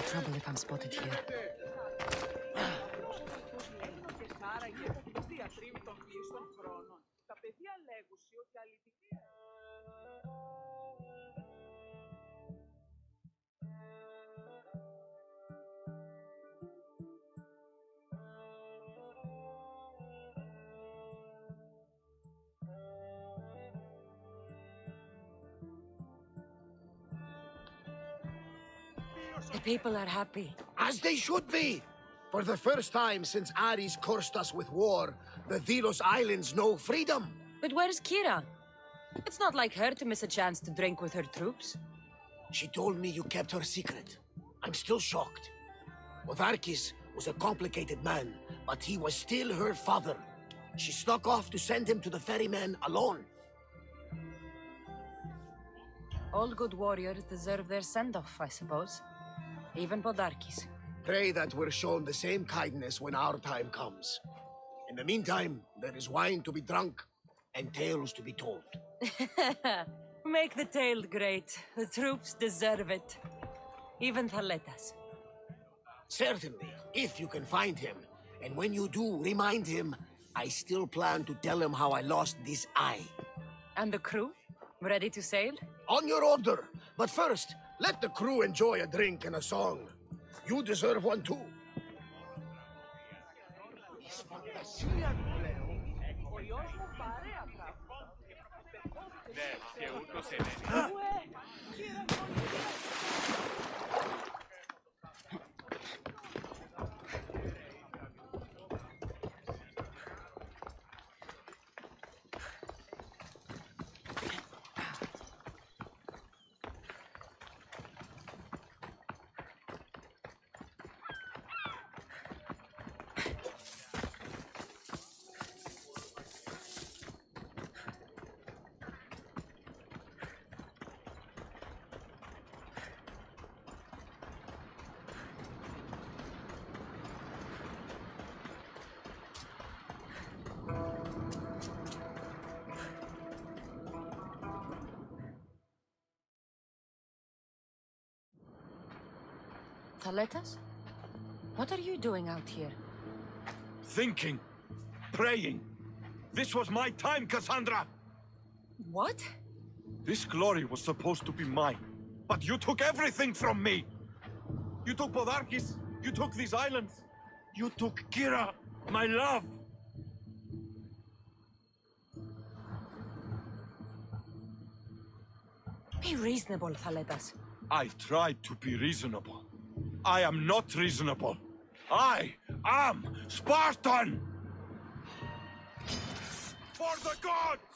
trouble if I'm spotted here. The people are happy. As they should be! For the first time since Ares cursed us with war, the Delos Islands know freedom! But where's Kira? It's not like her to miss a chance to drink with her troops. She told me you kept her secret. I'm still shocked. Otharkis was a complicated man, but he was still her father. She snuck off to send him to the ferryman alone. All good warriors deserve their send-off, I suppose. Even Podarkis. Pray that we're shown the same kindness when our time comes. In the meantime, there is wine to be drunk and tales to be told. Make the tale great. The troops deserve it. Even Thaletas. Certainly, if you can find him. And when you do, remind him, I still plan to tell him how I lost this eye. And the crew? Ready to sail? On your order. But first, let the crew enjoy a drink and a song. You deserve one too. Thaletas? What are you doing out here? Thinking. Praying. This was my time, Cassandra! What? This glory was supposed to be mine. But you took everything from me! You took Podarkis, you took these islands, you took Kira, my love! Be reasonable, Thaletas. I tried to be reasonable. I am not reasonable. I am Spartan! For the gods!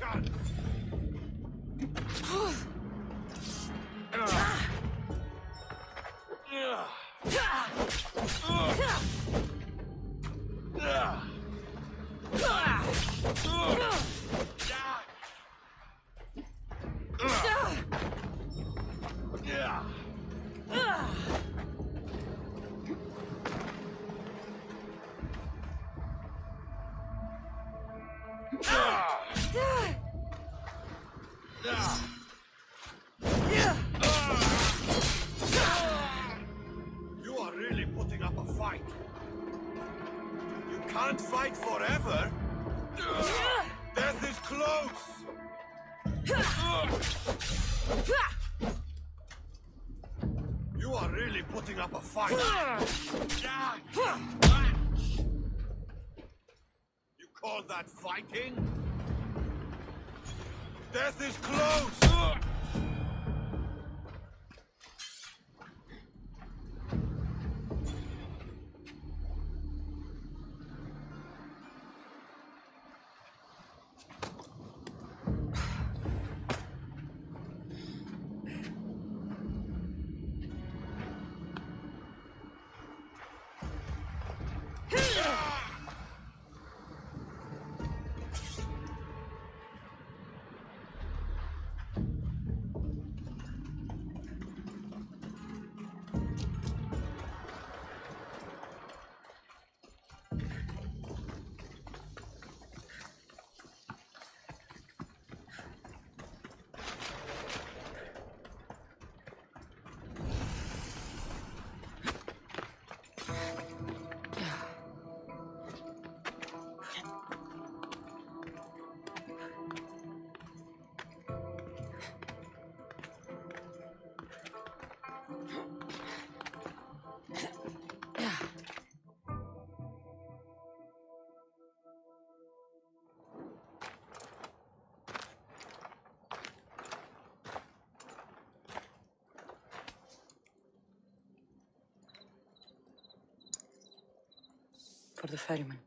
chance! You are really putting up a fight. You can't fight forever. Death is close. You are really putting up a fight. You call that fighting? Death is close! For the ferryman.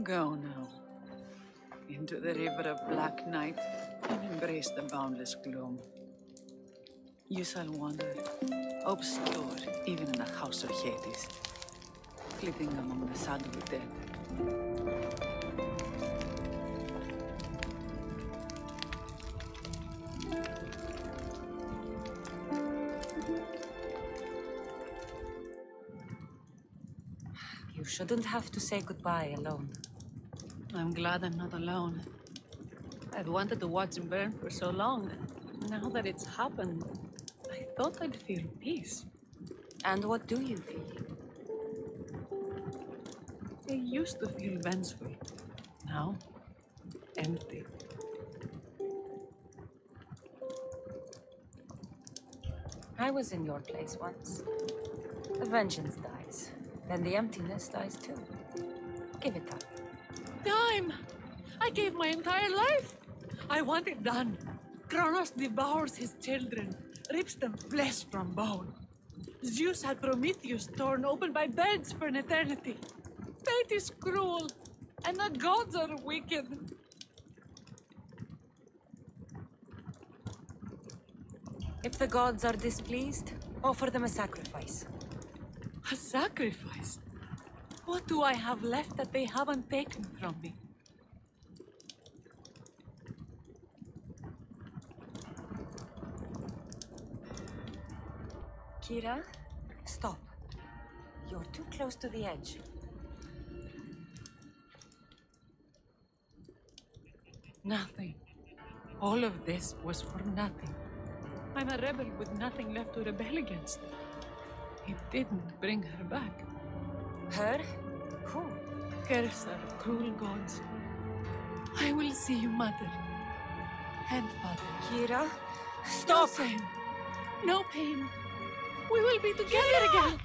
Go now, into the river of black night, and embrace the boundless gloom. You shall wander, obscure even in the house of Hades, flitting among the shadowy dead. You shouldn't have to say goodbye alone. I'm glad I'm not alone. I've wanted to watch him burn for so long. Now that it's happened, I thought I'd feel peace. And what do you feel? I used to feel vengeful. Now, empty. I was in your place once. The vengeance dies. Then the emptiness dies too. Give it up. Time! I gave my entire life! I want it done. Kronos devours his children, rips them flesh from bone. Zeus had Prometheus torn open by birds for an eternity. Fate is cruel, and the gods are wicked. If the gods are displeased, offer them a sacrifice. A sacrifice? What do I have left that they haven't taken from me? Kira, stop. You're too close to the edge. Nothing. All of this was for nothing. I'm a rebel with nothing left to rebel against. He didn't bring her back. Her? Who? Curse are cruel gods. I will see you, Mother. And Father. Kira, stop! No pain. No pain. We will be together again.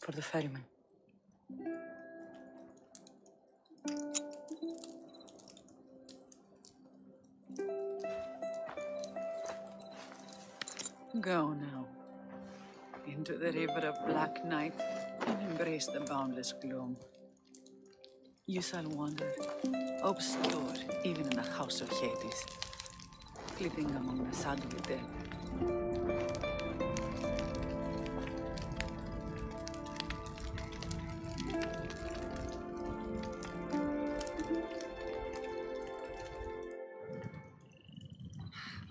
For the ferryman. Go now, into the river of black night, and embrace the boundless gloom. You shall wander, obscure even in the house of Hades, flitting among the shadowy dead.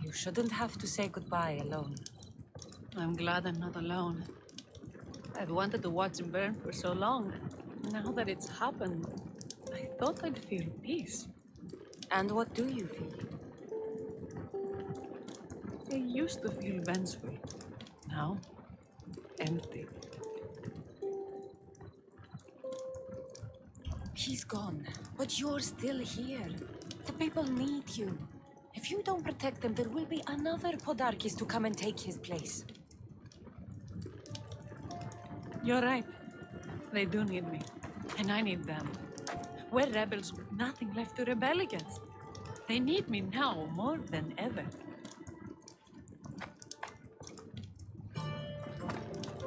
You shouldn't have to say goodbye alone. I'm glad I'm not alone. I've wanted to watch him burn for so long. Now that it's happened, I thought I'd feel peace. And what do you feel? I used to feel vengeful. Now, empty. He's gone, but you're still here. The people need you. If you don't protect them, there will be another Podarkis to come and take his place. You're right. They do need me, and I need them. We're rebels with nothing left to rebel against. They need me now more than ever.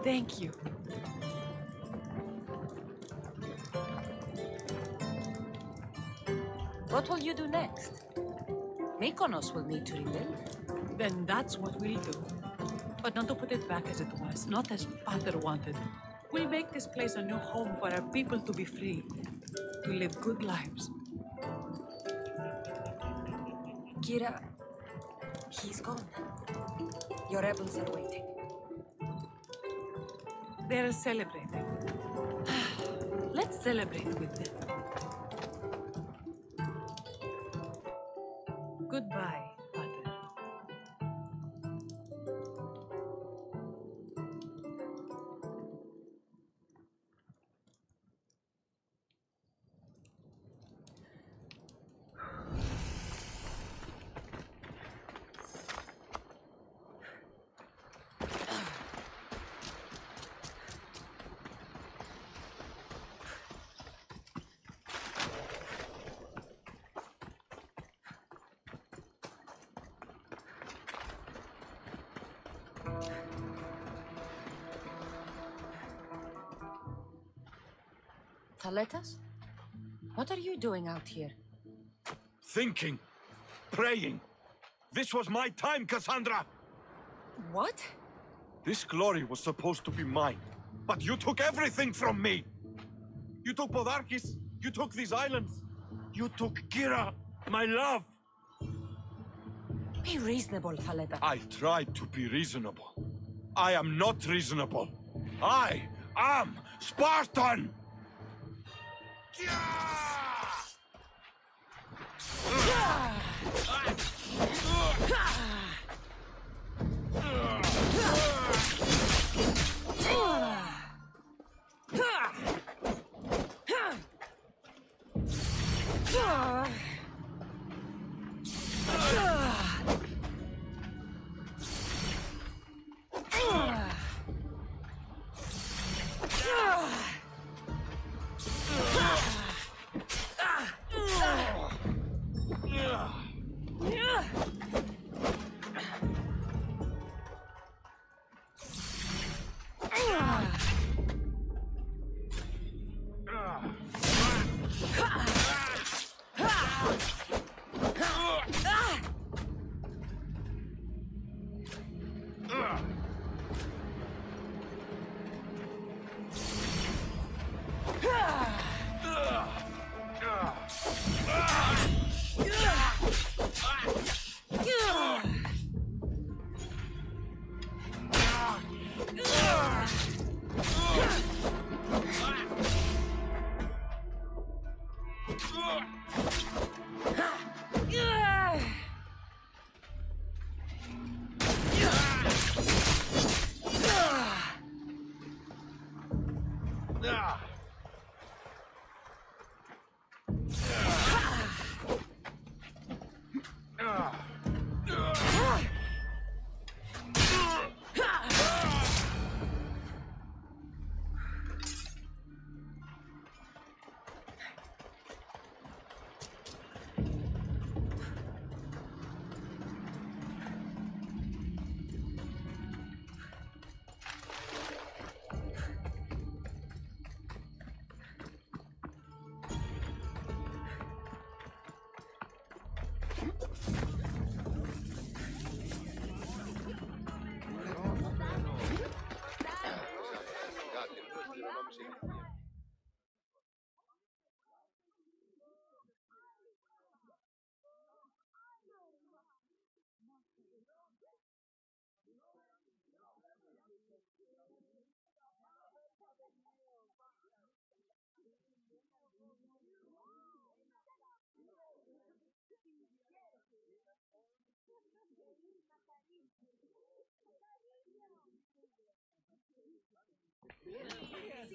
Thank you. What will you do next? Mykonos will need to rebuild. Then that's what we'll do. But not to put it back as it was, not as Father wanted. We'll make this place a new home for our people to be free, to live good lives. Kira, he's gone. Your rebels are waiting. They're celebrating. Let's celebrate with them. Goodbye, Father. Thaletas? What are you doing out here? Thinking. Praying. This was my time, Cassandra! What? This glory was supposed to be mine, but you took everything from me! You took Podarkis, you took these islands, you took Kira, my love! Be reasonable, Thaleta. I tried to be reasonable. I am not reasonable. I am Spartan!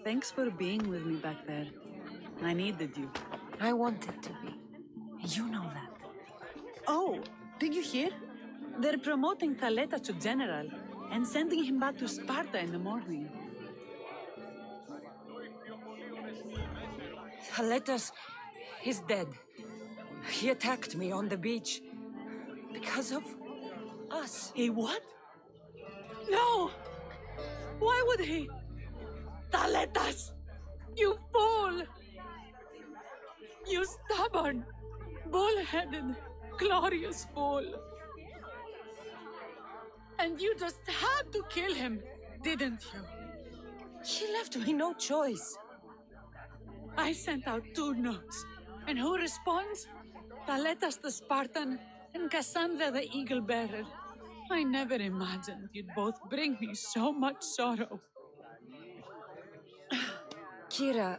Thanks for being with me back there. I needed you. I wanted to be. You know that. Oh, did you hear? They're promoting Taleta to general and sending him back to Sparta in the morning. Haletas is dead. He attacked me on the beach. Because of us. He what? No! Why would he? Taletas! You fool! You stubborn, bull-headed, glorious fool. And you just had to kill him, didn't you? He left me no choice. I sent out 2 notes. And who responds? Taletas the Spartan and Cassandra the Eagle-Bearer. I never imagined you'd both bring me so much sorrow. Kira,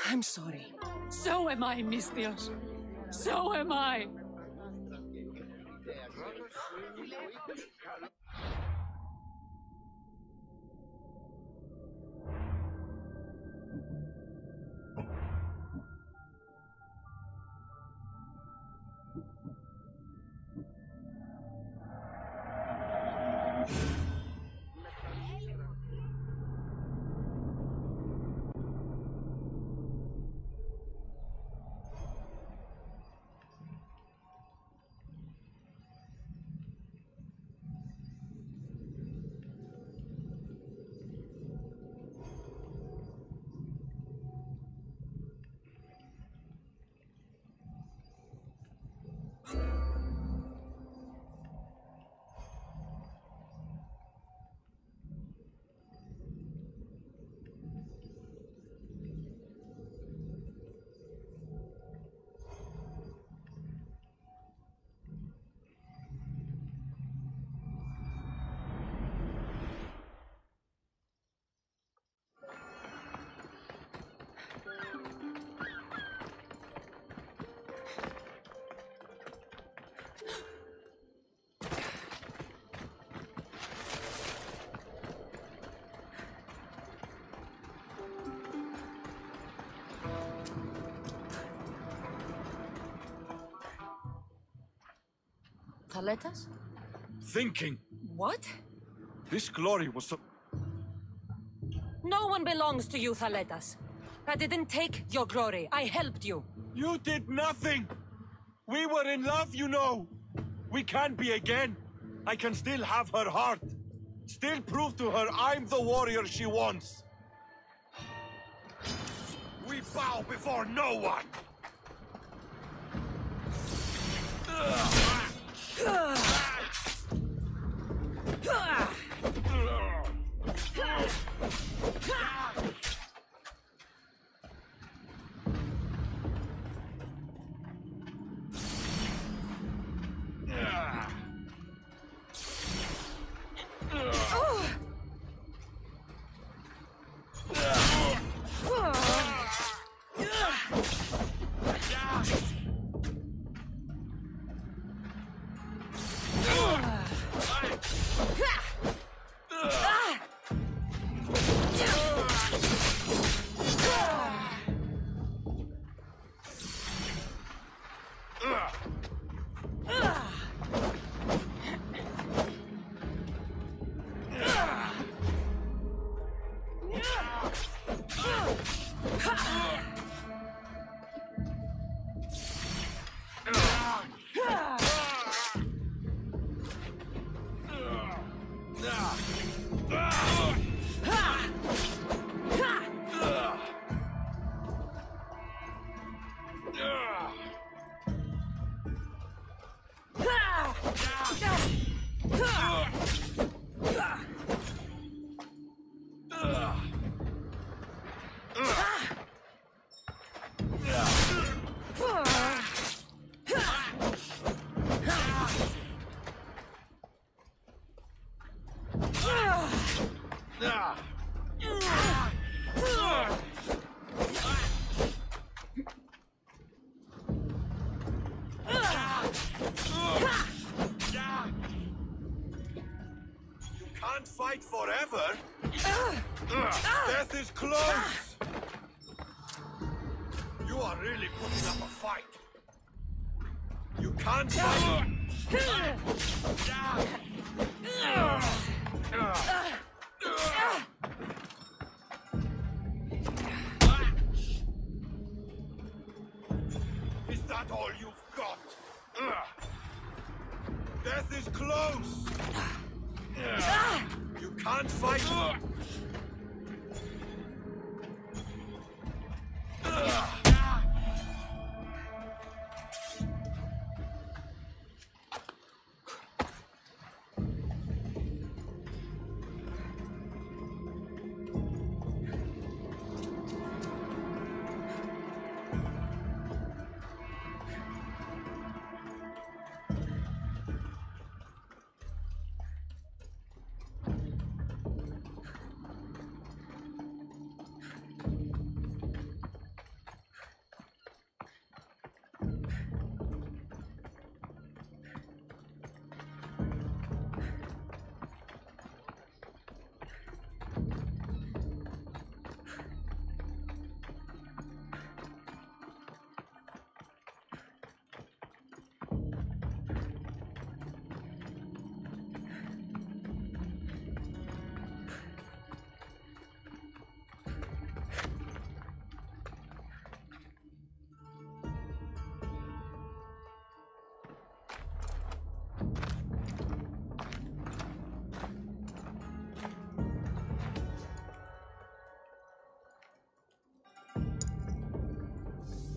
I'm sorry. So am I, Mistios. So am I. Taletas? Thinking. What? This glory was so... No one belongs to you, Taletas. I didn't take your glory. I helped you. You did nothing! We were in love, you know! We can be again! I can still have her heart! Still prove to her I'm the warrior she wants. We bow before no one. Can't fight forever. Death is close. You are really putting up a fight. You can't fight. Is that all you've got? Death is close. You can't fight.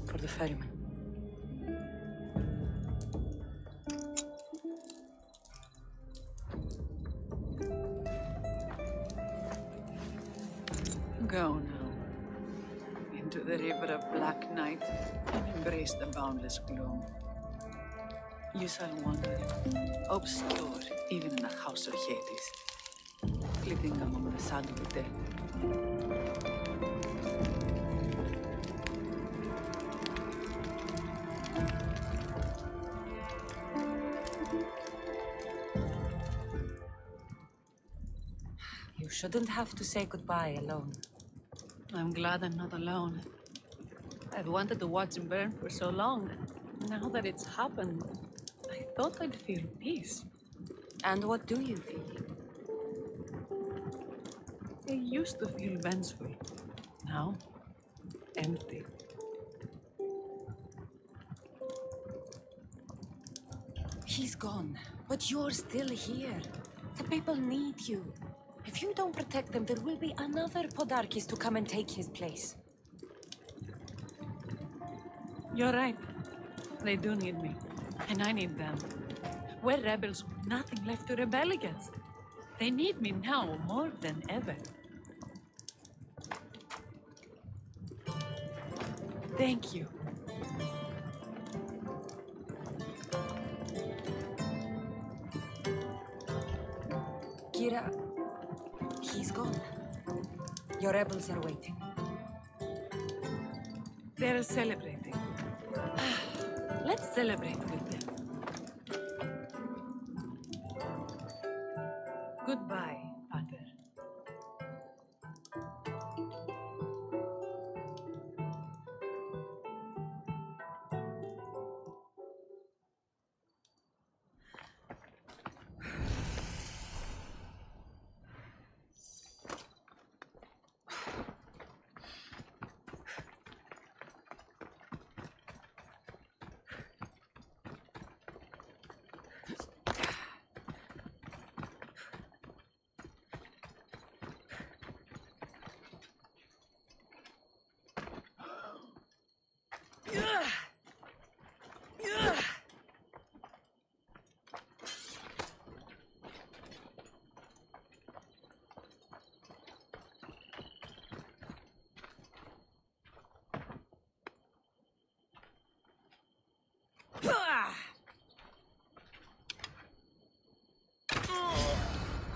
For the ferryman. Go now. Into the river of black night and embrace the boundless gloom. You shall wander, obscure even in the house of Hades, flitting among the sad of the dead. You shouldn't have to say goodbye alone. I'm glad I'm not alone. I've wanted to watch him burn for so long. Now that it's happened, I thought I'd feel peace. And what do you feel? I used to feel vengeful. Now, empty. He's gone, but you're still here. The people need you. If you don't protect them, there will be another Podarkis to come and take his place. You're right. They do need me. And I need them. We're rebels with nothing left to rebel against. They need me now more than ever. Thank you. Kira, he's gone. Your rebels are waiting. They're celebrating. Let's celebrate with them. Goodbye, Pater.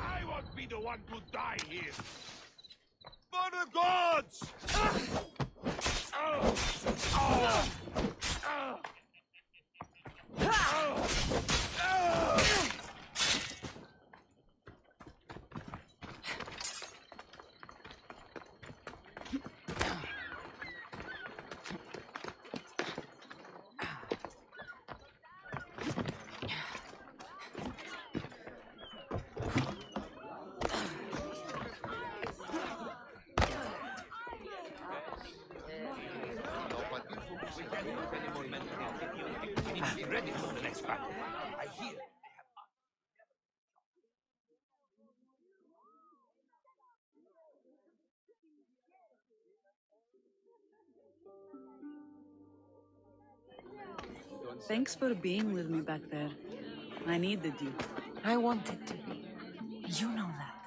I won't be the one to die here. For the gods! Be ready for the next battle. I hear they have... Thanks for being with me back there. I needed you. I wanted to be. You know that.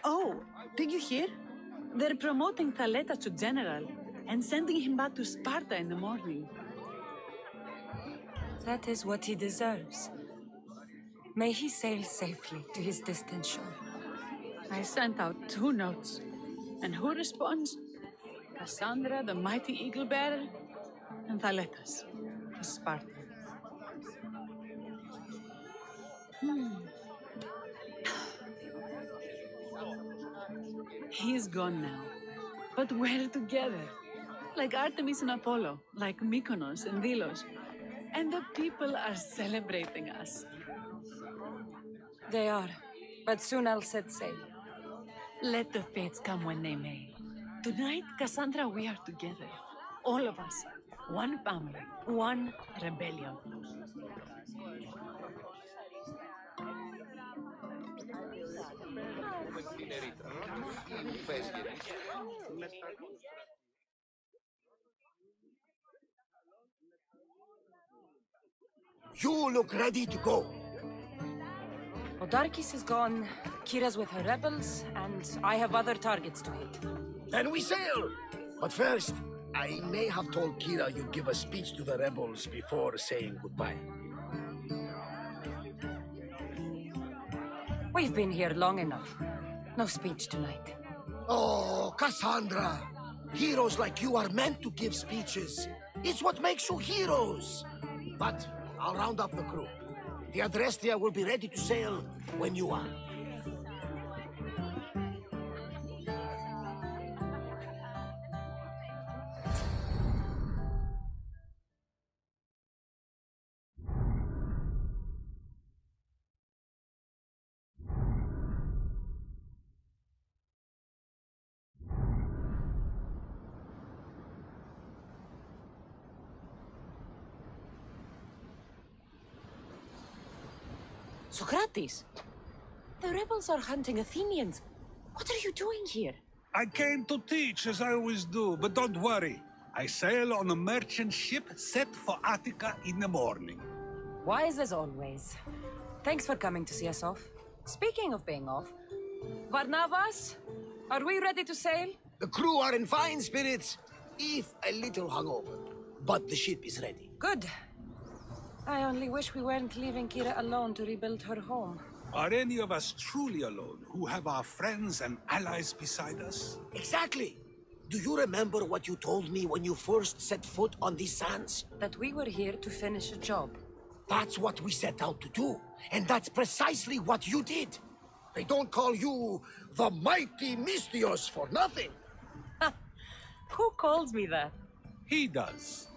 Oh, did you hear? They're promoting Thaleta to general and sending him back to Sparta in the morning. That is what he deserves. May he sail safely to his distant shore. I sent out 2 notes. And who responds? Cassandra, the mighty eagle bearer, and Thaletas, the Spartan. He's gone now. But we're together. Like Artemis and Apollo, like Mykonos and Delos. And the people are celebrating us. They are. But soon I'll set sail. Let the fates come when they may. Tonight, Cassandra, we are together. All of us. One family. One rebellion. You look ready to go. Podarkis is gone, Kira's with her rebels, and I have other targets to hit. Then we sail! But first, I may have told Kira you'd give a speech to the rebels before saying goodbye. We've been here long enough. No speech tonight. Oh, Cassandra! Heroes like you are meant to give speeches. It's what makes you heroes. But I'll round up the crew. The Adrestia will be ready to sail when you are. Socrates! The rebels are hunting Athenians. What are you doing here? I came to teach, as I always do, but don't worry. I sail on a merchant ship set for Attica in the morning. Wise as always. Thanks for coming to see us off. Speaking of being off, Barnabas, are we ready to sail? The crew are in fine spirits, if a little hungover. But the ship is ready. Good. I only wish we weren't leaving Kira alone to rebuild her home. Are any of us truly alone, who have our friends and allies beside us? Exactly. Do you remember what you told me when you first set foot on these sands? That we were here to finish a job. That's what we set out to do. And that's precisely what you did. They don't call you the mighty Mystios for nothing. Who calls me that? He does.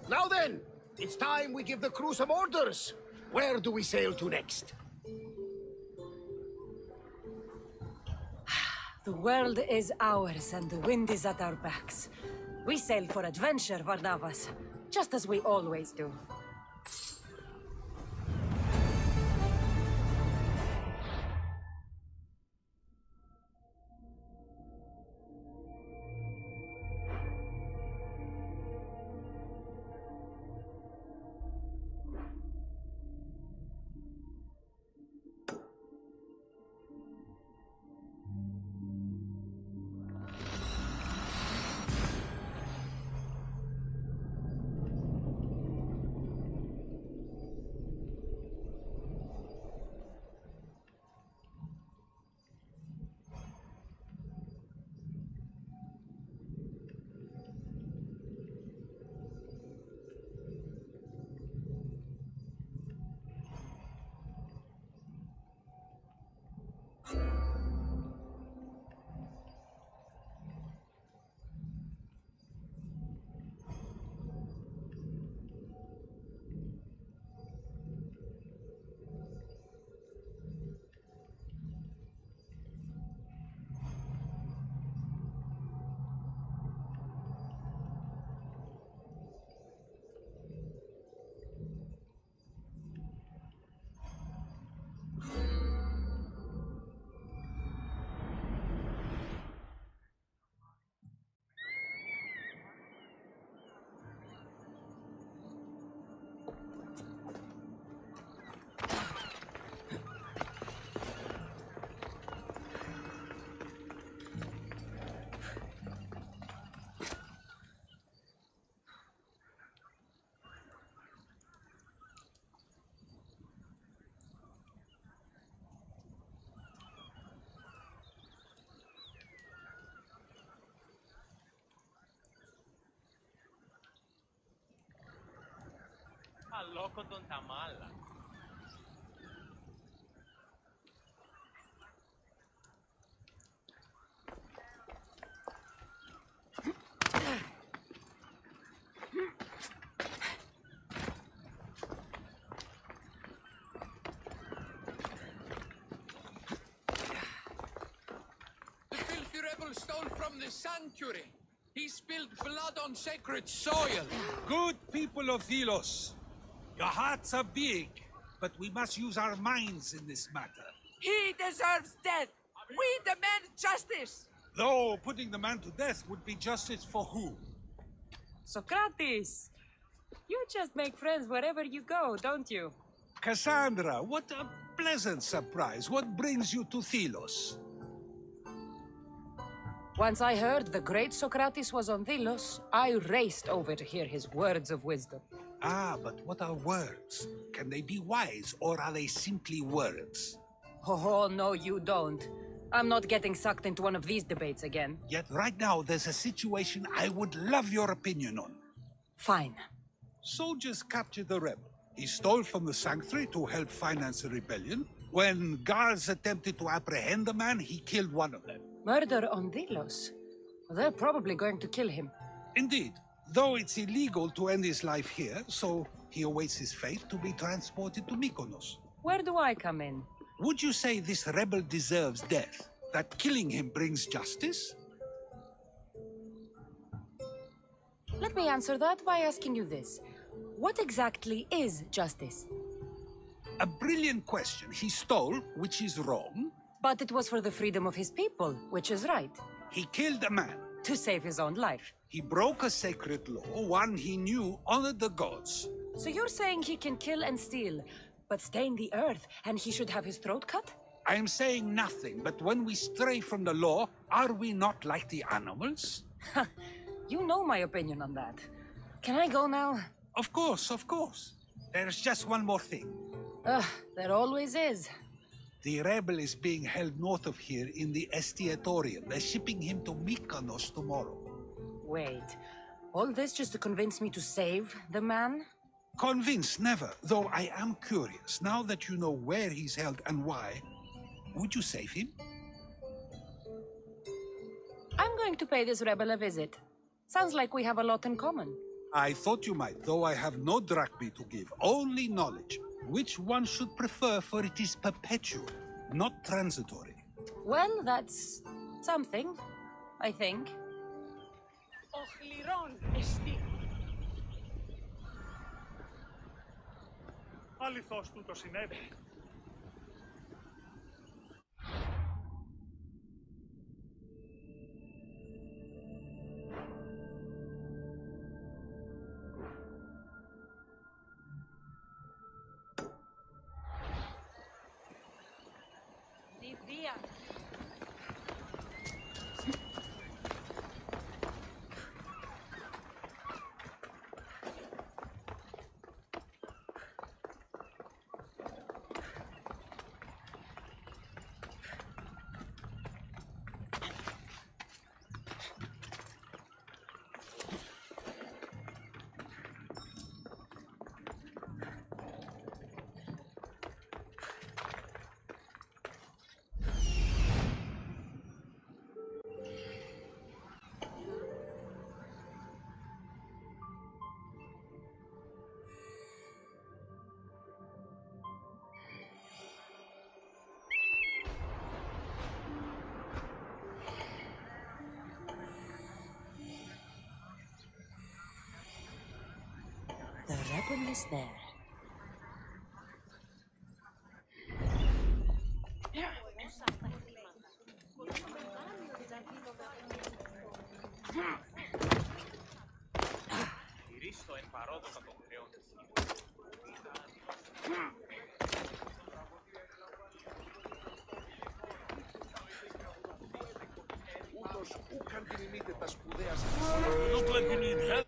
Now then, it's time we give the crew some orders. Where do we sail to next? The world is ours and the wind is at our backs. We sail for adventure, Varnavas, just as we always do. Loco don Tamala. The filthy rebel stole from the sanctuary. He spilled blood on sacred soil. Good people of Thelos, your hearts are big, but we must use our minds in this matter. He deserves death. We demand justice. Though putting the man to death would be justice for who? Socrates! You just make friends wherever you go, don't you? Cassandra, what a pleasant surprise. What brings you to Thelos? Once I heard the great Socrates was on Delos, I raced over to hear his words of wisdom. Ah, but what are words? Can they be wise, or are they simply words? Oh, no, you don't. I'm not getting sucked into one of these debates again. Yet right now, there's a situation I would love your opinion on. Fine. Soldiers captured the rebel. He stole from the sanctuary to help finance the rebellion. When guards attempted to apprehend the man, he killed one of them. Murder on Delos? They're probably going to kill him. Indeed, though it's illegal to end his life here, so he awaits his fate to be transported to Mykonos. Where do I come in? Would you say this rebel deserves death? That killing him brings justice? Let me answer that by asking you this. What exactly is justice? A brilliant question. He stole, which is wrong. But it was for the freedom of his people, which is right. He killed a man. To save his own life. He broke a sacred law, one he knew honored the gods. So you're saying he can kill and steal, but stain the earth, and he should have his throat cut? I am saying nothing, but when we stray from the law, are we not like the animals? You know my opinion on that. Can I go now? Of course, of course. There's just one more thing. There always is. The rebel is being held north of here in the Estiatorium. They're shipping him to Mykonos tomorrow. Wait, all this just to convince me to save the man? Convinced, never. Though I am curious, now that you know where he's held and why, would you save him? I'm going to pay this rebel a visit. Sounds like we have a lot in common. I thought you might, though I have no drachmae to give, only knowledge. Which one should prefer, for it is perpetual, not transitory. Well, that's something, I think. Αληθώς τούτο συνέβη. The rebel is there. Κυρίστο εν παρόδομα των χρεών της. Ούτως ούκαν τιμημείτε τα σπουδαία σας. Look like you need help.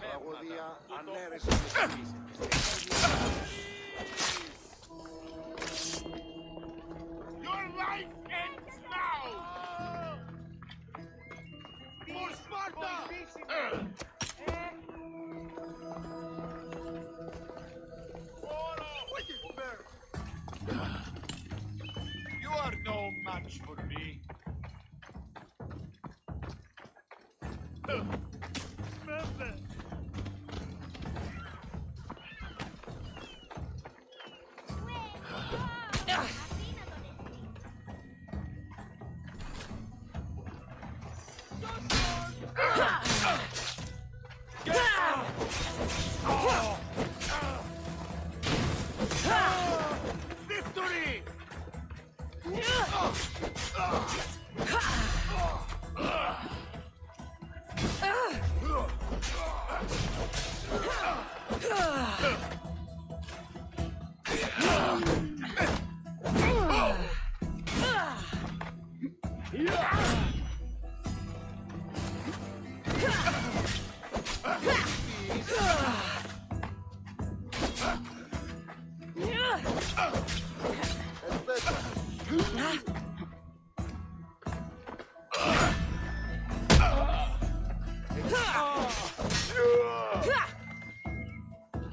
Τραγωδία ανέρεσε και Your life ends now! For Sparta! You are no match for me. Victory!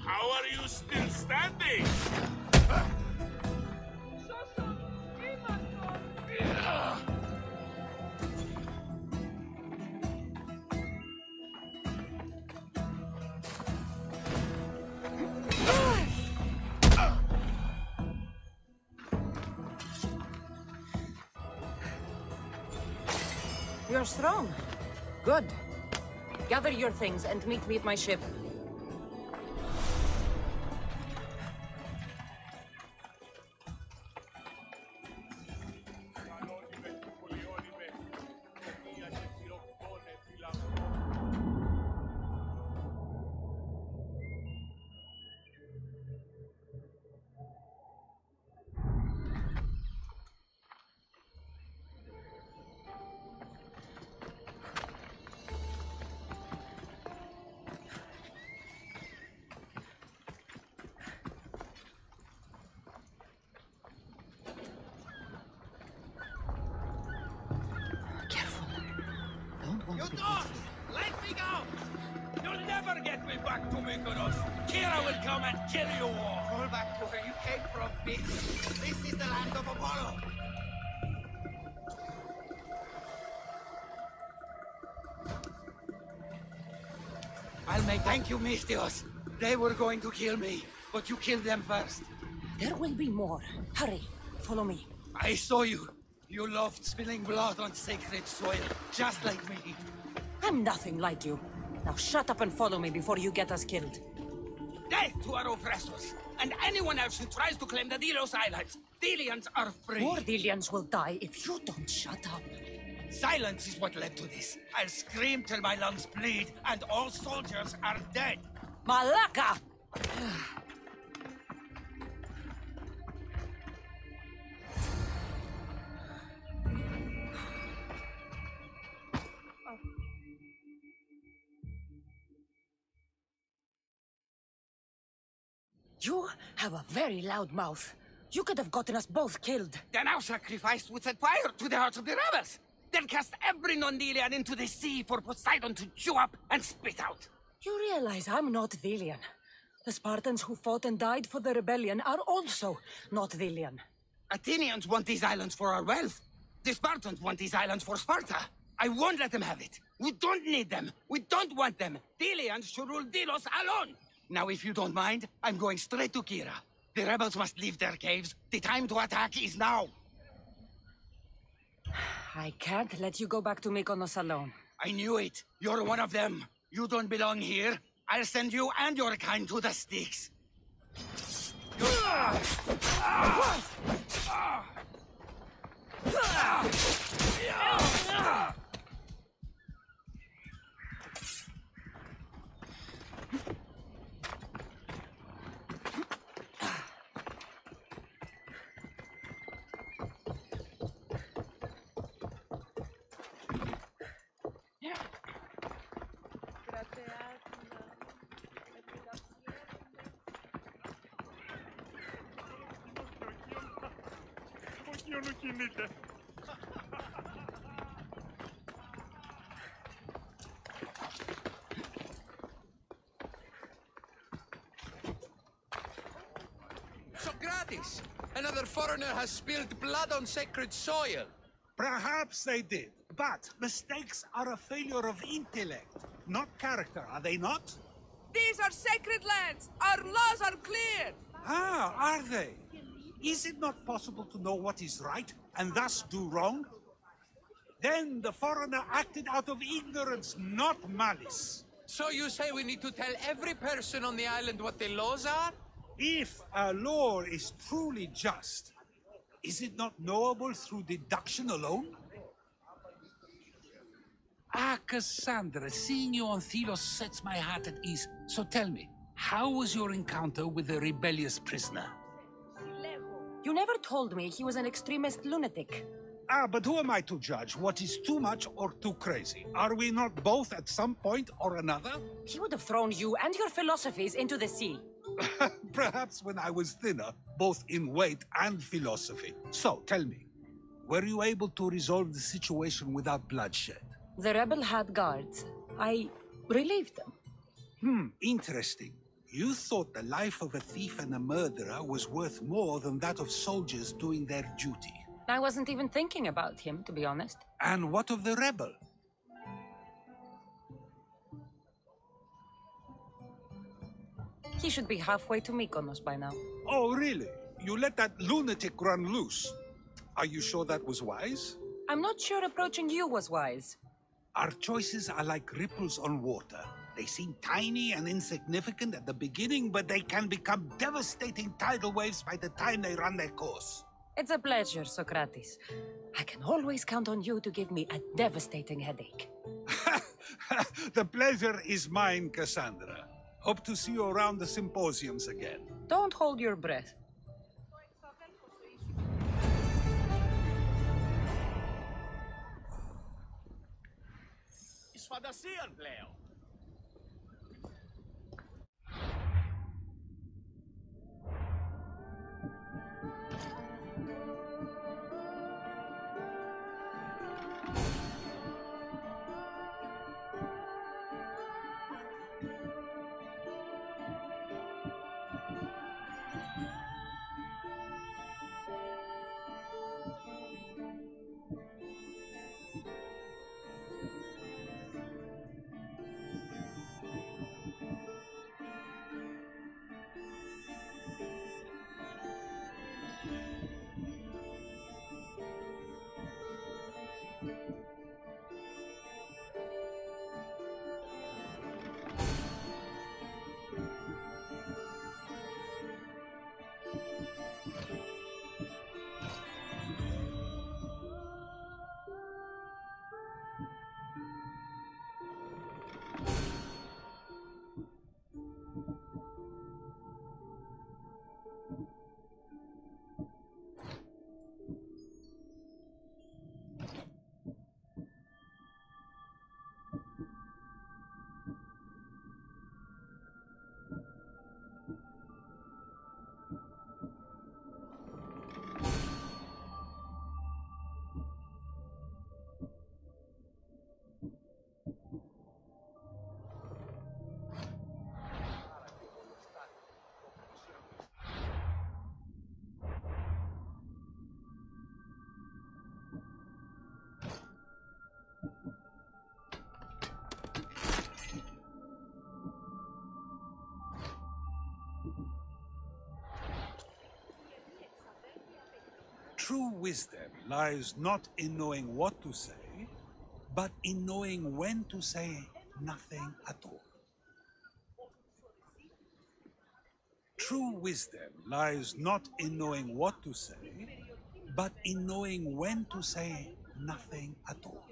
How are you still standing? You're strong. Good. Gather your things and meet me at my ship. Mykonos. Kira will come and kill you all. Roll back to where you came from, bitch. This is the land of Apollo. Thank you, Mistios. They were going to kill me, but you killed them first. There will be more. Hurry, follow me. I saw you. You loved spilling blood on sacred soil, just like me. I'm nothing like you. Now shut up and follow me before you get us killed. Death to our oppressors, and anyone else who tries to claim the Delos Islands. Delians are free. More Delians will die if you don't shut up. Silence is what led to this. I'll scream till my lungs bleed, and all soldiers are dead. Malaka! You have a very loud mouth. You could have gotten us both killed. Then our sacrifice would set fire to the hearts of the rebels. Then cast every non-Delian into the sea for Poseidon to chew up and spit out. You realize I'm not Delian. The Spartans who fought and died for the rebellion are also not Delian. Athenians want these islands for our wealth. The Spartans want these islands for Sparta. I won't let them have it. We don't need them. We don't want them. Delians should rule Delos alone. Now, if you don't mind, I'm going straight to Kira. The rebels must leave their caves. The time to attack is now. I can't let you go back to Mykonos alone. I knew it. You're one of them. You don't belong here. I'll send you and your kind to the Styx. Socrates! Another foreigner has spilled blood on sacred soil. Perhaps they did, but mistakes are a failure of intellect, not character, are they not? These are sacred lands! Our laws are clear! Ah, are they? Is it not possible to know what is right, and thus do wrong? Then the foreigner acted out of ignorance, not malice. So you say we need to tell every person on the island what the laws are? If a law is truly just, is it not knowable through deduction alone? Ah, Cassandra, seeing you on Thelos sets my heart at ease. So tell me, how was your encounter with the rebellious prisoner? You never told me he was an extremist lunatic. Ah, but who am I to judge what is too much or too crazy? Are we not both at some point or another? He would have thrown you and your philosophies into the sea. Perhaps when I was thinner, both in weight and philosophy. So, tell me, were you able to resolve the situation without bloodshed? The rebel had guards. I relieved them. Interesting. You thought the life of a thief and a murderer was worth more than that of soldiers doing their duty. I wasn't even thinking about him, to be honest. And what of the rebel? He should be halfway to Mykonos by now. Oh, really? You let that lunatic run loose? Are you sure that was wise? I'm not sure approaching you was wise. Our choices are like ripples on water. They seem tiny and insignificant at the beginning, but they can become devastating tidal waves by the time they run their course. It's a pleasure, Socrates. I can always count on you to give me a devastating headache. The pleasure is mine, Cassandra. Hope to see you around the symposiums again. Don't hold your breath. Εις φαντασίαν πλέον. True wisdom lies not in knowing what to say, but in knowing when to say nothing at all. True wisdom lies not in knowing what to say, but in knowing when to say nothing at all.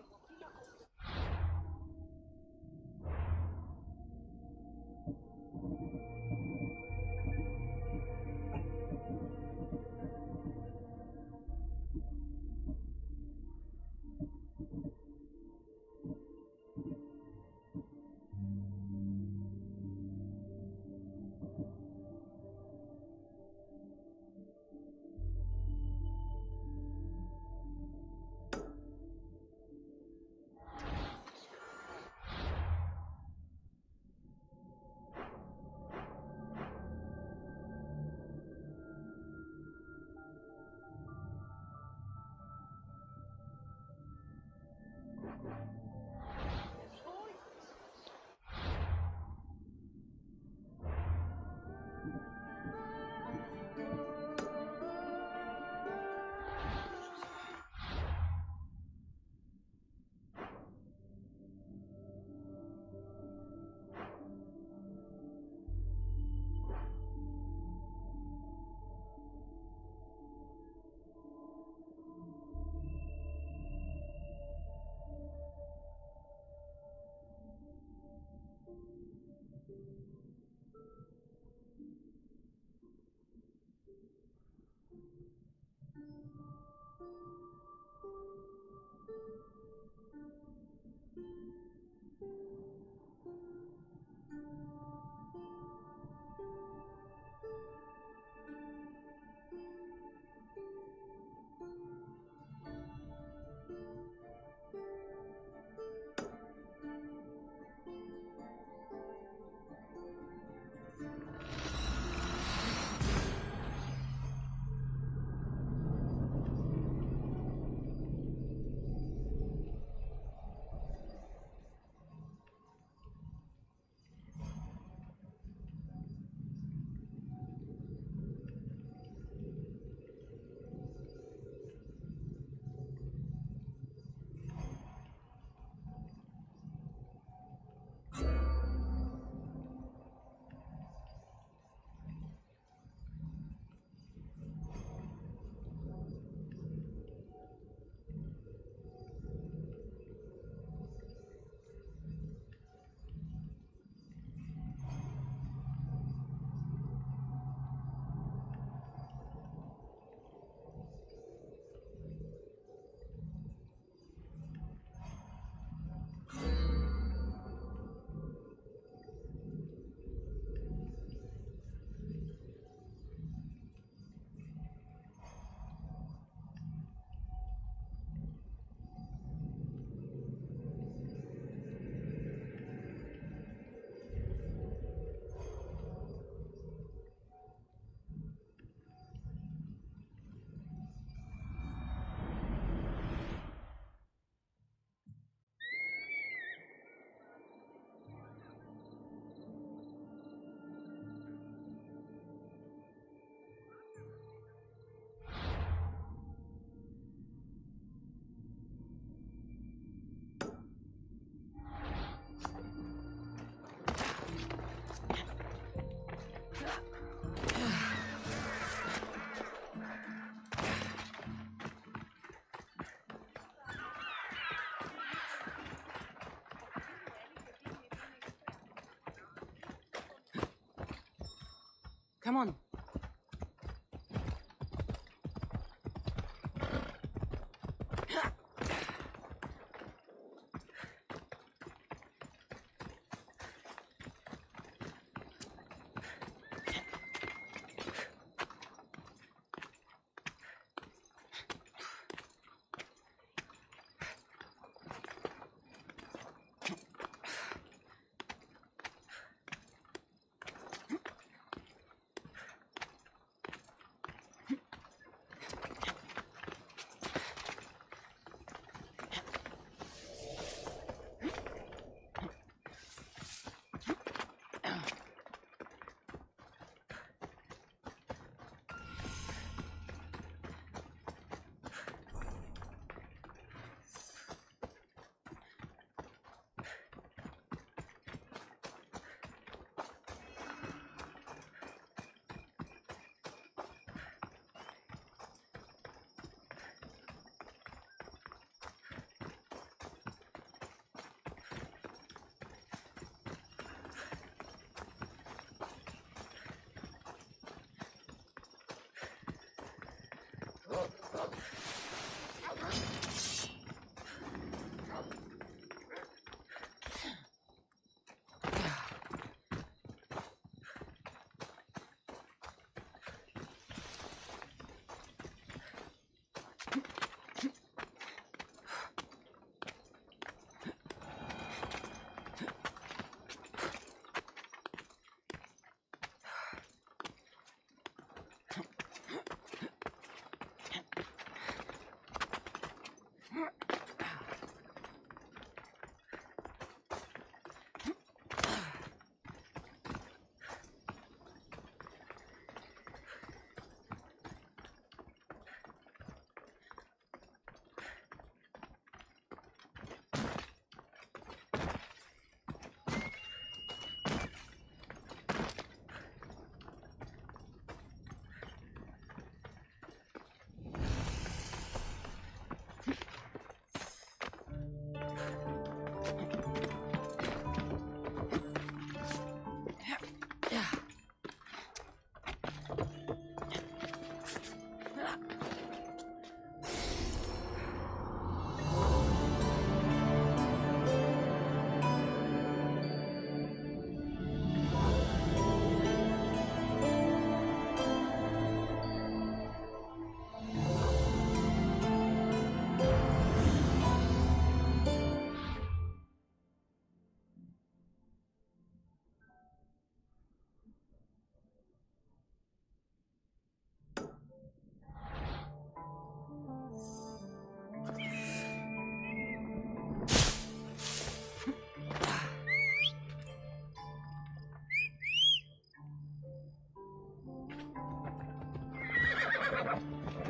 Come on.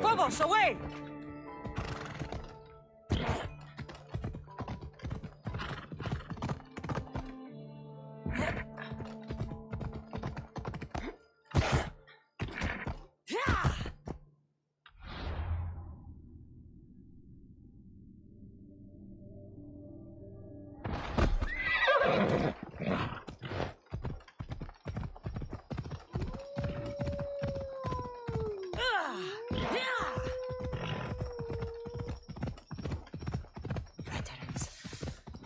Phobos, away!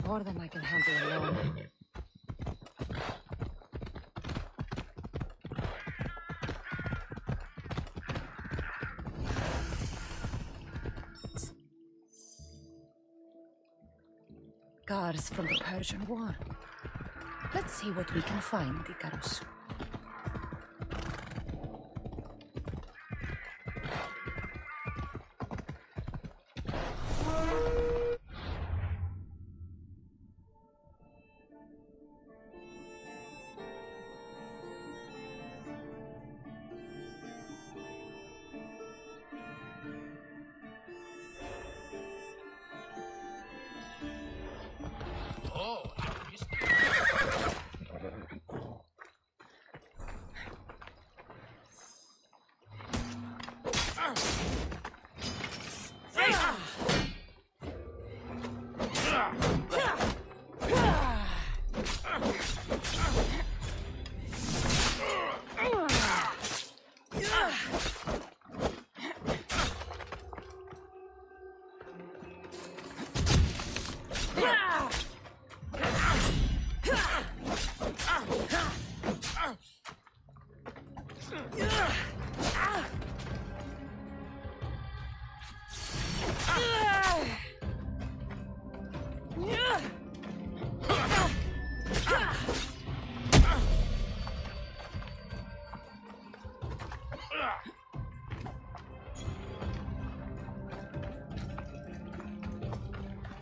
More than I can handle alone. Scars from the Persian War. Let's see what we can find, Icarus.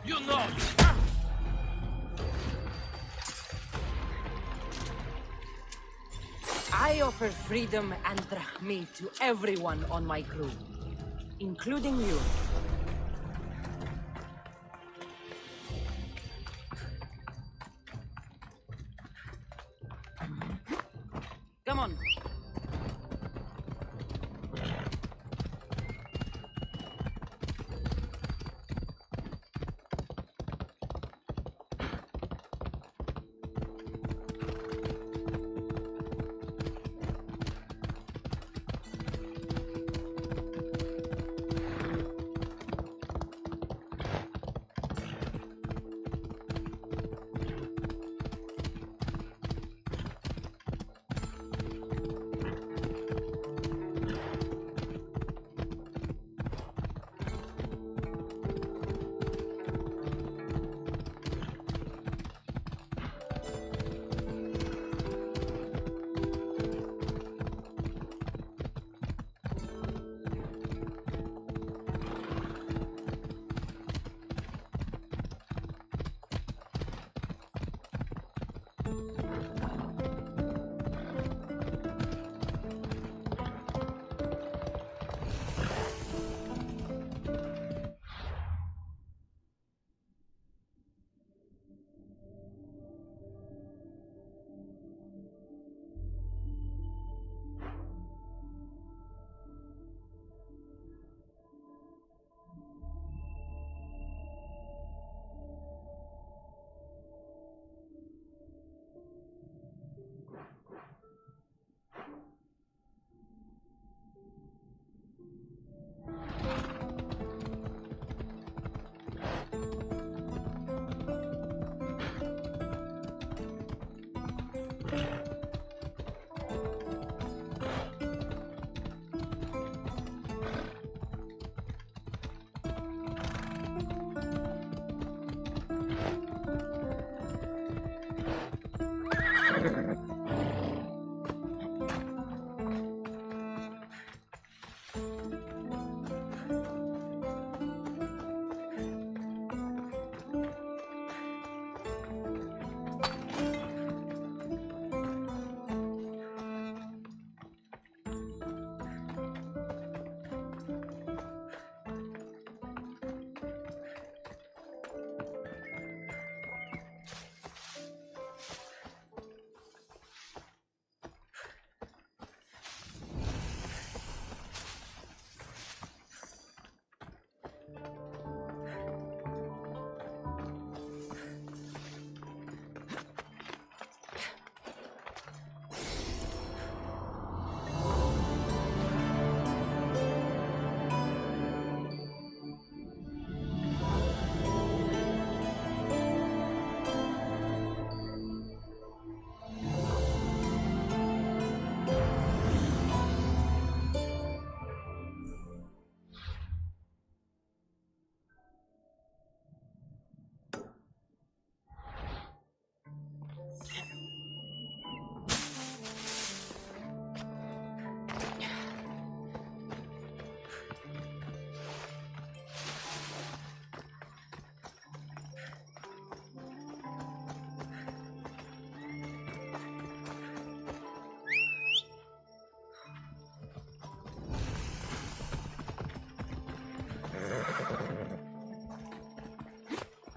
You know. I offer freedom and drachmi to everyone on my crew, including you. Come on.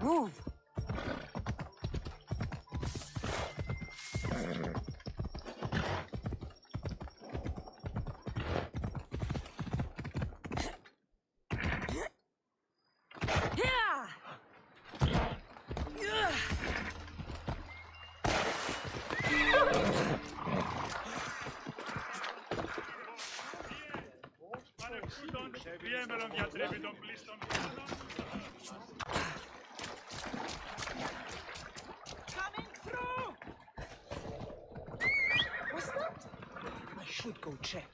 Move! Should go check.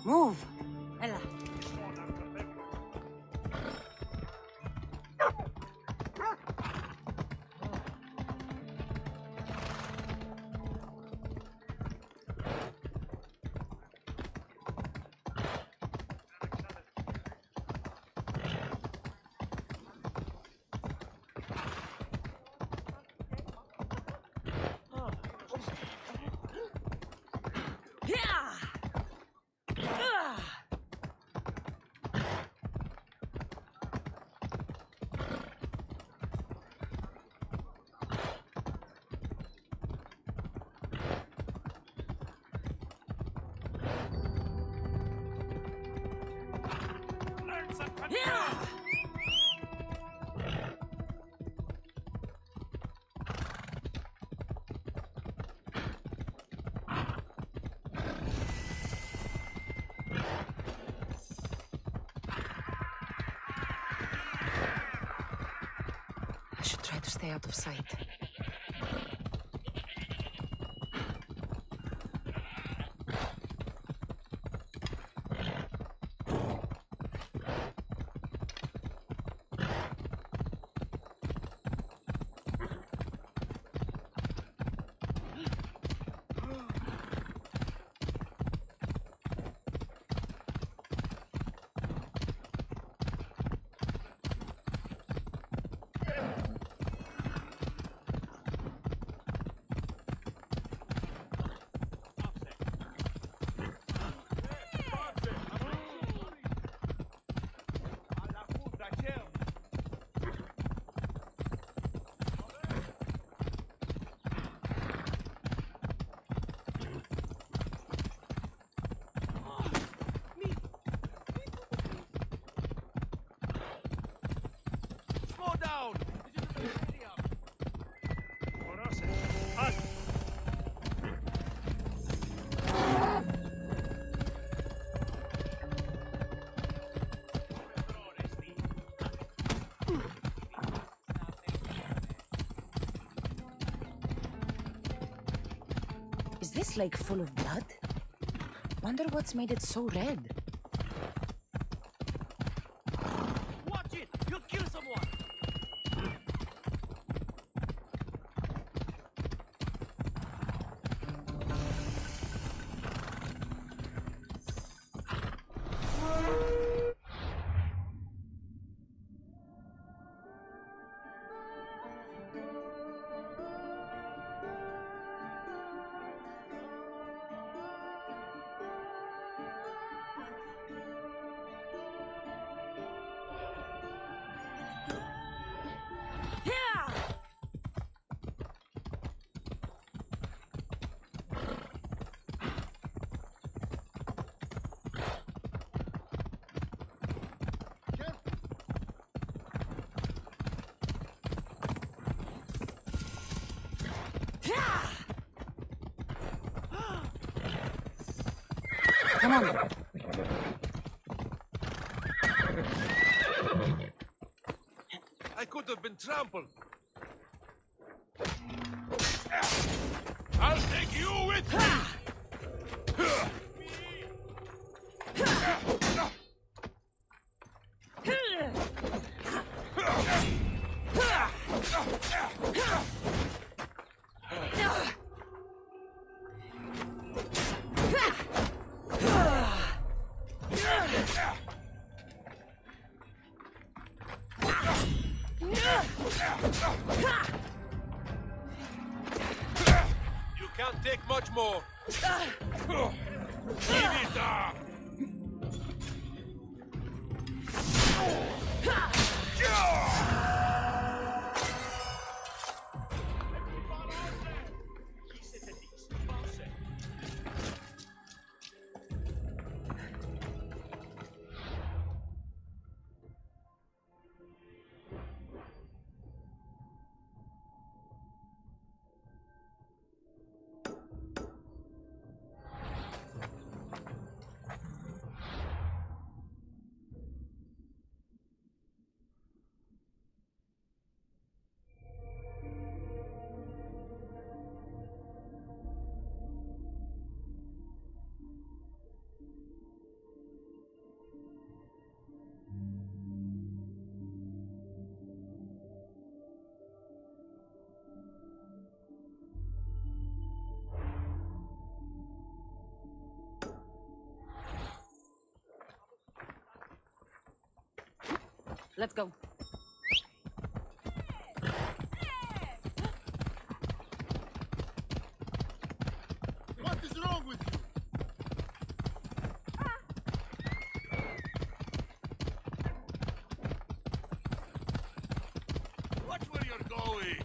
Move! Ella. I should try to stay out of sight. Is this lake full of blood? Wonder what's made it so red. Watch it! You'll kill someone! Come on. I could have been trampled. I'll take you with me! Can't take much more. Give it up! Let's go. What is wrong with you? Watch where you're going.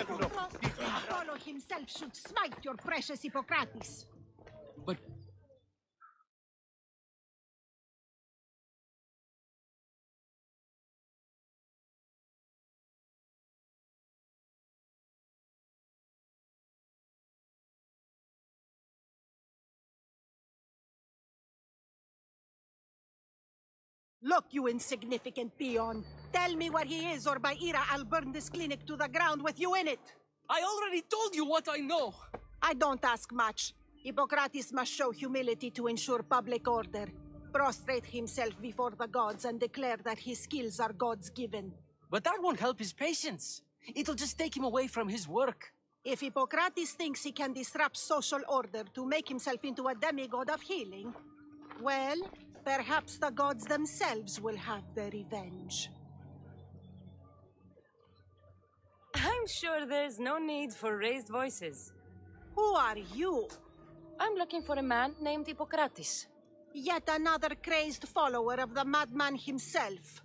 Apollo himself should smite your precious Hippocrates. But Look, you insignificant peon. Tell me where he is, or by Ira, I'll burn this clinic to the ground with you in it. I already told you what I know. I don't ask much. Hippocrates must show humility to ensure public order. Prostrate himself before the gods and declare that his skills are God's given. But that won't help his patients. It'll just take him away from his work. If Hippocrates thinks he can disrupt social order to make himself into a demigod of healing, well, perhaps the gods themselves will have their revenge. I'm sure there's no need for raised voices. Who are you? I'm looking for a man named Hippocrates. Yet another crazed follower of the madman himself.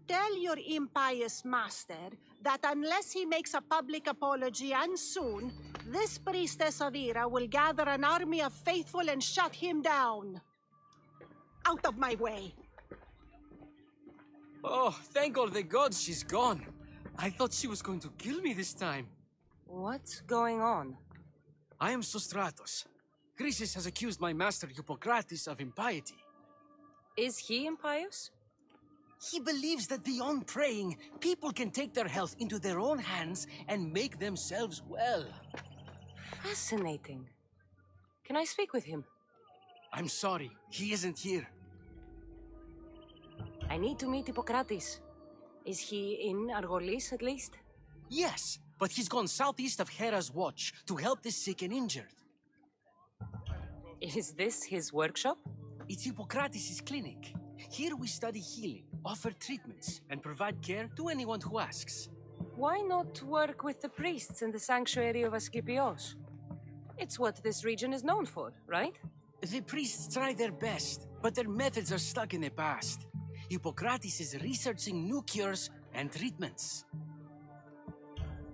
Tell your impious master that unless he makes a public apology, and soon, this priestess of Ira will gather an army of faithful and shut him down. Out of my way! Oh, thank all the gods she's gone. I thought she was going to kill me this time. What's going on? I am Sostratos. Chrysis has accused my master Hippocrates of impiety. Is he impious? He believes that beyond praying, people can take their health into their own hands and make themselves well. Fascinating. Can I speak with him? I'm sorry, he isn't here. I need to meet Hippocrates. Is he in Argolis, at least? Yes, but he's gone southeast of Hera's watch to help the sick and injured. Is this his workshop? It's Hippocrates' clinic. Here we study healing, offer treatments, and provide care to anyone who asks. Why not work with the priests in the sanctuary of Asclepios? It's what this region is known for, right? The priests try their best, but their methods are stuck in the past. Hippocrates is researching new cures and treatments.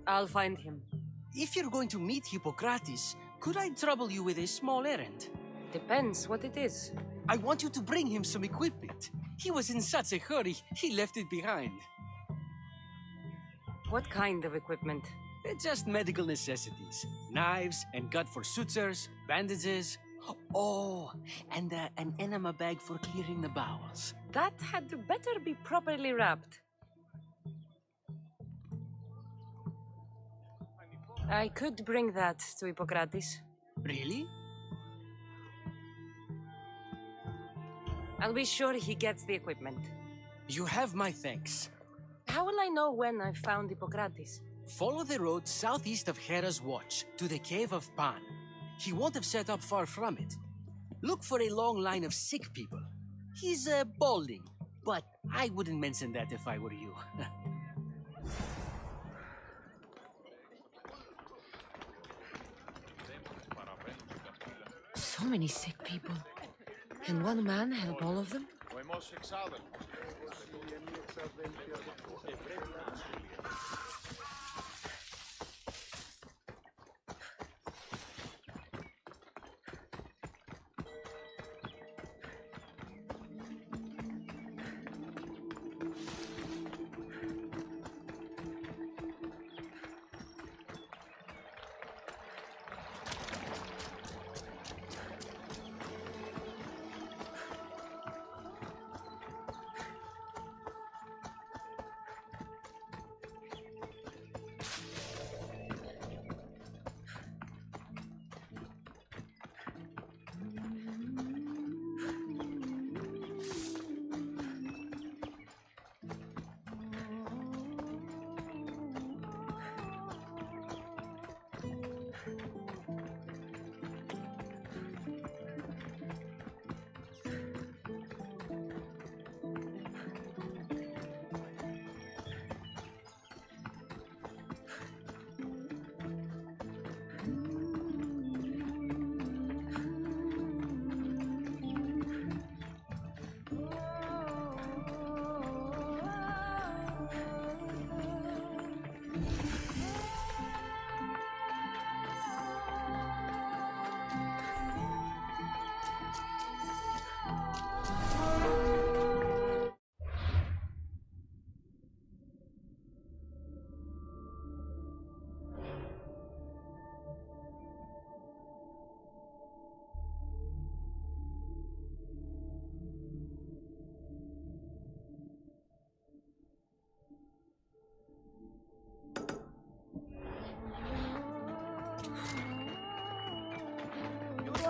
I'll find him. If you're going to meet Hippocrates, could I trouble you with a small errand? Depends what it is. I want you to bring him some equipment. He was in such a hurry, he left it behind. What kind of equipment? Just medical necessities. Knives and gut for sutures, bandages. Oh, and an enema bag for clearing the bowels. That had better be properly wrapped. I could bring that to Hippocrates. Really? I'll be sure he gets the equipment. You have my thanks. How will I know when I've found Hippocrates? Follow the road southeast of Hera's watch to the cave of Pan. He won't have set up far from it. Look for a long line of sick people. He's balding, but I wouldn't mention that if I were you. So many sick people. Can one man help all of them?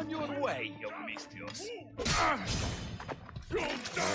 On your way, young Mistios. Victory!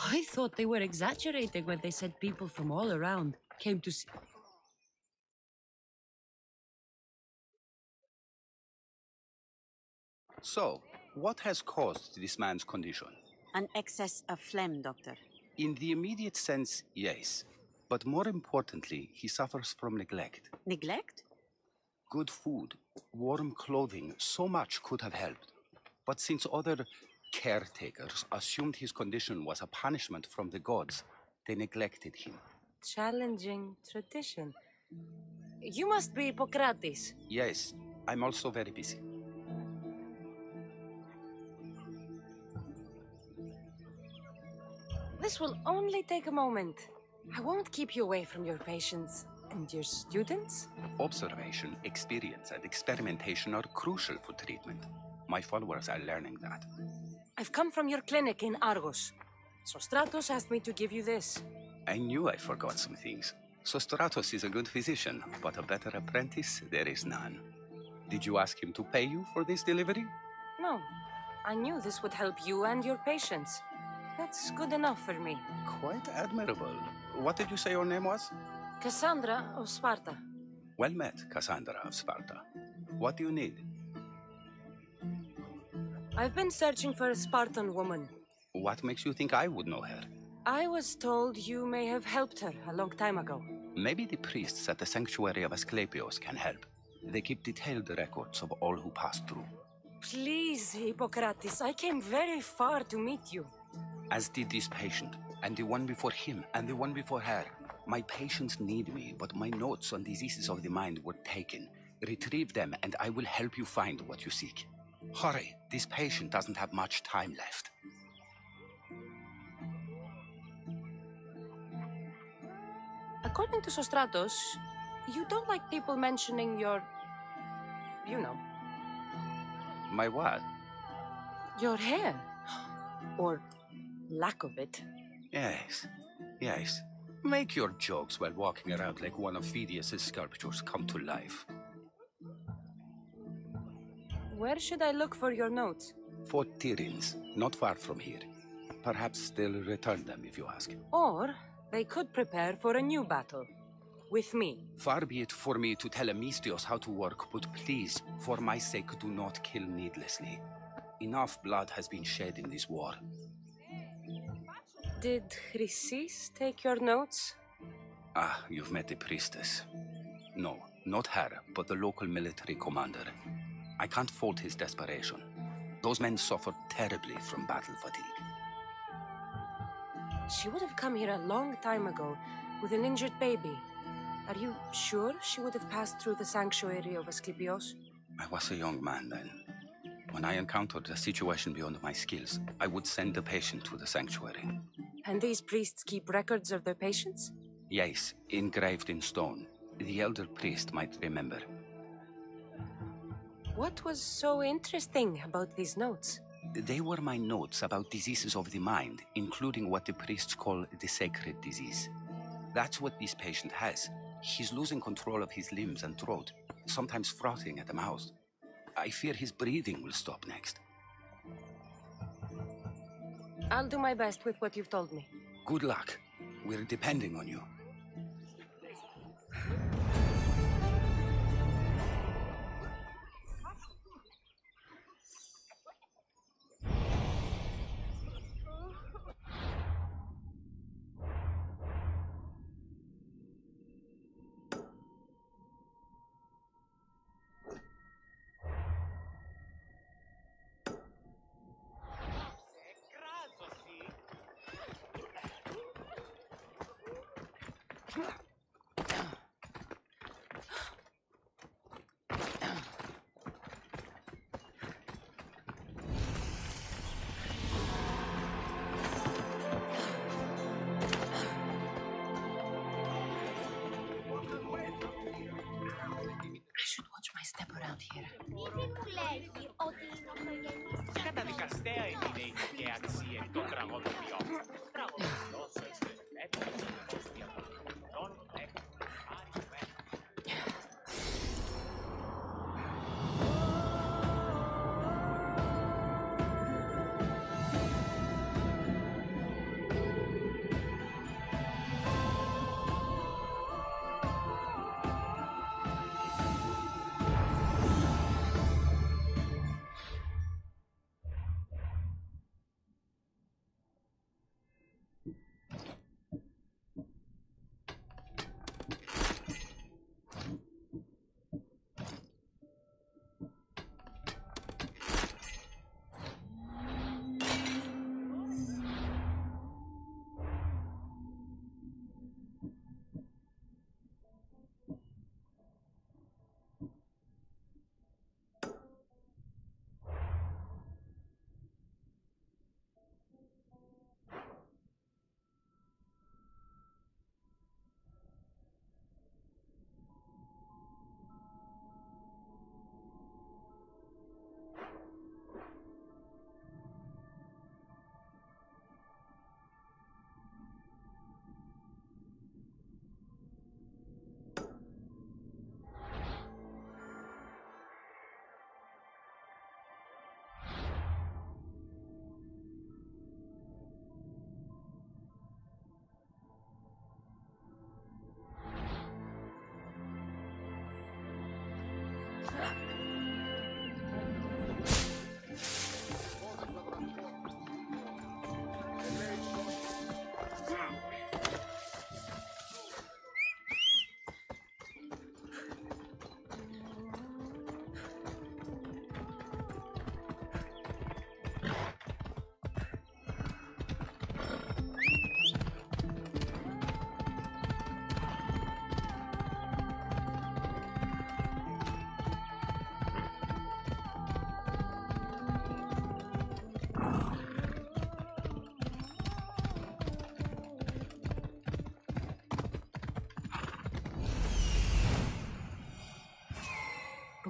I thought they were exaggerating when they said people from all around came to see. So, what has caused this man's condition? An excess of phlegm, Doctor. In the immediate sense, yes. But more importantly, he suffers from neglect. Neglect? Good food, warm clothing, so much could have helped. But since other caretakers assumed his condition was a punishment from the gods, they neglected him. Challenging tradition. You must be Hippocrates. Yes, I'm also very busy. This will only take a moment. I won't keep you away from your patients and your students. Observation, experience, and experimentation are crucial for treatment. My followers are learning that. I've come from your clinic in Argos. Sostratos asked me to give you this. I knew I forgot some things. Sostratos is a good physician, but a better apprentice there is none. Did you ask him to pay you for this delivery? No. I knew this would help you and your patients. That's good enough for me. Quite admirable. What did you say your name was? Cassandra of Sparta. Well met, Cassandra of Sparta. What do you need? I've been searching for a Spartan woman. What makes you think I would know her? I was told you may have helped her a long time ago. Maybe the priests at the sanctuary of Asclepios can help. They keep detailed records of all who passed through. Please, Hippocrates, I came very far to meet you. As did this patient, and the one before him, and the one before her. My patients need me, but my notes on diseases of the mind were taken. Retrieve them, and I will help you find what you seek. Hurry, this patient doesn't have much time left. According to Sostratos, you don't like people mentioning your... you know. My what? Your hair. Or lack of it. Yes, yes. Make your jokes while walking around like one of Phidias' sculptures come to life. Where should I look for your notes? For Tyrins, not far from here. Perhaps they'll return them if you ask. Or they could prepare for a new battle. With me. Far be it for me to tell Amistios how to work, but please, for my sake, do not kill needlessly. Enough blood has been shed in this war. Did Chrysis take your notes? Ah, you've met the priestess. No, not her, but the local military commander. I can't fault his desperation. Those men suffered terribly from battle fatigue. She would have come here a long time ago, with an injured baby. Are you sure she would have passed through the sanctuary of Asclepios? I was a young man then. When I encountered a situation beyond my skills, I would send the patient to the sanctuary. And these priests keep records of their patients? Yes, engraved in stone. The elder priest might remember. What was so interesting about these notes? They were my notes about diseases of the mind, including what the priests call the sacred disease. That's what this patient has. He's losing control of his limbs and throat, sometimes frothing at the mouth. I fear his breathing will stop next. I'll do my best with what you've told me. Good luck. We're depending on you. Καταδικαστέα είναι η και αξία των τραγωδοποιών. Τραγωδοποιός είστε έτοιμος για τον τον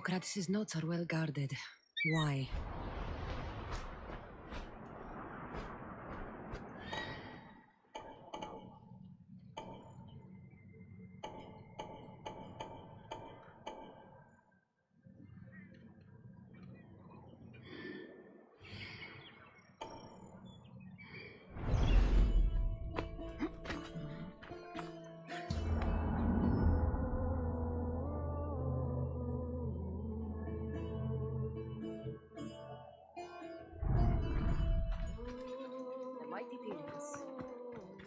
Socrates' notes are well guarded. Why?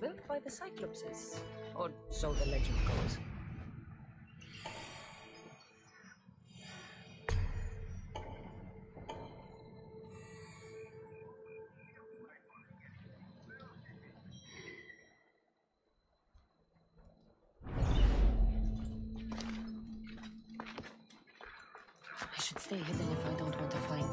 Built by the Cyclopses, or so the legend goes. I should stay hidden if I don't want to find.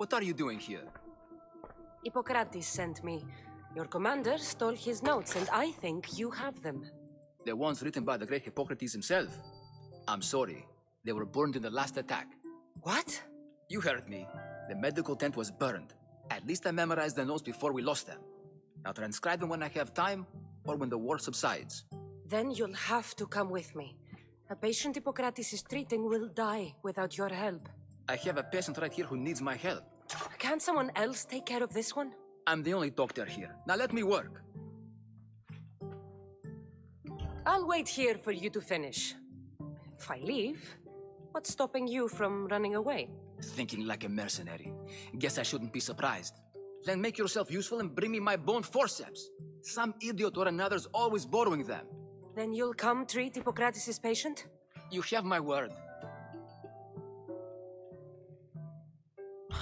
What are you doing here? Hippocrates sent me. Your commander stole his notes, and I think you have them. The ones written by the great Hippocrates himself. I'm sorry. They were burned in the last attack. What? You heard me. The medical tent was burned. At least I memorized the notes before we lost them. I'll transcribe them when I have time, or when the war subsides. Then you'll have to come with me. A patient Hippocrates is treating will die without your help. I have a patient right here who needs my help. Can't someone else take care of this one? I'm the only doctor here. Now let me work. I'll wait here for you to finish. If I leave, what's stopping you from running away? Thinking like a mercenary. Guess I shouldn't be surprised. Then make yourself useful and bring me my bone forceps. Some idiot or another's always borrowing them. Then you'll come treat Hippocrates' patient? You have my word.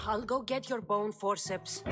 I'll go get your bone forceps.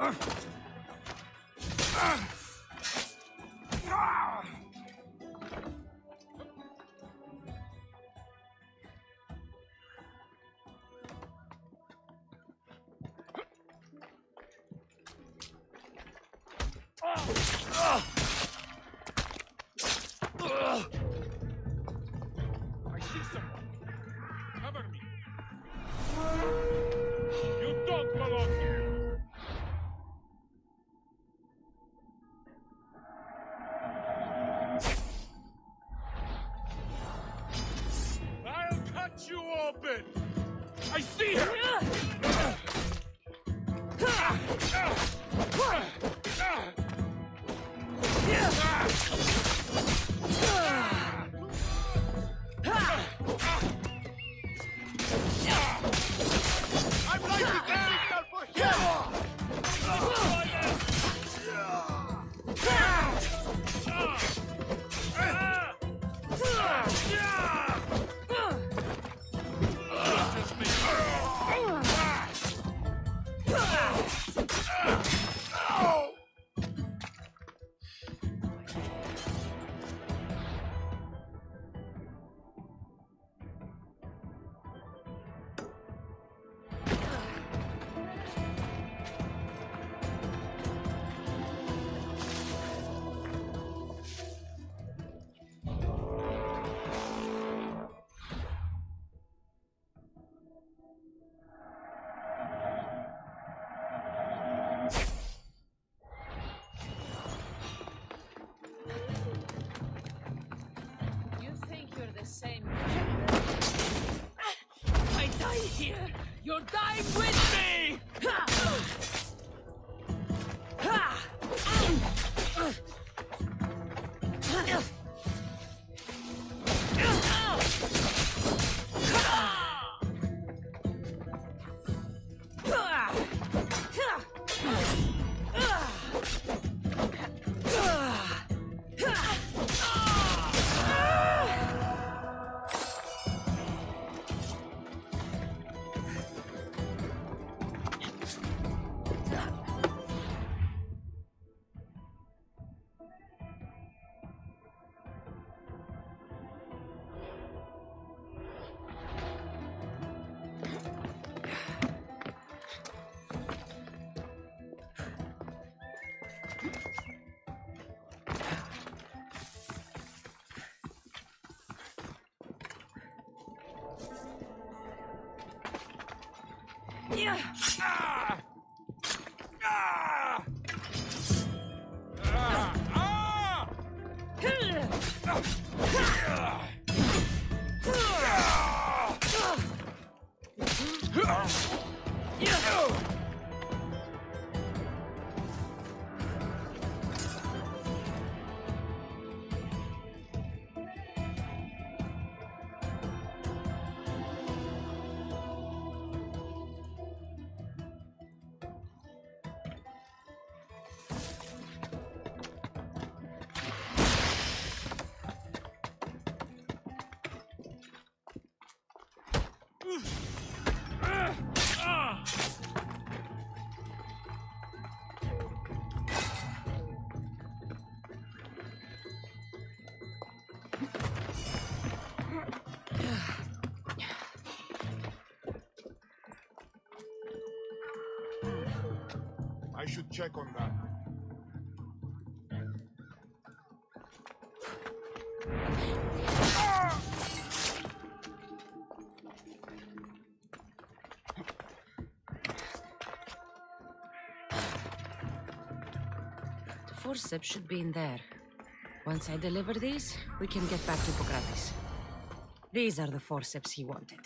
I see someone. Cover me. You don't belong here. I'll cut you open. I see her. I'm lighting the signal for You think you're the same? I die here. You're dying with me. I should check on that. The forceps should be in there. Once I deliver these, we can get back to Hippocrates. These are the forceps he wanted.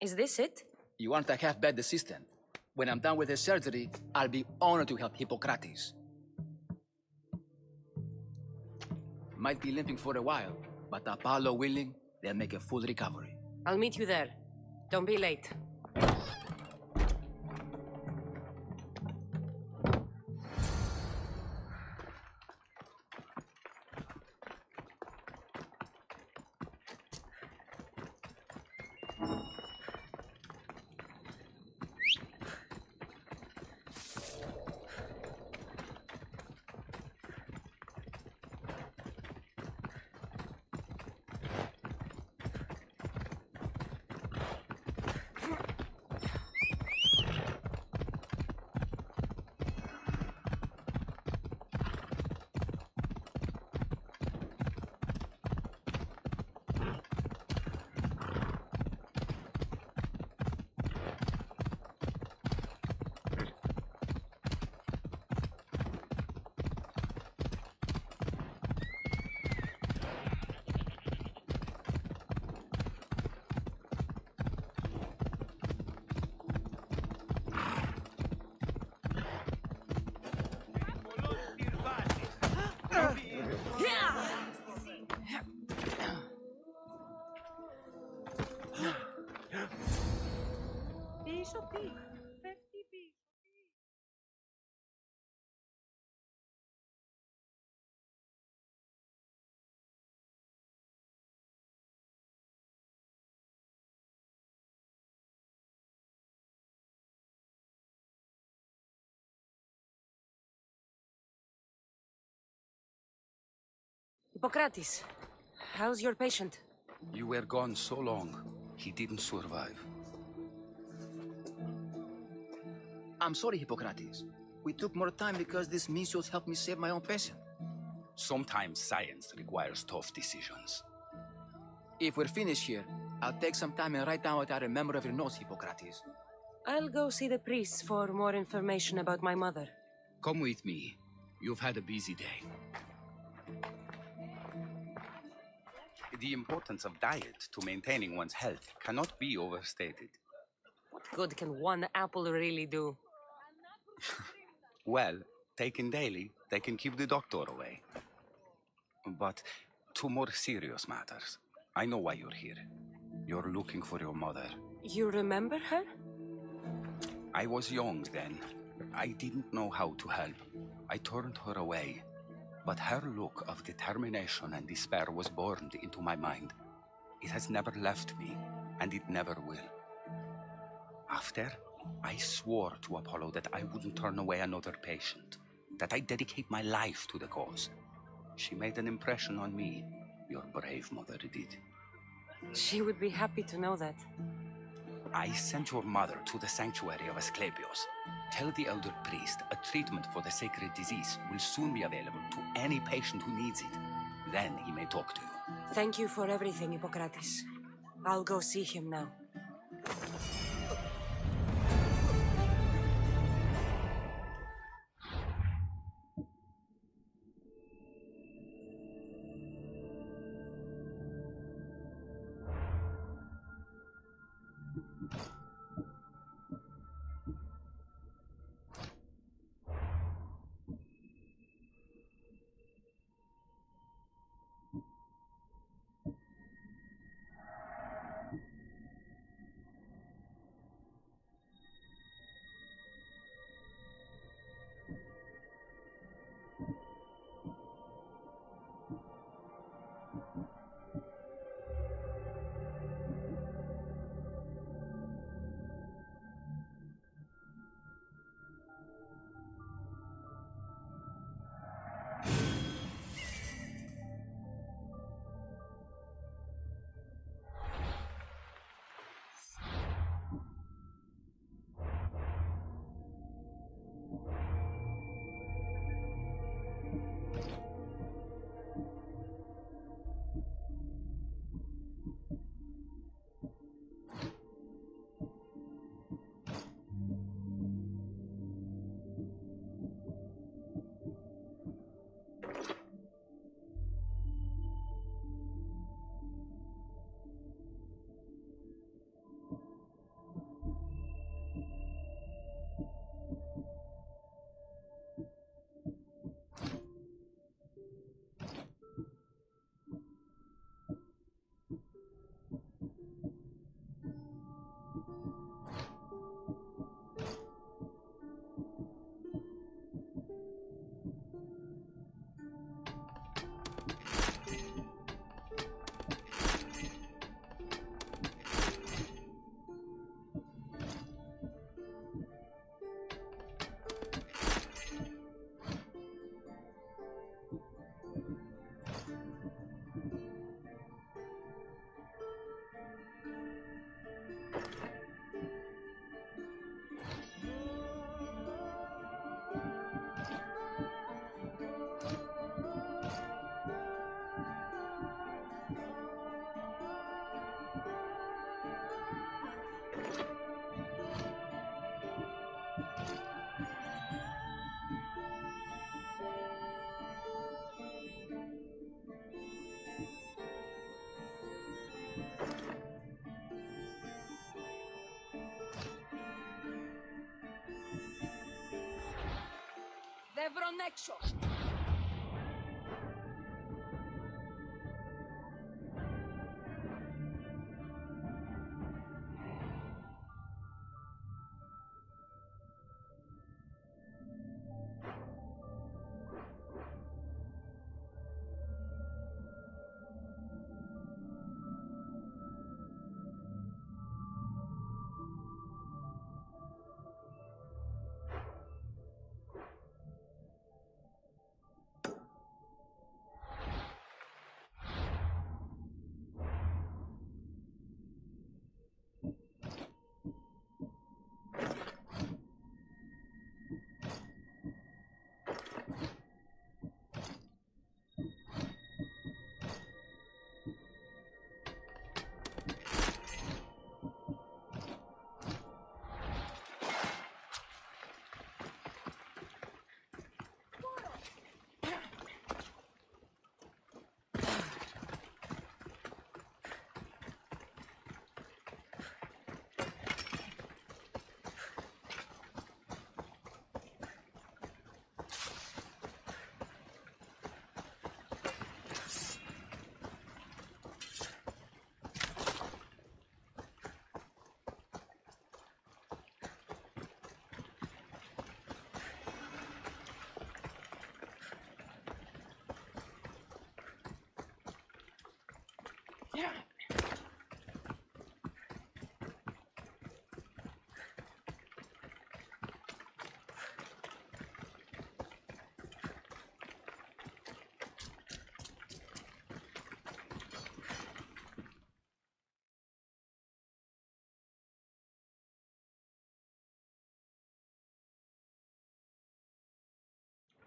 Is this it? You aren't a half-bad assistant. When I'm done with the surgery, I'll be honored to help Hippocrates. Might be limping for a while, but Apollo willing, they'll make a full recovery. I'll meet you there. Don't be late. Hippocrates, how's your patient? You were gone so long, he didn't survive. I'm sorry, Hippocrates. We took more time because this measles helped me save my own patient. Sometimes science requires tough decisions. If we're finished here, I'll take some time and write down what I remember of your notes, Hippocrates. I'll go see the priest for more information about my mother. Come with me. You've had a busy day. The importance of diet to maintaining one's health cannot be overstated. What good can one apple really do? Well, taken daily, they can keep the doctor away. But to more serious matters, I know why you're here. You're looking for your mother. You remember her? I was young then. I didn't know how to help. I turned her away. But her look of determination and despair was burned into my mind. It has never left me, and it never will. After, I swore to Apollo that I wouldn't turn away another patient, that I'd dedicate my life to the cause. She made an impression on me. Your brave mother did. She would be happy to know that. I sent your mother to the sanctuary of Asclepios. Tell the elder priest a treatment for the sacred disease will soon be available to any patient who needs it. Then he may talk to you. Thank you for everything, Hippocrates. I'll go see him now. Evronexo!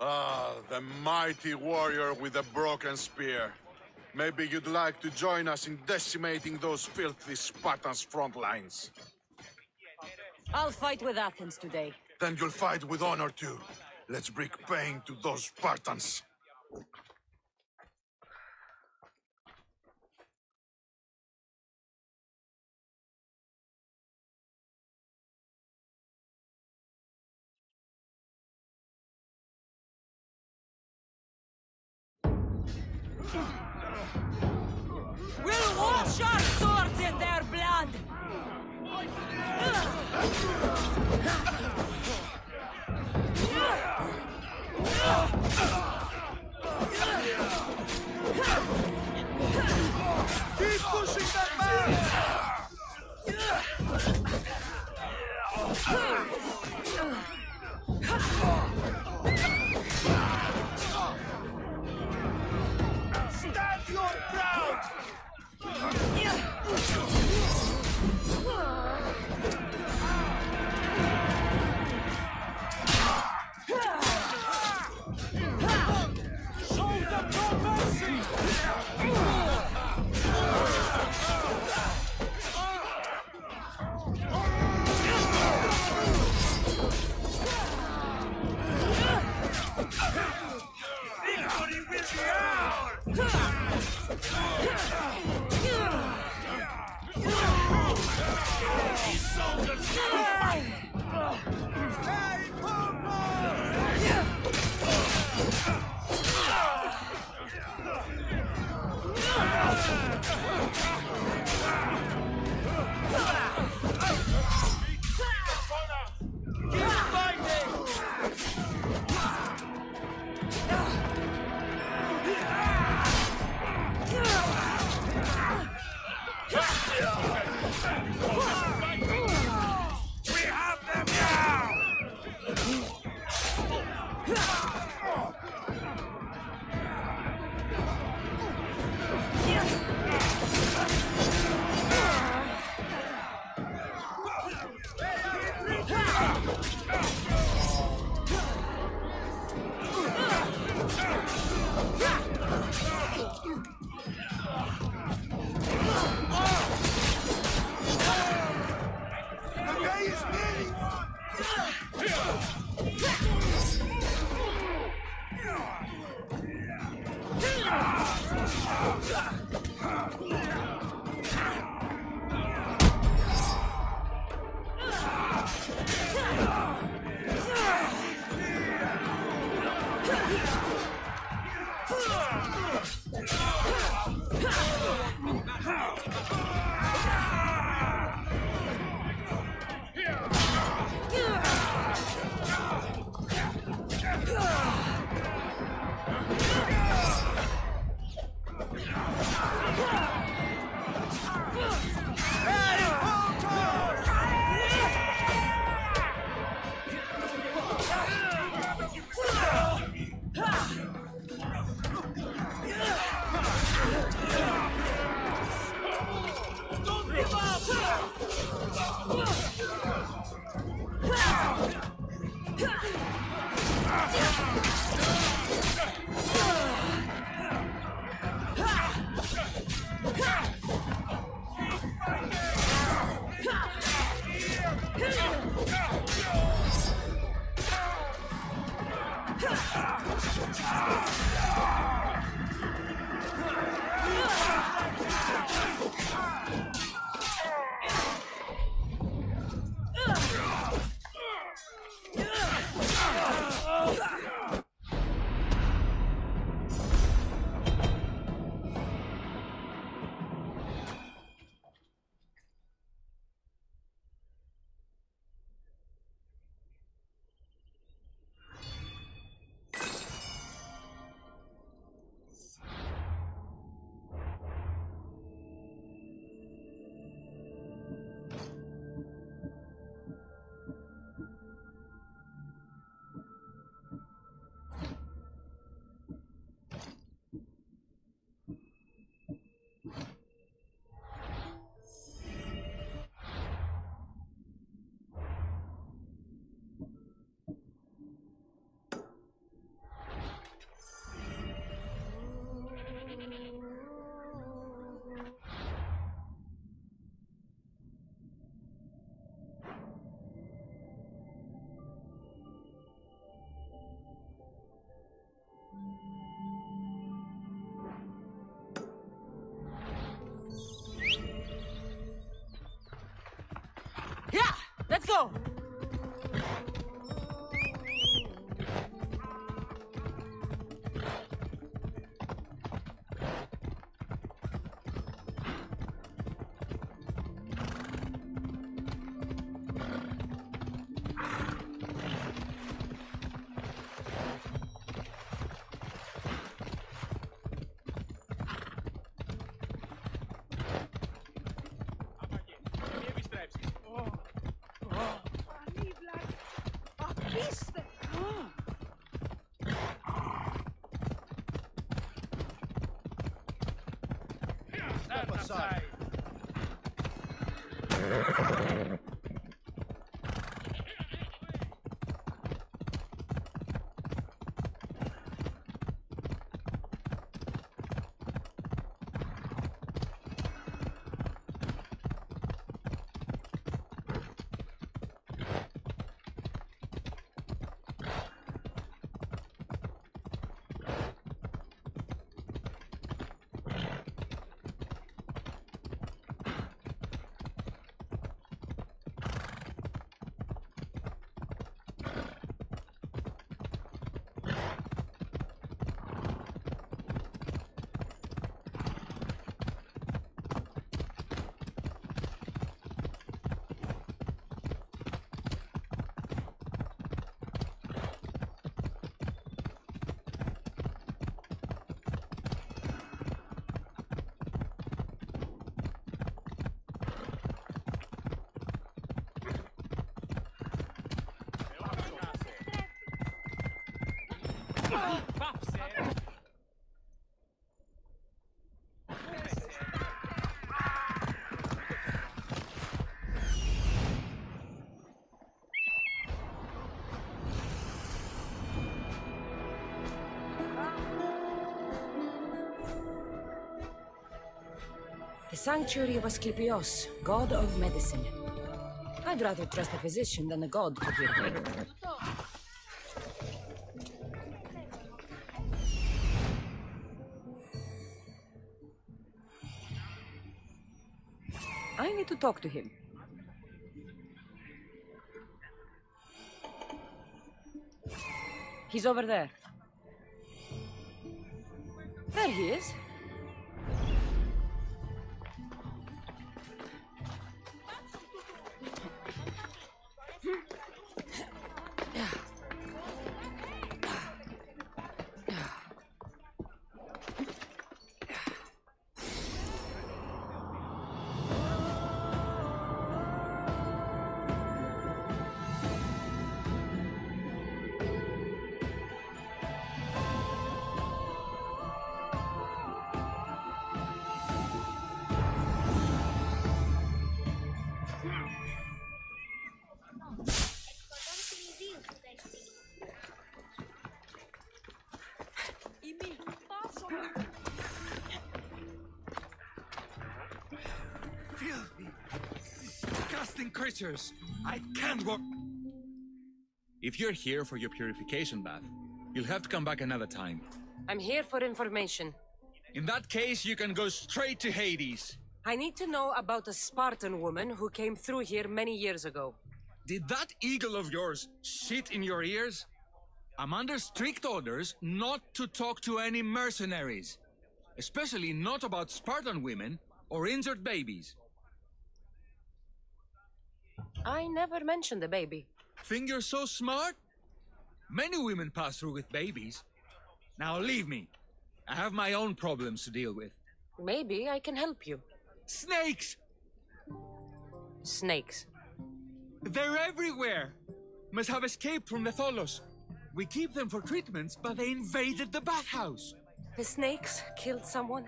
Ah, the mighty warrior with the broken spear. Maybe you'd like to join us in decimating those filthy Spartans' front lines. I'll fight with Athens today. Then you'll fight with honor too. Let's bring pain to those Spartans. We'll wash our swords in their blood! Keep pushing that man! Stand your ground! Show them no mercy! go! Step aside. The sanctuary of Asclepios, god of medicine. I'd rather trust a physician than a god to heal me. I need to talk to him. He's over there. There he is. Filthy, disgusting creatures! I can't walk. If you're here for your purification bath, you'll have to come back another time. I'm here for information. In that case, you can go straight to Hades. I need to know about a Spartan woman who came through here many years ago. Did that eagle of yours shit in your ears? I'm under strict orders not to talk to any mercenaries. Especially not about Spartan women or injured babies. I never mentioned a baby. Think you're so smart? Many women pass through with babies. Now leave me. I have my own problems to deal with. Maybe I can help you. Snakes! Snakes. They're everywhere! Must have escaped from the Tholos. We keep them for treatments, but they invaded the bathhouse. The snakes killed someone?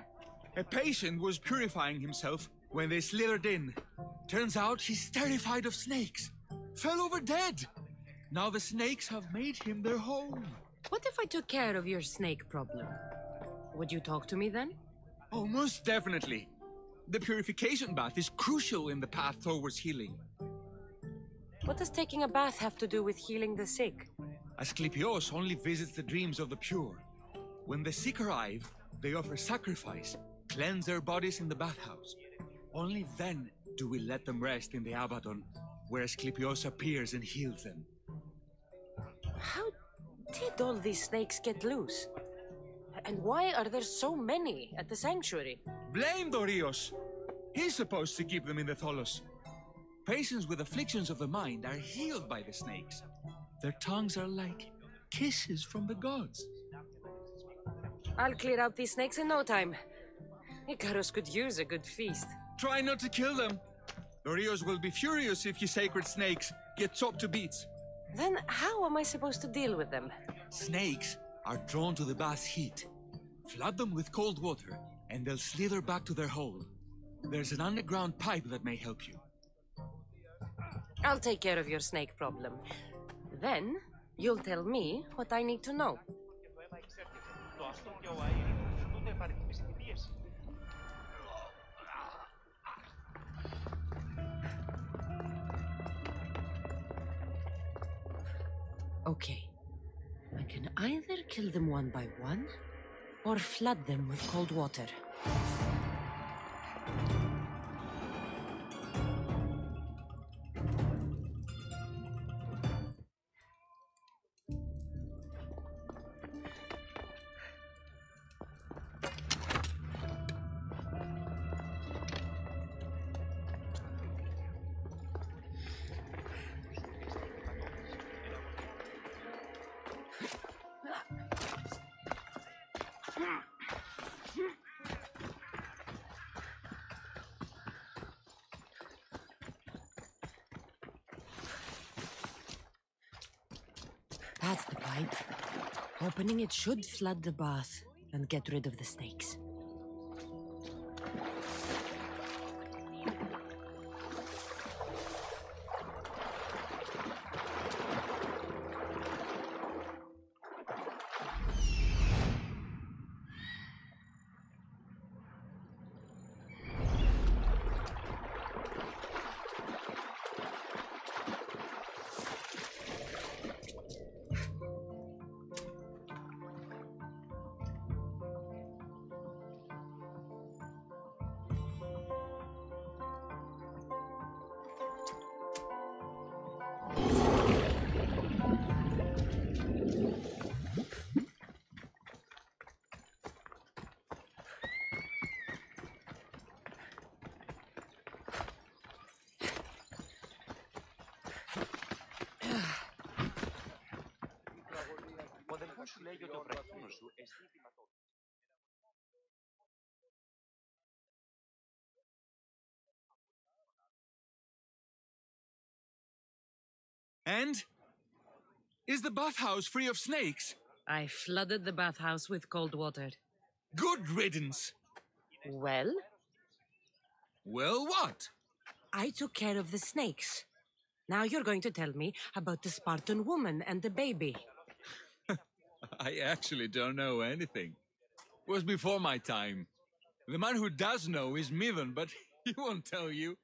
A patient was purifying himself when they slithered in. Turns out he's terrified of snakes. Fell over dead. Now the snakes have made him their home. What if I took care of your snake problem? Would you talk to me then? Oh, most definitely. The purification bath is crucial in the path towards healing. What does taking a bath have to do with healing the sick? Asclepios only visits the dreams of the pure. When the sick arrive, they offer sacrifice, cleanse their bodies in the bathhouse. Only then do we let them rest in the Abaddon. where Asclepios appears and heals them. How did all these snakes get loose? And why are there so many at the sanctuary? Blame Dorios! He's supposed to keep them in the Tholos. Patients with afflictions of the mind are healed by the snakes. Their tongues are like kisses from the gods. I'll clear out these snakes in no time. Icarus could use a good feast. Try not to kill them. Dorios will be furious if you sacred snakes get chopped to bits. Then how am I supposed to deal with them? Snakes are drawn to the bath's heat. Flood them with cold water, and they'll slither back to their hole. There's an underground pipe that may help you. I'll take care of your snake problem. Then, you'll tell me what I need to know. Okay. I can either kill them one by one, or flood them with cold water. That's the pipe. Opening it should flood the bath and get rid of the snakes. And? Is the bathhouse free of snakes? I flooded the bathhouse with cold water. Good riddance. Well? Well, what? I took care of the snakes. Now you're going to tell me about the Spartan woman and the baby. I actually don't know anything. It was before my time. The man who does know is Mithon, but he won't tell you.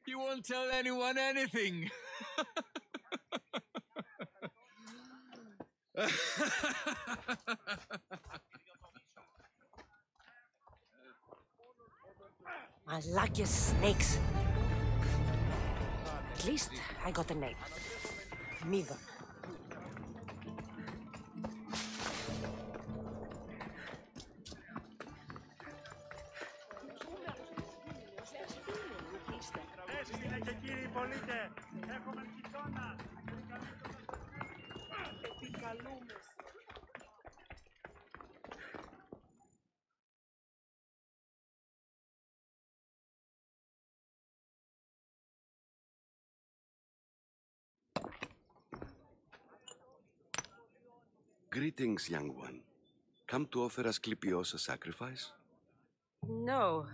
He won't tell anyone anything. I like your snakes. At least I got a name. Mithon. Greetings, young one. Come to offer Asclepios a sacrifice? No,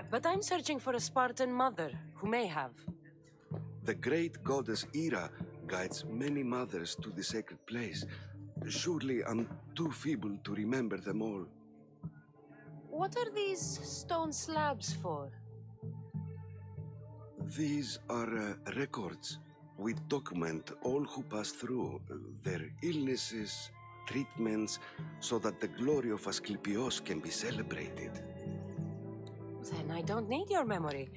but I'm searching for a Spartan mother who may have. The great goddess Hera guides many mothers to the sacred place. Surely I'm too feeble to remember them all. What are these stone slabs for? These are records. We document all who pass through, their illnesses, treatments, so that the glory of Asclepios can be celebrated. Then I don't need your memory.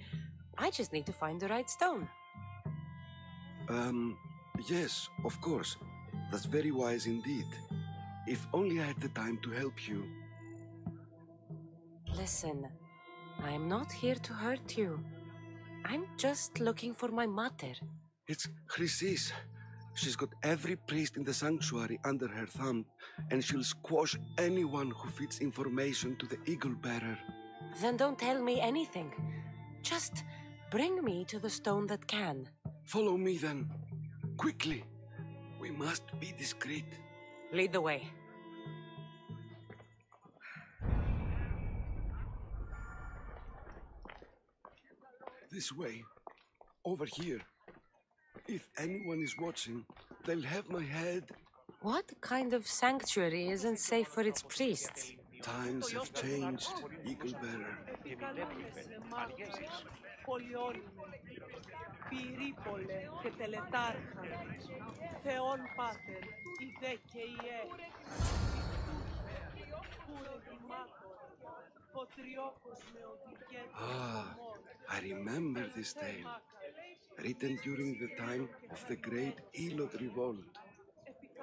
I just need to find the right stone. Yes, of course. That's very wise indeed. If only I had the time to help you. Listen, I'm not here to hurt you. I'm just looking for my mother. It's Chrysis. She's got every priest in the sanctuary under her thumb, and she'll squash anyone who feeds information to the Eagle Bearer. Then don't tell me anything. Just bring me to the stone that can. Follow me then. Quickly. We must be discreet. Lead the way. This way. Over here. If anyone is watching, they'll have my head. What kind of sanctuary isn't safe for its priests? Times have changed, Eagle Bearer. Ah, I remember this tale. Written during the time of the Great Elot Revolt.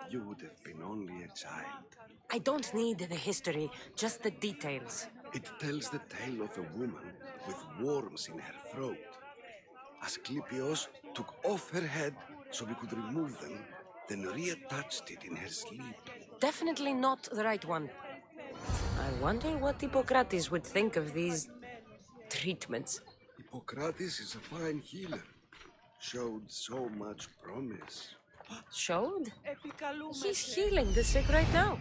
You would have been only a child. I don't need the history, just the details. It tells the tale of a woman with worms in her throat. Asclepios took off her head so we could remove them, then reattached it in her sleep. Definitely not the right one. I wonder what Hippocrates would think of these treatments. Hippocrates is a fine healer. Showed so much promise. Showed? He's healing the sick right now.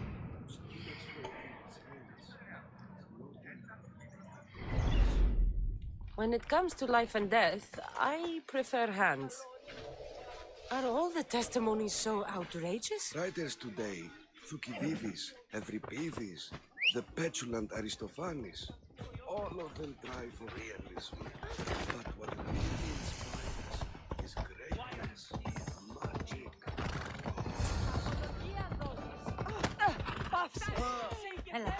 When it comes to life and death, I prefer hands. Are all the testimonies so outrageous? Writers today, Thucydides, Euripides, the petulant Aristophanes, all of them try for realism. But what really inspires is greatness, magic. Hello.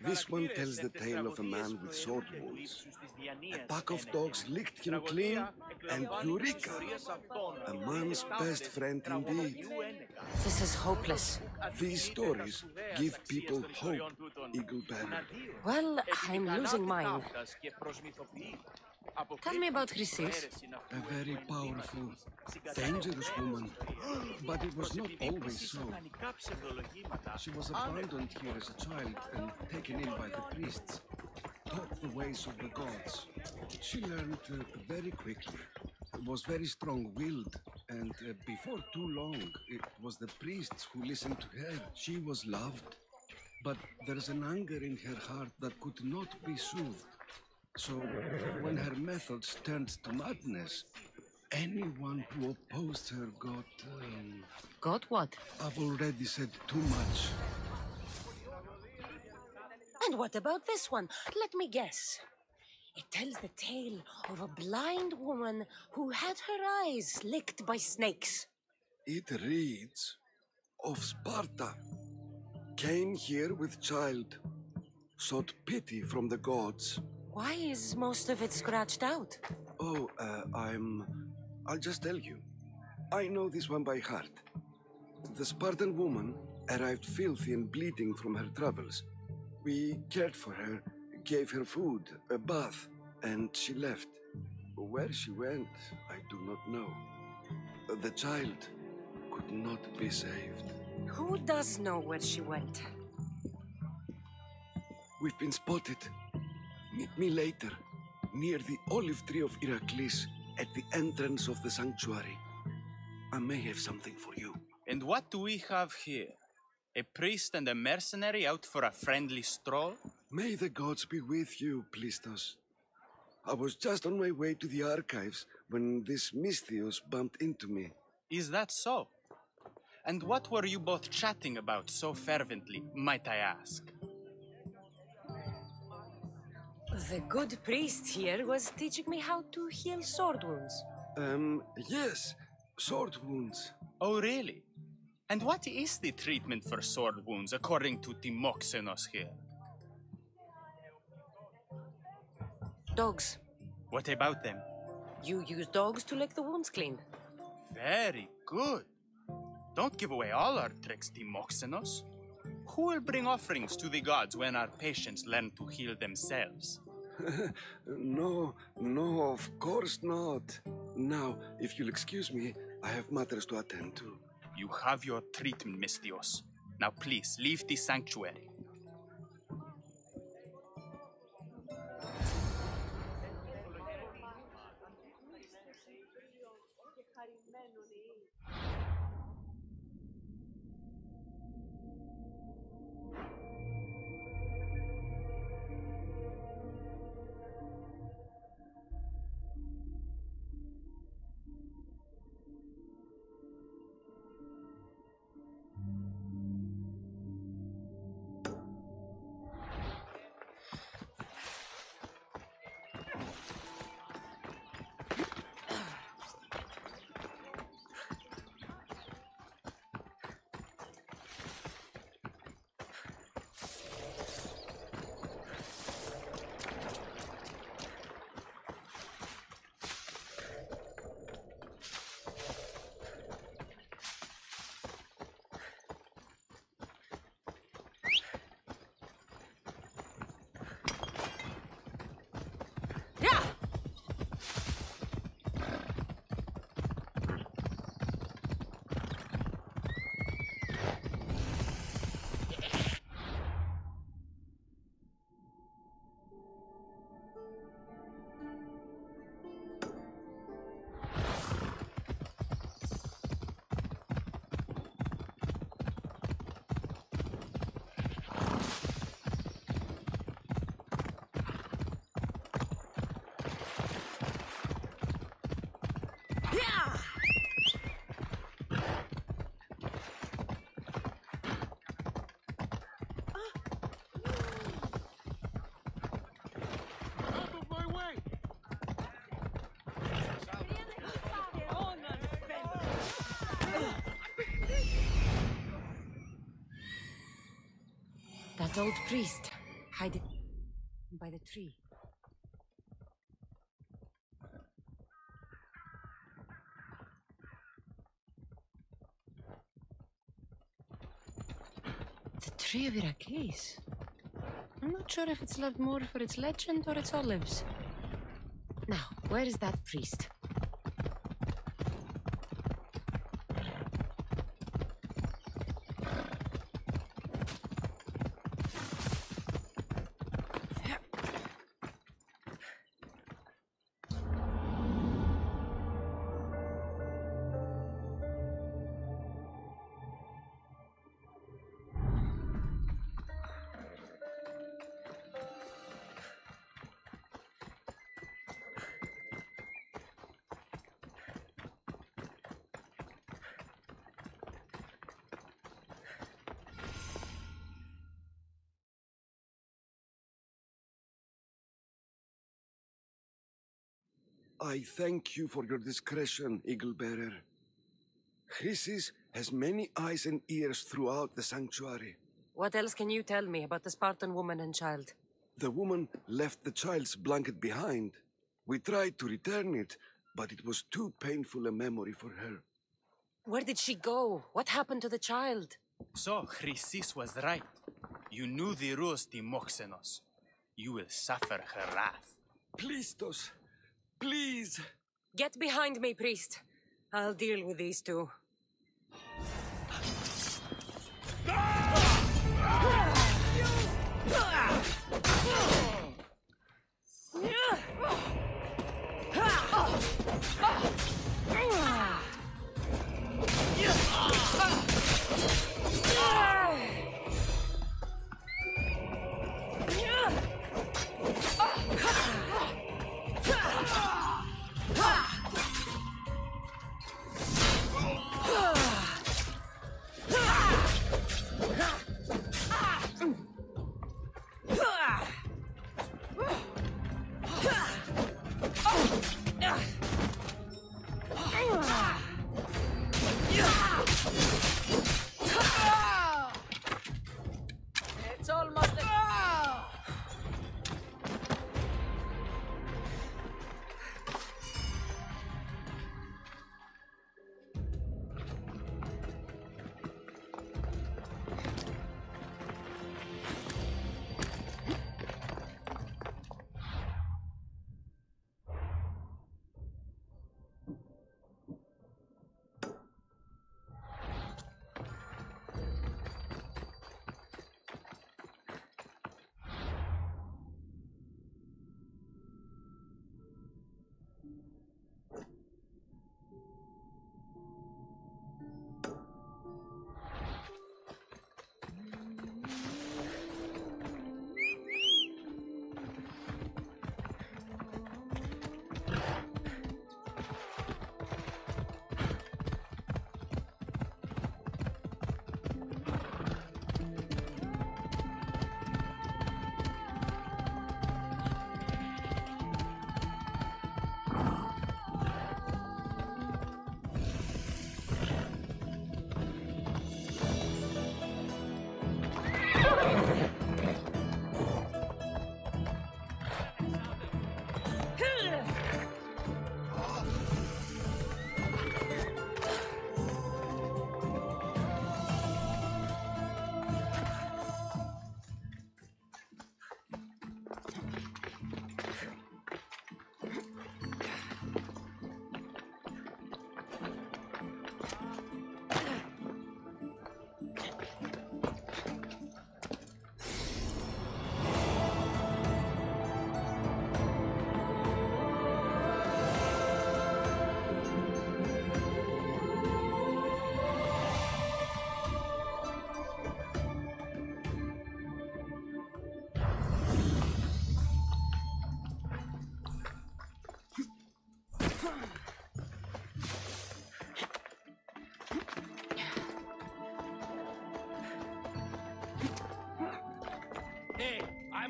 This one tells the tale of a man with sword wounds. A pack of dogs licked him clean, and Eureka! A man's best friend indeed. This is hopeless. These stories give people hope, Eagle Bearer. Well, I'm losing mine. Tell me about Chrysis. A very powerful, dangerous woman. But it was not always so. She was abandoned here as a child and taken in by the priests. Taught the ways of the gods. She learned very quickly. Was very strong-willed. And before too long, it was the priests who listened to her. She was loved. But there's an anger in her heart that could not be soothed. So, when her methods turned to madness, anyone who opposed her got... Got what? I've already said too much. And what about this one? Let me guess. It tells the tale of a blind woman who had her eyes licked by snakes. It reads of Sparta. Came here with child. Sought pity from the gods. Why is most of it scratched out? Oh, I'll just tell you. I know this one by heart. The Spartan woman arrived filthy and bleeding from her travels. We cared for her, gave her food, a bath, and she left. Where she went, I do not know. The child could not be saved. Who does know where she went? We've been spotted. Meet me later, near the olive tree of Heracles, at the entrance of the sanctuary. I may have something for you. And what do we have here? A priest and a mercenary out for a friendly stroll? May the gods be with you, Plistos. I was just on my way to the archives when this Misthios bumped into me. Is that so? And what were you both chatting about so fervently, might I ask? The good priest here was teaching me how to heal sword wounds. Yes, sword wounds. Oh, really? And what is the treatment for sword wounds according to Timoxenos here? Dogs. What about them? You use dogs to lick the wounds clean. Very good. Don't give away all our tricks, Timoxenos. Who will bring offerings to the gods when our patients learn to heal themselves? No, of course not. Now, if you'll excuse me, I have matters to attend to. You have your treatment, Mistios. Now please, leave the sanctuary. That old priest, hiding by the tree. The tree of Iraklis. I'm not sure if it's loved more for its legend or its olives. Now, where is that priest? I thank you for your discretion, Eagle Bearer. Chrysis has many eyes and ears throughout the sanctuary. What else can you tell me about the Spartan woman and child? The woman left the child's blanket behind. We tried to return it, but it was too painful a memory for her. Where did she go? What happened to the child? So, Chrysis was right. You knew the rules, Timoxenos. You will suffer her wrath. Plistos, please! Get behind me, priest. I'll deal with these two.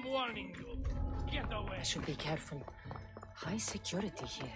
warning you. Get away. I should be careful. High security here.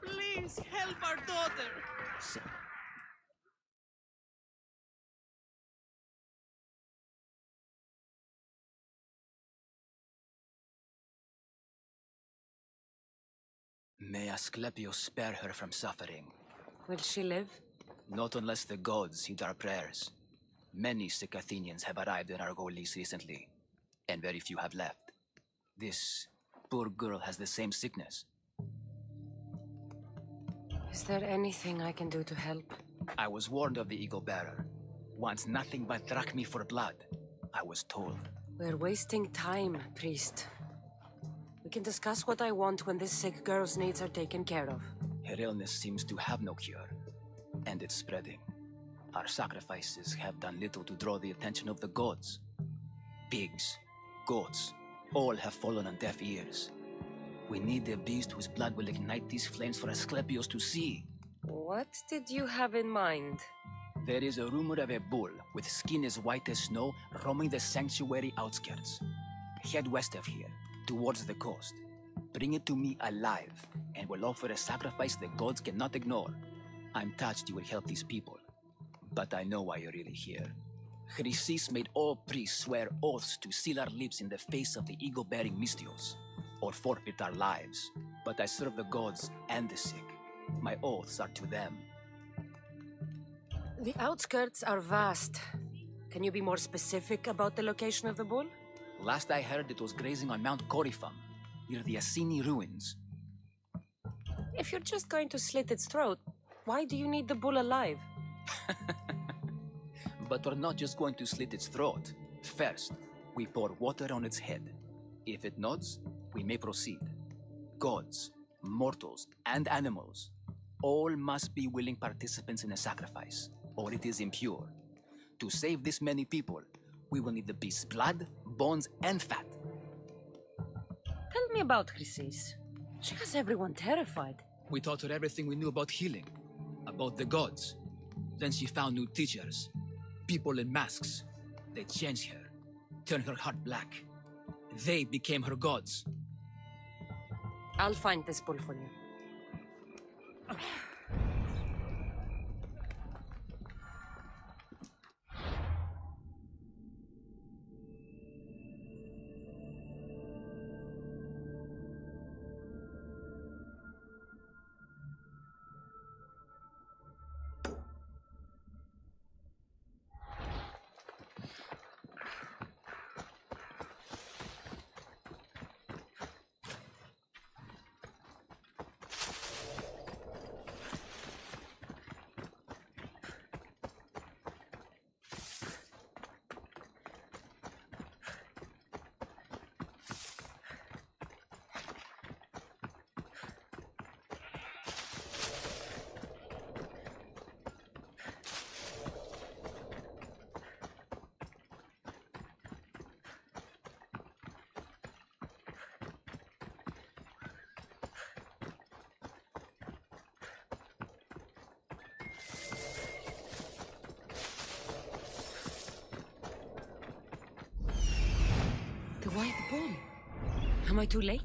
Please help our daughter. May Asclepius spare her from suffering. Will she live? Not unless the gods heed our prayers. Many sick Athenians have arrived in Argolis recently, and very few have left. This poor girl has the same sickness. Is there anything I can do to help? I was warned of the Eagle Bearer. Wants nothing but drachmi for blood, I was told. We're wasting time, priest. We can discuss what I want when this sick girl's needs are taken care of. Her illness seems to have no cure, and it's spreading. Our sacrifices have done little to draw the attention of the gods. Pigs, goats, all have fallen on deaf ears. We need a beast whose blood will ignite these flames for Asclepius to see. What did you have in mind? There is a rumor of a bull with skin as white as snow roaming the sanctuary outskirts. Head west of here, towards the coast. Bring it to me alive, and we'll offer a sacrifice the gods cannot ignore. I'm touched you will help these people, but I know why you're really here. Chrysis made all priests swear oaths to seal our lips in the face of the eagle-bearing Mystios, or forfeit our lives. But I serve the gods and the sick. My oaths are to them. The outskirts are vast. Can you be more specific about the location of the bull? Last I heard, it was grazing on Mount Coryphon, near the Assini ruins. If you're just going to slit its throat, why do you need the bull alive? But we're not just going to slit its throat. First, we pour water on its head. If it nods, we may proceed. Gods, mortals, and animals, all must be willing participants in a sacrifice, or it is impure. To save this many people, we will need the beast's blood, bones, and fat. Tell me about Chrysis. She has everyone terrified. We taught her everything we knew about healing, about the gods. Then she found new teachers, people in masks. They changed her, turned her heart black. They became her gods. I'll find this bull for you. Am I too late?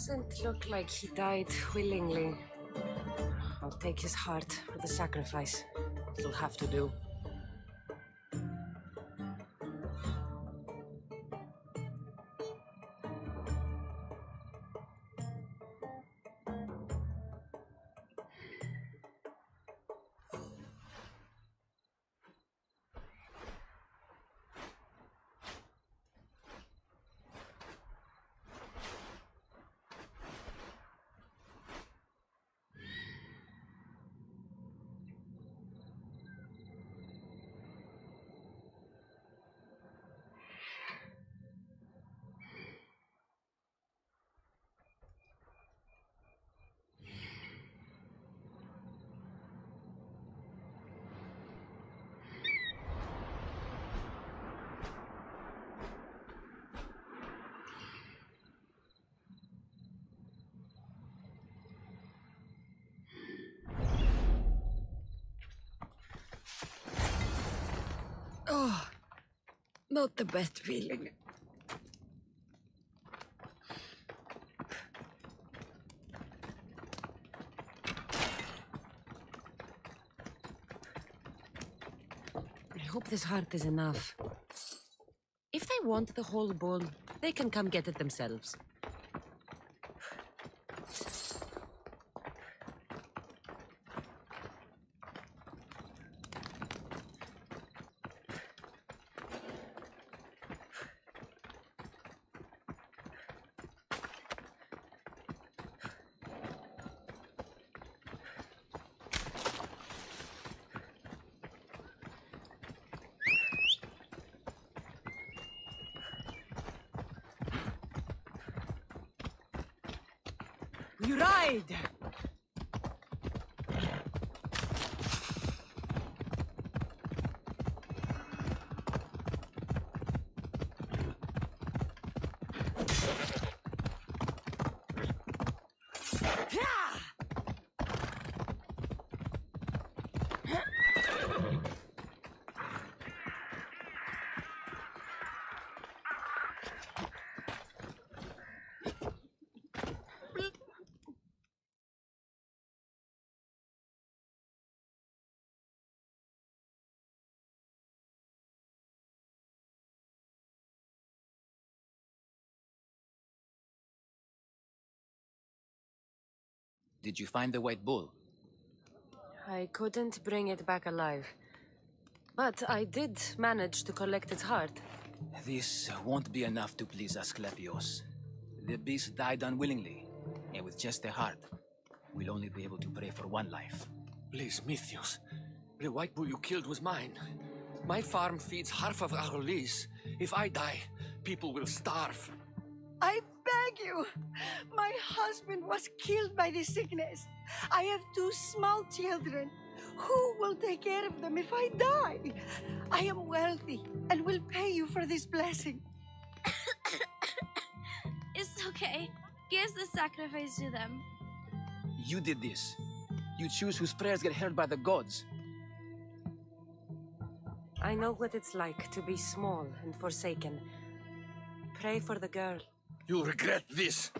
Doesn't look like he died willingly. I'll take his heart for the sacrifice. It'll have to do. Oh, not the best feeling. I hope this heart is enough. If they want the whole bowl, they can come get it themselves. Hide! Did you find the white bull? I couldn't bring it back alive. But I did manage to collect its heart. This won't be enough to please Asclepios. The beast died unwillingly, and with just the heart, we'll only be able to pray for one life. Please, Mythios. The white bull you killed was mine. My farm feeds half of our lease. If I die, people will starve. I beg you! My husband was killed by the sickness. I have 2 small children. Who will take care of them if I die? I am wealthy and will pay you for this blessing. It's okay. Give the sacrifice to them. You did this. You choose whose prayers get heard by the gods. I know what it's like to be small and forsaken. Pray for the girl. You'll regret this.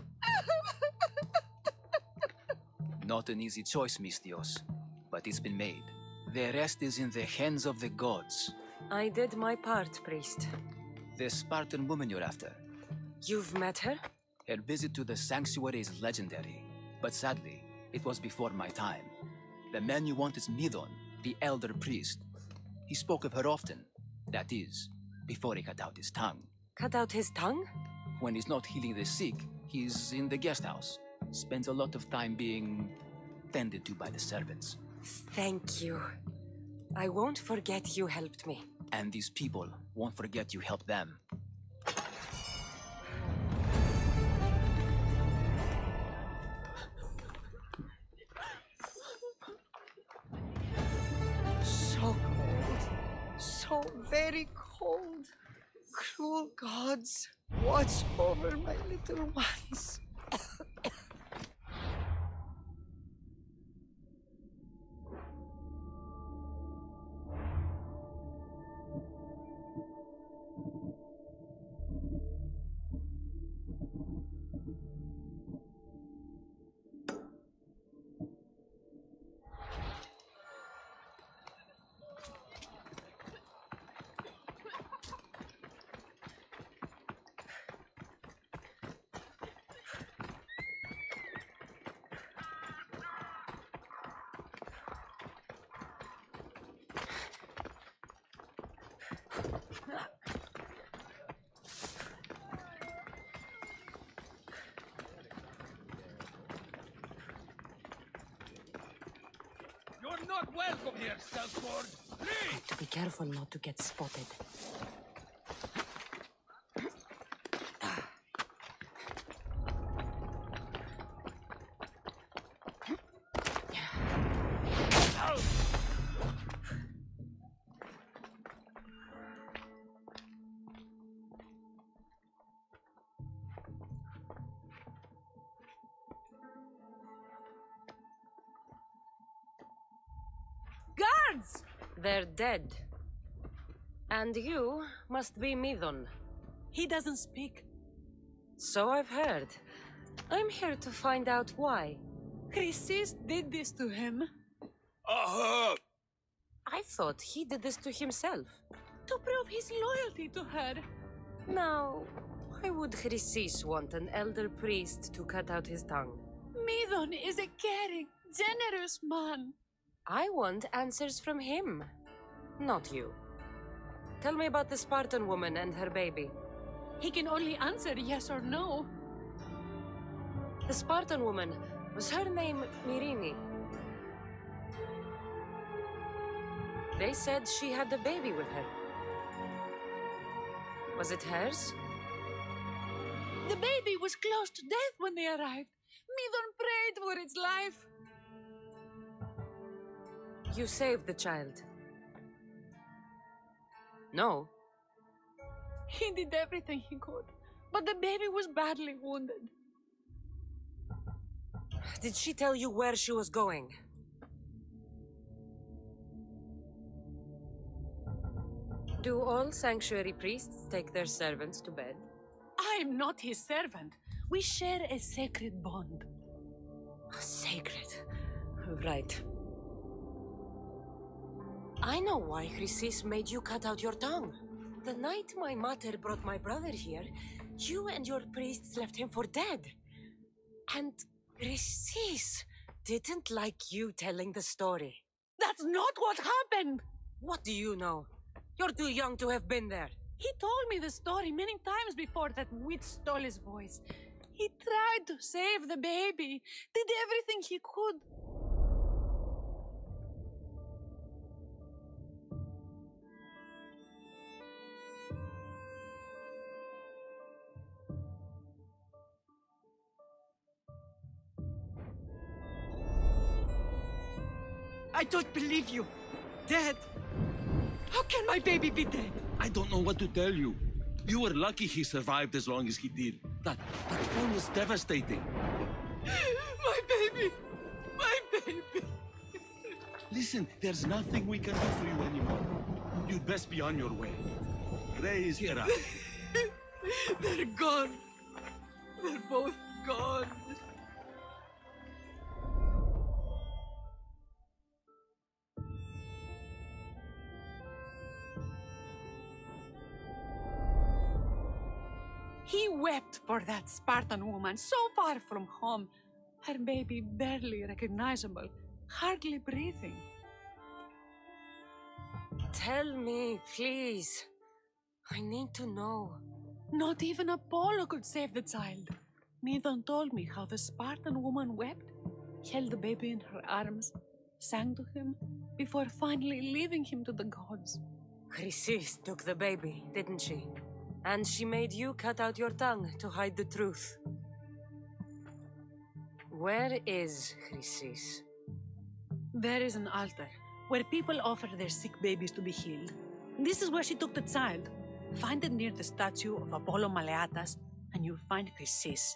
Not an easy choice, Mystios, but it's been made. The rest is in the hands of the gods. I did my part, priest. The Spartan woman you're after. You've met her? Her visit to the sanctuary is legendary, but sadly, it was before my time. The man you want is Midon, the elder priest. He spoke of her often. That is, before he cut out his tongue. Cut out his tongue? When he's not healing the sick, he's in the guest house. Spends a lot of time being tended to by the servants. Thank you. I won't forget you helped me. And these people won't forget you helped them. So cold. So very cold. Cruel gods, watch over my little ones. You're not welcome here, Selford. Leave! To be careful not to get spotted. Guards! They're dead. And you must be Midon. He doesn't speak. So I've heard. I'm here to find out why. Chrysis did this to him. I thought he did this to himself. To prove his loyalty to her. Now, why would Chrysis want an elder priest to cut out his tongue? Midon is a caring, generous man. I want answers from him, not you. Tell me about the Spartan woman and her baby. He can only answer yes or no. The Spartan woman, was her name Myrine? They said she had a baby with her. Was it hers? The baby was close to death when they arrived. Midon prayed fight for its life. You saved the child. No. He did everything he could, but the baby was badly wounded. Did she tell you where she was going? Do all sanctuary priests take their servants to bed? I am not his servant. We share a sacred bond. Sacred. Right. I know why Chrysis made you cut out your tongue. The night my mother brought my brother here, you and your priests left him for dead. And Chrysis didn't like you telling the story. That's not what happened! What do you know? You're too young to have been there. He told me the story many times before that witch stole his voice. He tried to save the baby, did everything he could. I don't believe you. Dead? How can my baby be dead? I don't know what to tell you. You were lucky he survived as long as he did. That fall was devastating. My baby! My baby! Listen, there's nothing we can do for you anymore. You'd best be on your way. Raise here up. They're gone. They're both gone. He wept for that Spartan woman so far from home. Her baby barely recognizable, hardly breathing. Tell me, please. I need to know. Not even Apollo could save the child. Medon told me how the Spartan woman wept, held the baby in her arms, sang to him, before finally leaving him to the gods. Chrysis took the baby, didn't she? And she made you cut out your tongue to hide the truth. Where is Chrysis? There is an altar where people offer their sick babies to be healed. This is where she took the child. Find it near the statue of Apollo Maleatas, and you'll find Chrysis.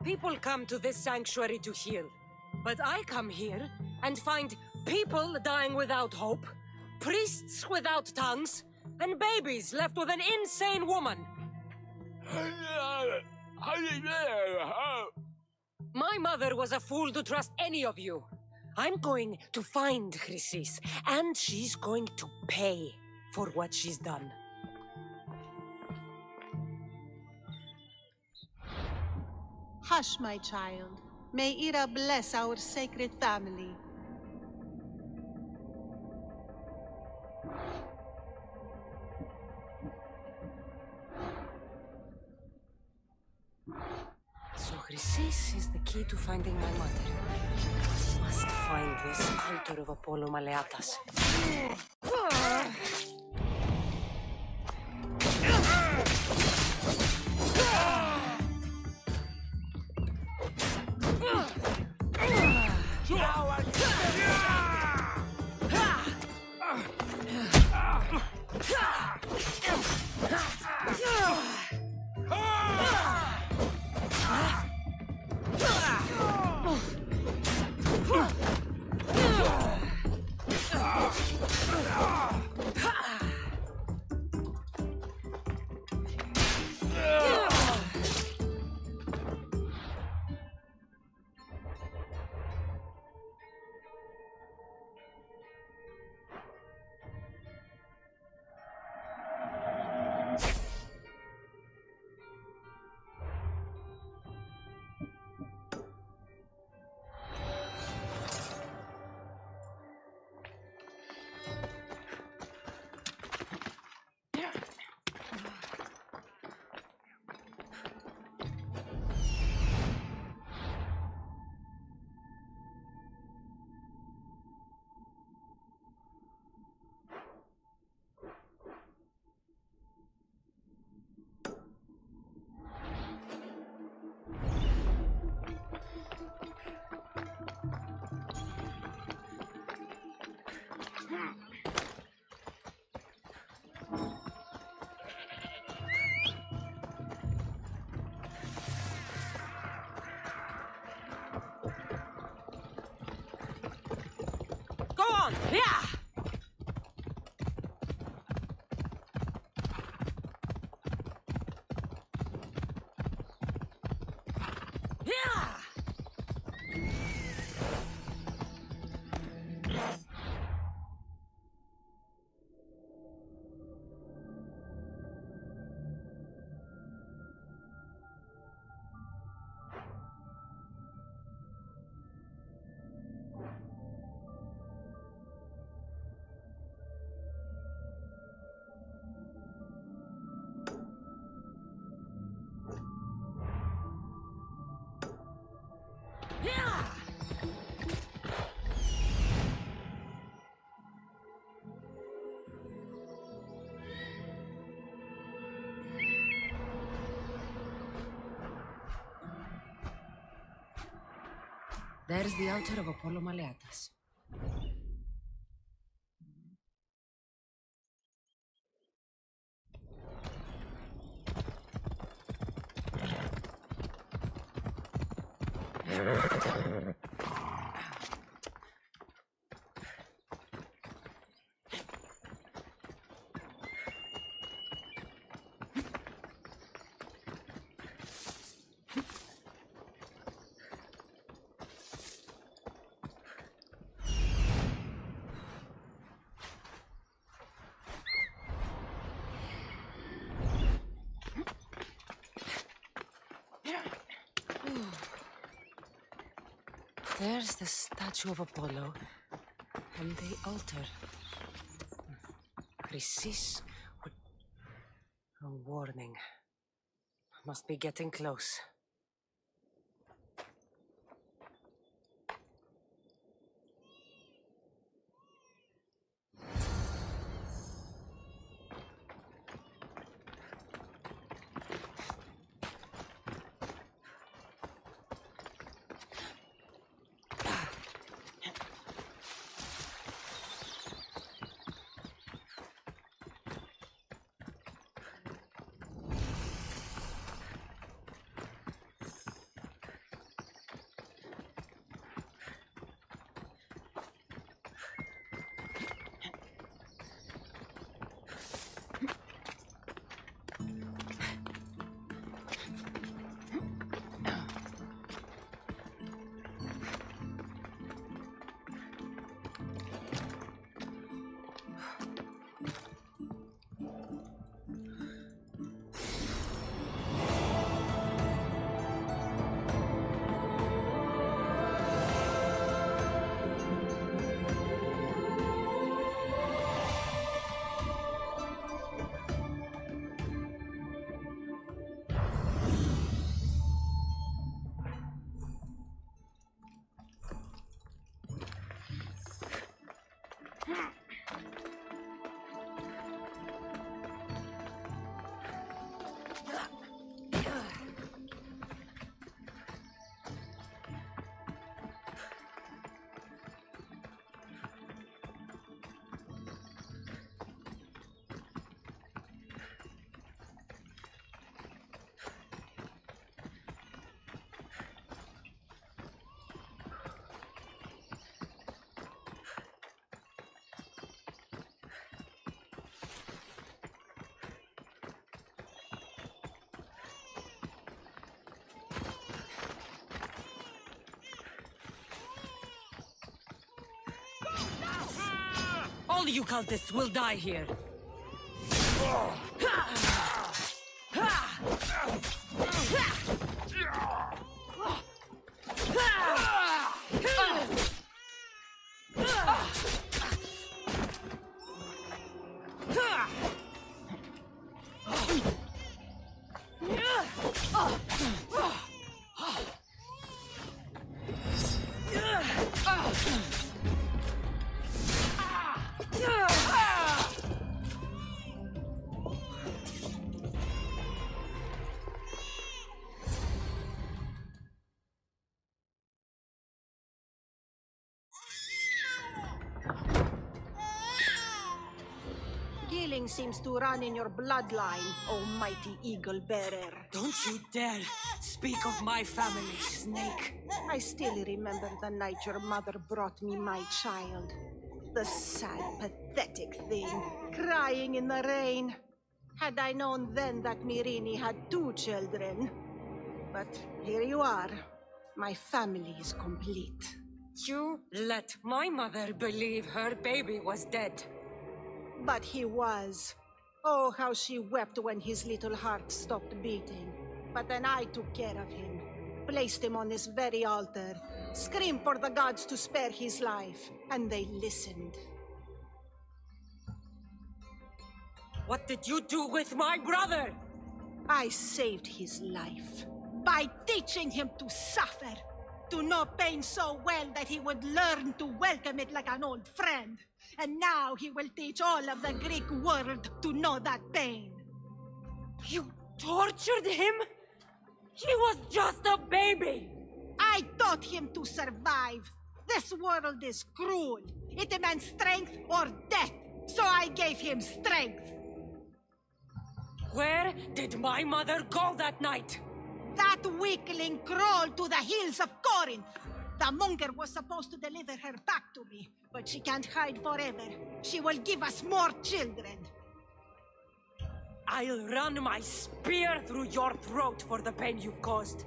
People come to this sanctuary to heal, but I come here and find people dying without hope, priests without tongues, and babies left with an insane woman. My mother was a fool to trust any of you. I'm going to find Chrysis, and she's going to pay for what she's done. Hush, my child. May Ira bless our sacred family. So Chrysis is the key to finding my mother. Must find this altar of Apollo Maleatas. on! Yeah! There's the altar of Apollo Maleatas. There's the statue of Apollo and the altar. Precis. A warning. Must be getting close. All you cultists will die here. Killing seems to run in your bloodline, oh mighty eagle bearer. Don't you dare speak of my family, Snake. I still remember the night your mother brought me my child. The sad, pathetic thing, crying in the rain. Had I known then that Myrrine had 2 children. But here you are. My family is complete. You let my mother believe her baby was dead. But he was. Oh, how she wept when his little heart stopped beating. But then I took care of him, placed him on this very altar, screamed for the gods to spare his life, and they listened. What did you do with my brother? I saved his life by teaching him to suffer, to know pain so well that he would learn to welcome it like an old friend. And now he will teach all of the Greek world to know that pain. You tortured him? He was just a baby! I taught him to survive. This world is cruel. It demands strength or death. So I gave him strength. Where did my mother go that night? That weakling crawled to the hills of Corinth. The monger was supposed to deliver her back to me, but she can't hide forever. She will give us more children. I'll run my spear through your throat for the pain you've caused.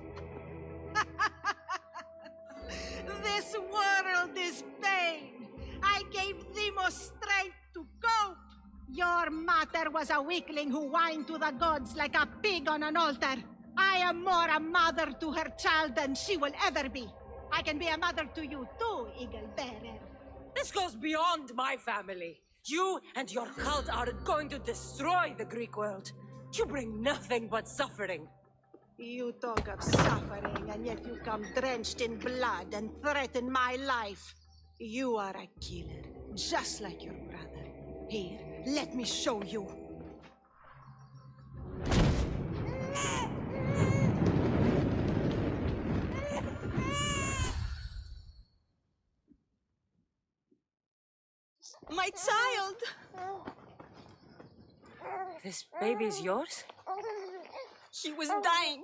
This world is pain. I gave Demos strength to cope. Your mother was a weakling who whined to the gods like a pig on an altar. I am more a mother to her child than she will ever be. I can be a mother to you too, Eagle Bearer. This goes beyond my family. You and your cult are going to destroy the Greek world. You bring nothing but suffering. You talk of suffering, and yet you come drenched in blood and threaten my life. You are a killer, just like your brother. Here, let me show you. My child! This baby's yours? He was dying.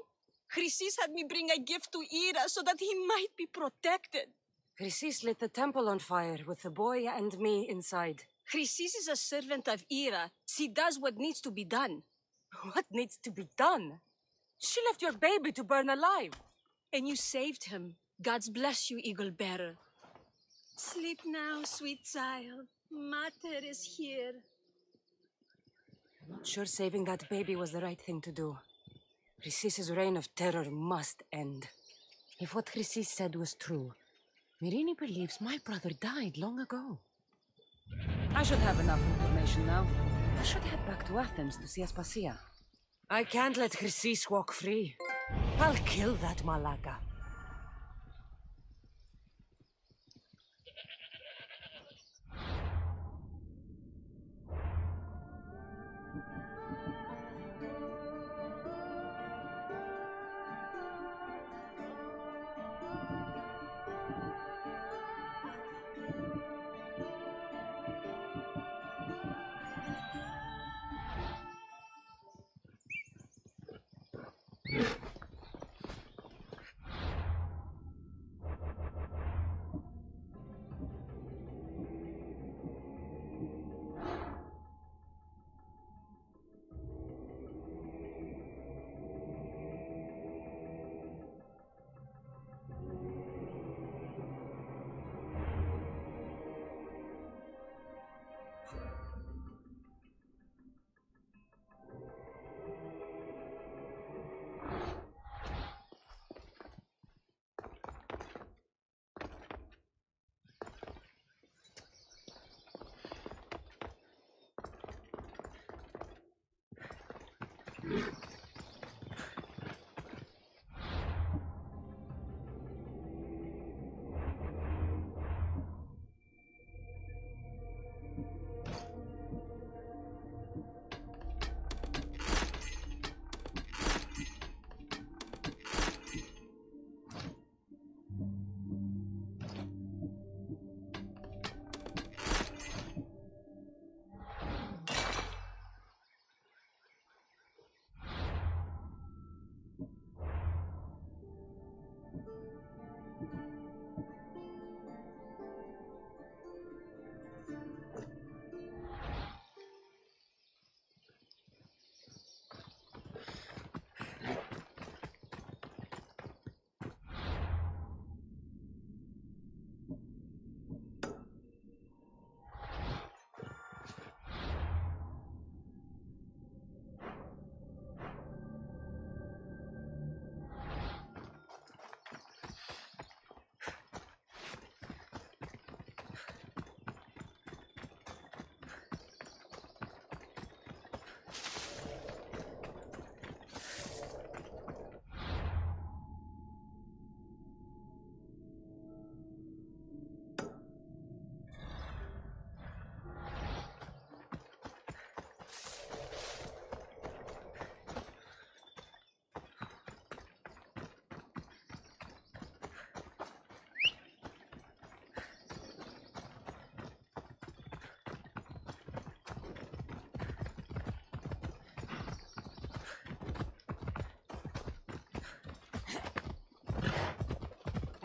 Chrysis had me bring a gift to Ira so that he might be protected. Chrysis lit the temple on fire with the boy and me inside. Chrysis is a servant of Ira. She does what needs to be done. What needs to be done? She left your baby to burn alive. And you saved him. Gods bless you, Eagle Bearer. Sleep now, sweet child. Mater is here. I'm not sure saving that baby was the right thing to do. Chrysis' reign of terror must end. If what Chrysis said was true, Myrrine believes my brother died long ago. I should have enough information now. I should head back to Athens to see Aspasia. I can't let Chrysis walk free. I'll kill that Malaka.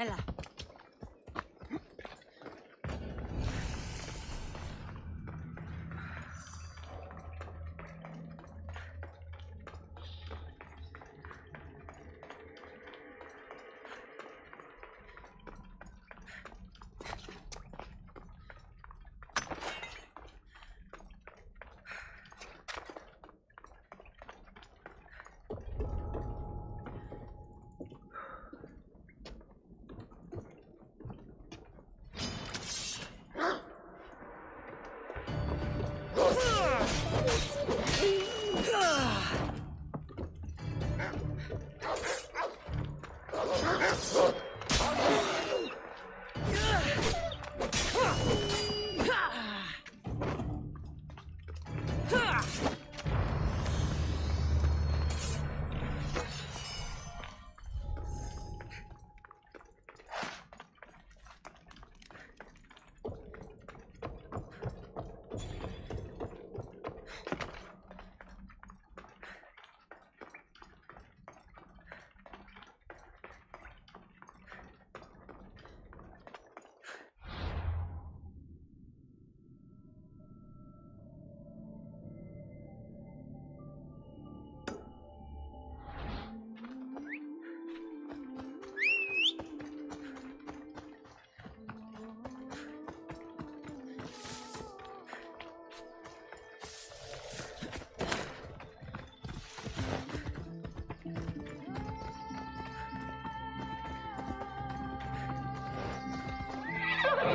Ella.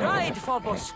Right, Phobos.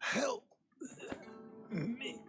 Help me.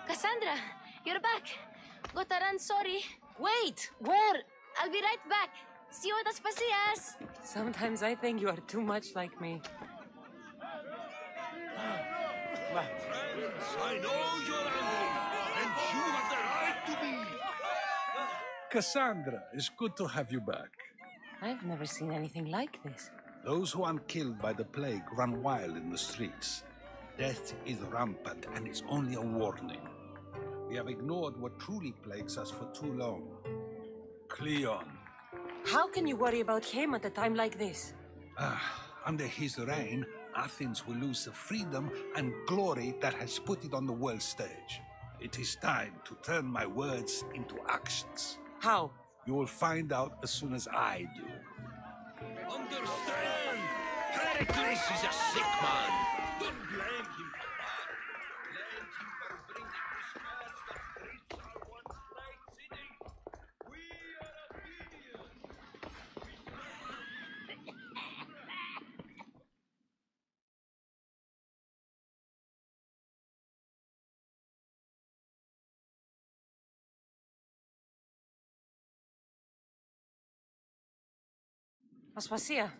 Cassandra, you're back. Gotta run, sorry. Wait, where? I'll be right back. See you at Aspasias. Sometimes I think you are too much like me. My friends, I know you're angry, and you have the right to be. Cassandra, it's good to have you back. I've never seen anything like this. Those who aren't killed by the plague run wild in the streets. Death is rampant, and it's only a warning. We have ignored what truly plagues us for too long. Cleon. How can you worry about him at a time like this? Under his reign, Athens will lose the freedom and glory that has put it on the world stage. It is time to turn my words into actions. How? You will find out as soon as I do. Understand! Pericles is a sick man. Don't blame him for that. Blame him for bringing the scourge that grips our once great city. We are obedient. Aspasia.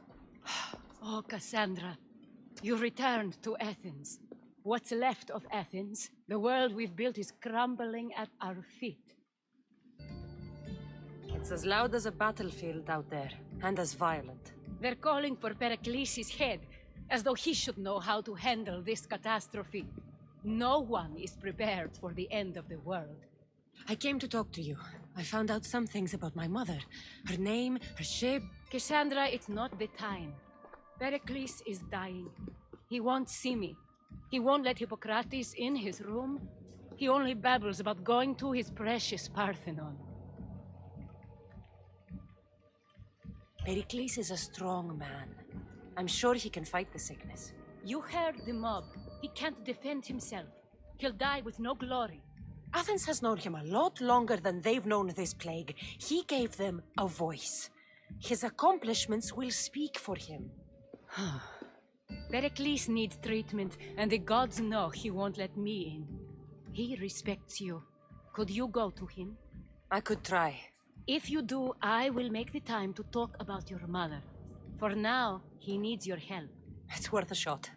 Oh, Cassandra, you returned to Athens. What's left of Athens, the world we've built, is crumbling at our feet. It's as loud as a battlefield out there, and as violent. They're calling for Pericles' head, as though he should know how to handle this catastrophe. No one is prepared for the end of the world. I came to talk to you. I found out some things about my mother. Her name, her shape. Cassandra, it's not the time. Pericles is dying. He won't see me. He won't let Hippocrates in his room. He only babbles about going to his precious Parthenon. Pericles is a strong man. I'm sure he can fight the sickness. You heard the mob. He can't defend himself. He'll die with no glory. Athens has known him a lot longer than they've known this plague. He gave them a voice. His accomplishments will speak for him. Pericles needs treatment, and the gods know he won't let me in. He respects you. Could you go to him? I could try. If you do, I will make the time to talk about your mother. For now, he needs your help. It's worth a shot.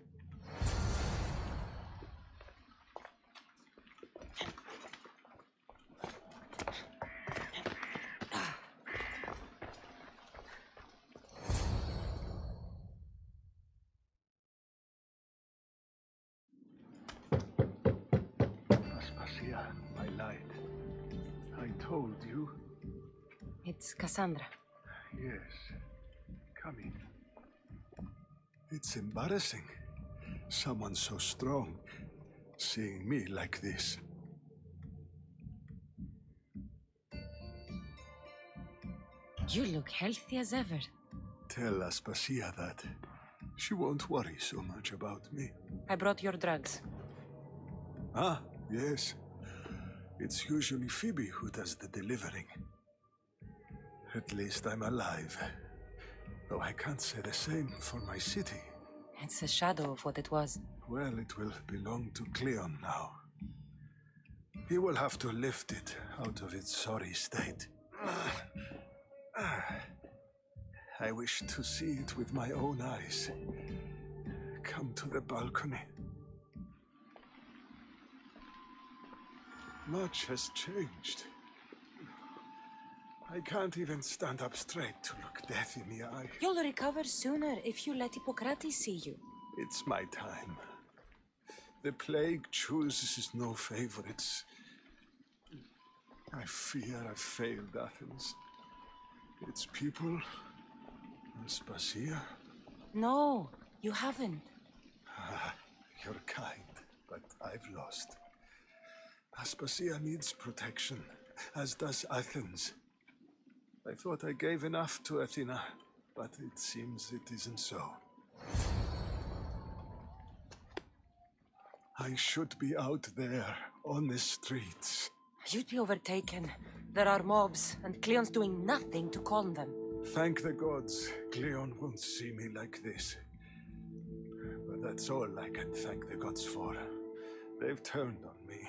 Aspasia, my light. I told you. It's Cassandra. Yes. Come in. It's embarrassing. Someone so strong seeing me like this. You look healthy as ever. Tell Aspasia that. She won't worry so much about me. I brought your drugs. Ah, yes. It's usually Phoebe who does the delivering. At least I'm alive. Though I can't say the same for my city. It's a shadow of what it was. Well, it will belong to Cleon now. He will have to lift it out of its sorry state. I wish to see it with my own eyes. Come to the balcony. Much has changed. I can't even stand up straight to look death in the eye. You'll recover sooner if you let Hippocrates see you. It's my time. The plague chooses no favorites. I fear I've failed Athens. Its people, Aspasia. No, you haven't. Ah, you're kind, but I've lost. Aspasia needs protection, as does Athens. I thought I gave enough to Athena, but it seems it isn't so. I should be out there, on the streets. You'd be overtaken. There are mobs, and Cleon's doing nothing to calm them. Thank the gods, Cleon won't see me like this. But that's all I can thank the gods for. They've turned on me.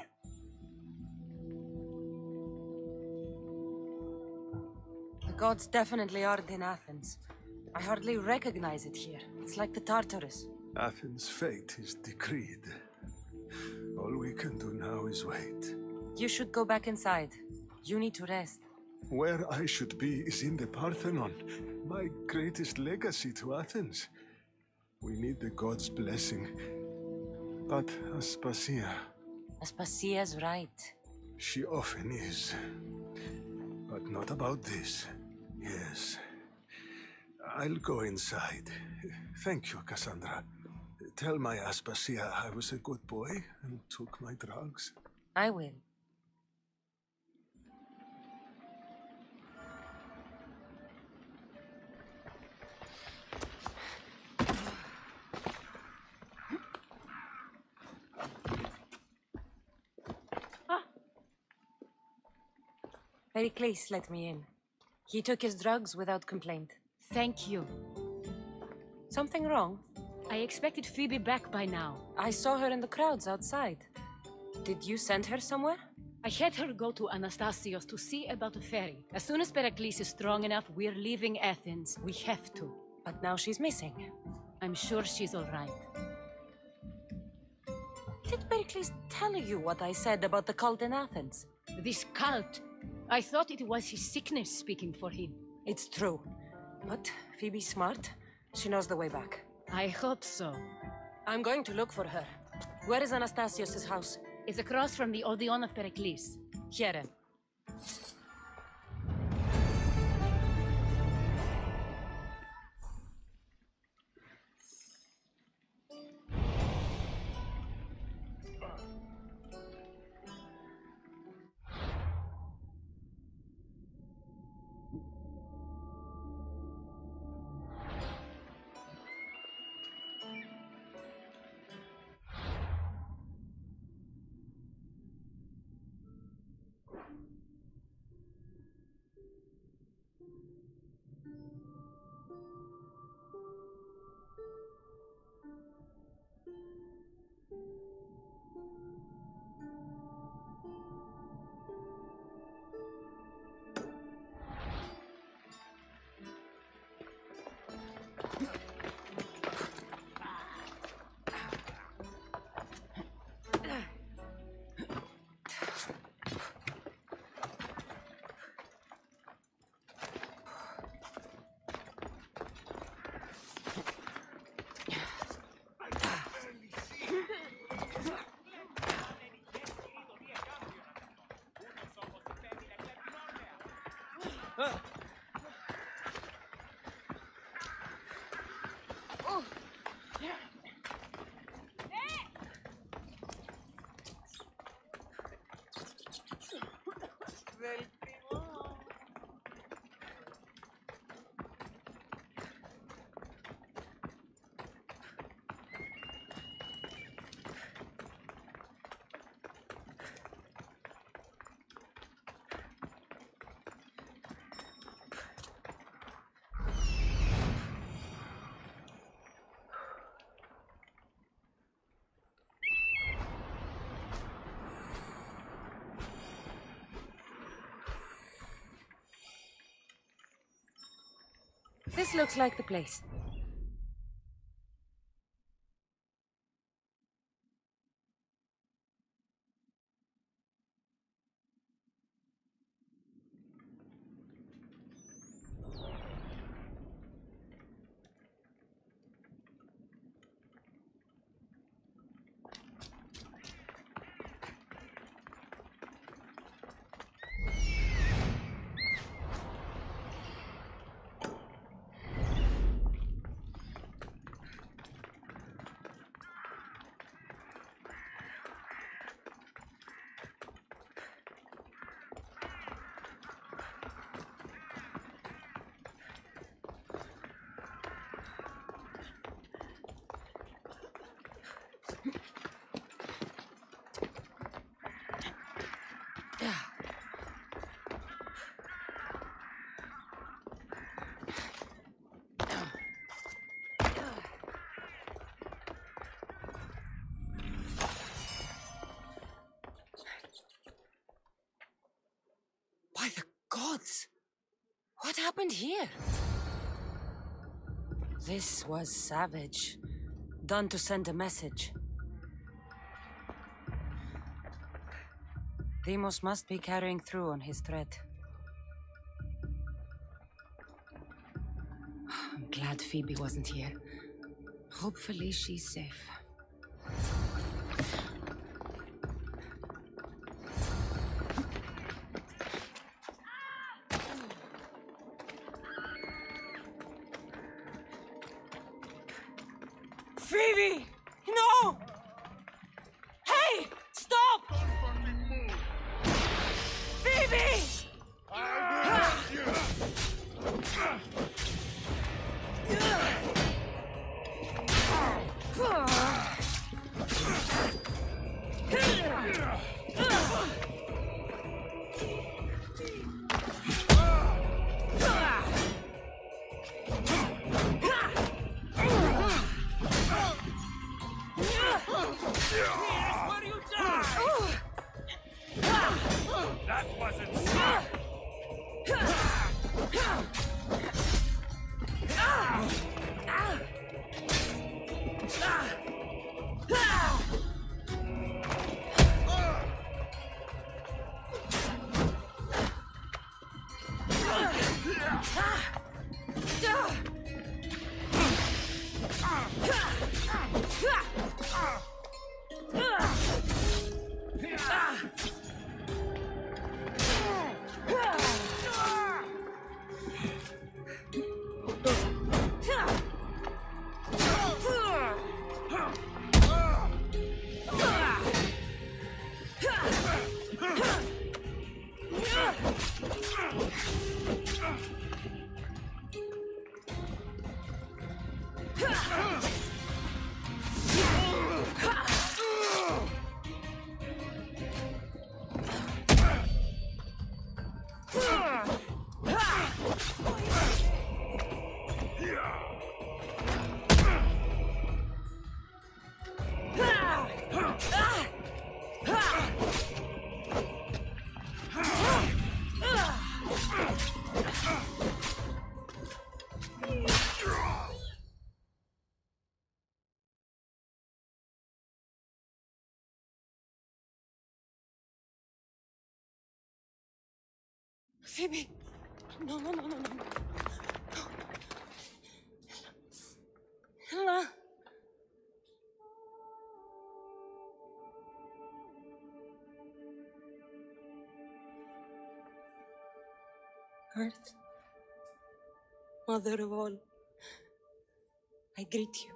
The gods definitely aren't in Athens. I hardly recognize it here. It's like the Tartarus. Athens' fate is decreed. All we can do now is wait. You should go back inside. You need to rest. Where I should be is in the Parthenon, my greatest legacy to Athens. We need the gods' blessing. But Aspasia... Aspasia's right. She often is. But not about this. Yes. I'll go inside. Thank you, Cassandra. Tell my Aspasia I was a good boy and took my drugs. I will. Pericles let me in. He took his drugs without complaint. Thank you. Something wrong? I expected Phoebe back by now. I saw her in the crowds outside. Did you send her somewhere? I had her go to Anastasios to see about a ferry. As soon as Pericles is strong enough, we're leaving Athens. We have to. But now she's missing. I'm sure she's all right. Did Pericles tell you what I said about the cult in Athens? This cult? I thought it was his sickness speaking for him. It's true. But Phoebe's smart. She knows the way back. I hope so. I'm going to look for her. Where is Anastasios' house? It's across from the Odeon of Pericles. Here. This looks like the place. By the gods! What happened here? This was savage. Done to send a message. Deimos must be carrying through on his threat. I'm glad Phoebe wasn't here. Hopefully she's safe. Phoebe! No! Hey! Stop! Phoebe! That wasn't smart. Phoebe! No, no, no, no, no. Ella. Earth, Mother of all, I greet you.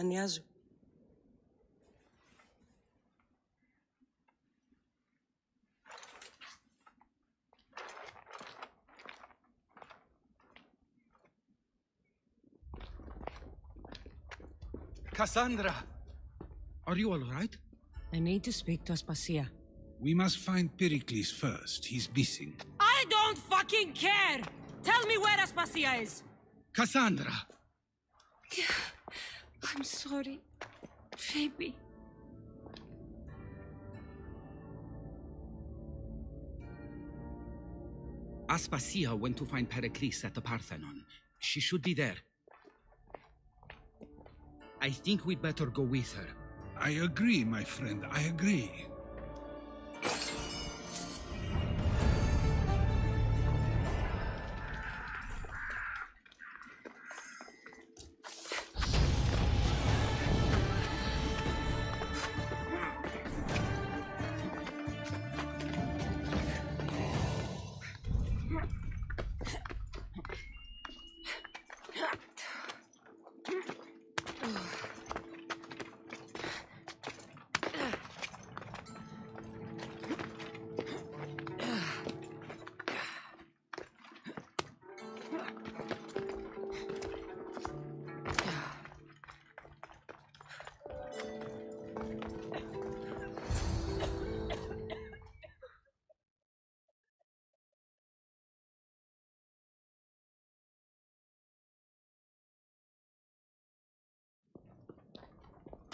Anyazu. Cassandra! Are you all right? I need to speak to Aspasia. We must find Pericles first. He's missing. I don't fucking care! Tell me where Aspasia is! Cassandra! I'm sorry, Phoebe. Aspasia went to find Pericles at the Parthenon. She should be there. I think we'd better go with her. I agree, my friend. I agree.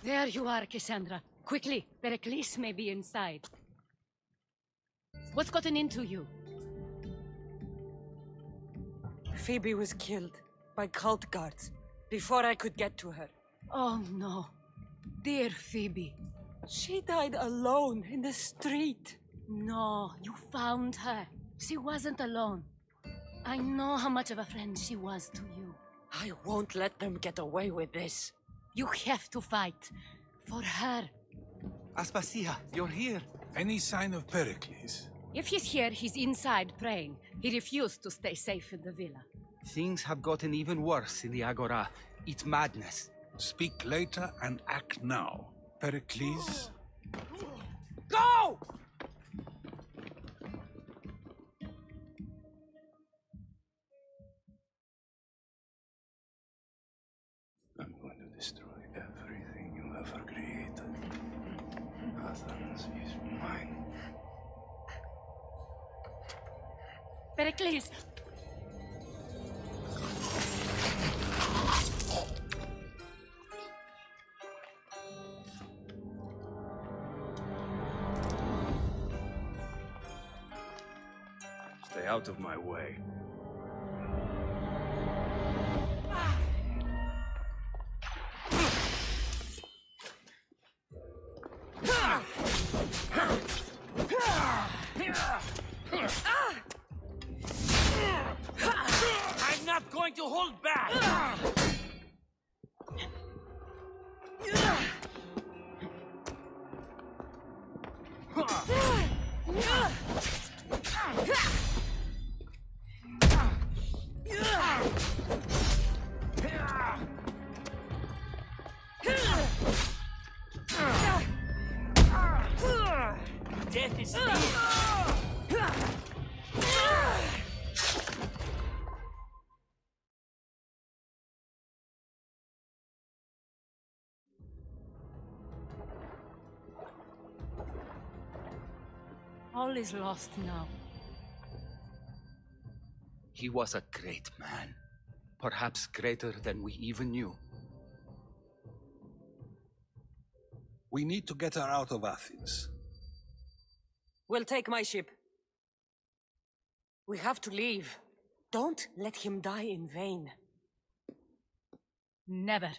There you are, Cassandra. Quickly, Pericles may be inside. What's gotten into you? Phoebe was killed by cult guards before I could get to her. Oh no. Dear Phoebe. She died alone in the street. No, you found her. She wasn't alone. I know how much of a friend she was to you. I won't let them get away with this. You have to fight. For her. Aspasia, you're here. Any sign of Pericles? If he's here, he's inside praying. He refused to stay safe in the villa. Things have gotten even worse in the Agora. It's madness. Speak later and act now. Pericles? Go! I'm going to destroy everything you ever created. Athens is mine. Pericles! Stay out of my way. I'm not going to hold back! Death is near! All is lost now. He was a great man. Perhaps greater than we even knew. We need to get her out of Athens. We'll take my ship. We have to leave. Don't let him die in vain. Never.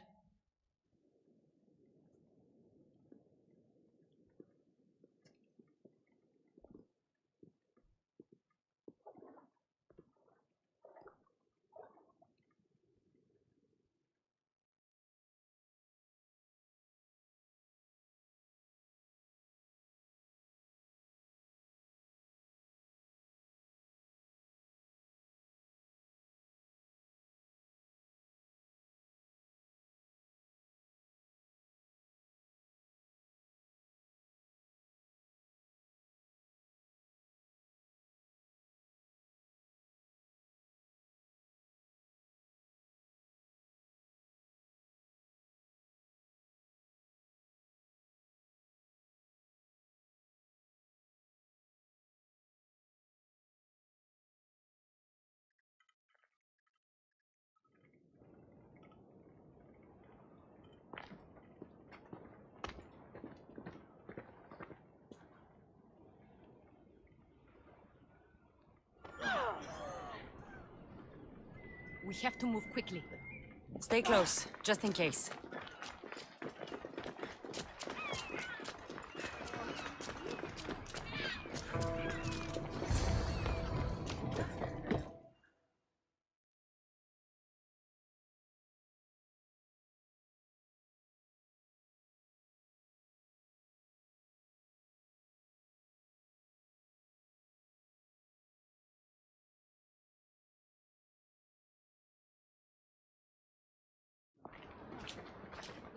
We have to move quickly. Stay close, just in case.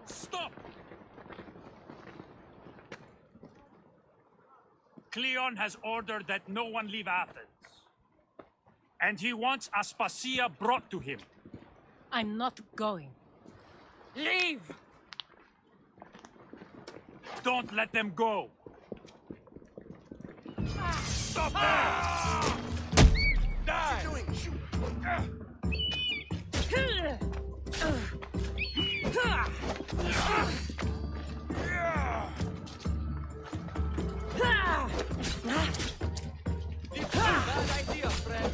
Stop! Cleon has ordered that no one leave Athens. And he wants Aspasia brought to him. I'm not going. Leave! Don't let them go! Stop that! Die! What are you doing? Shoot! Bad idea, friend.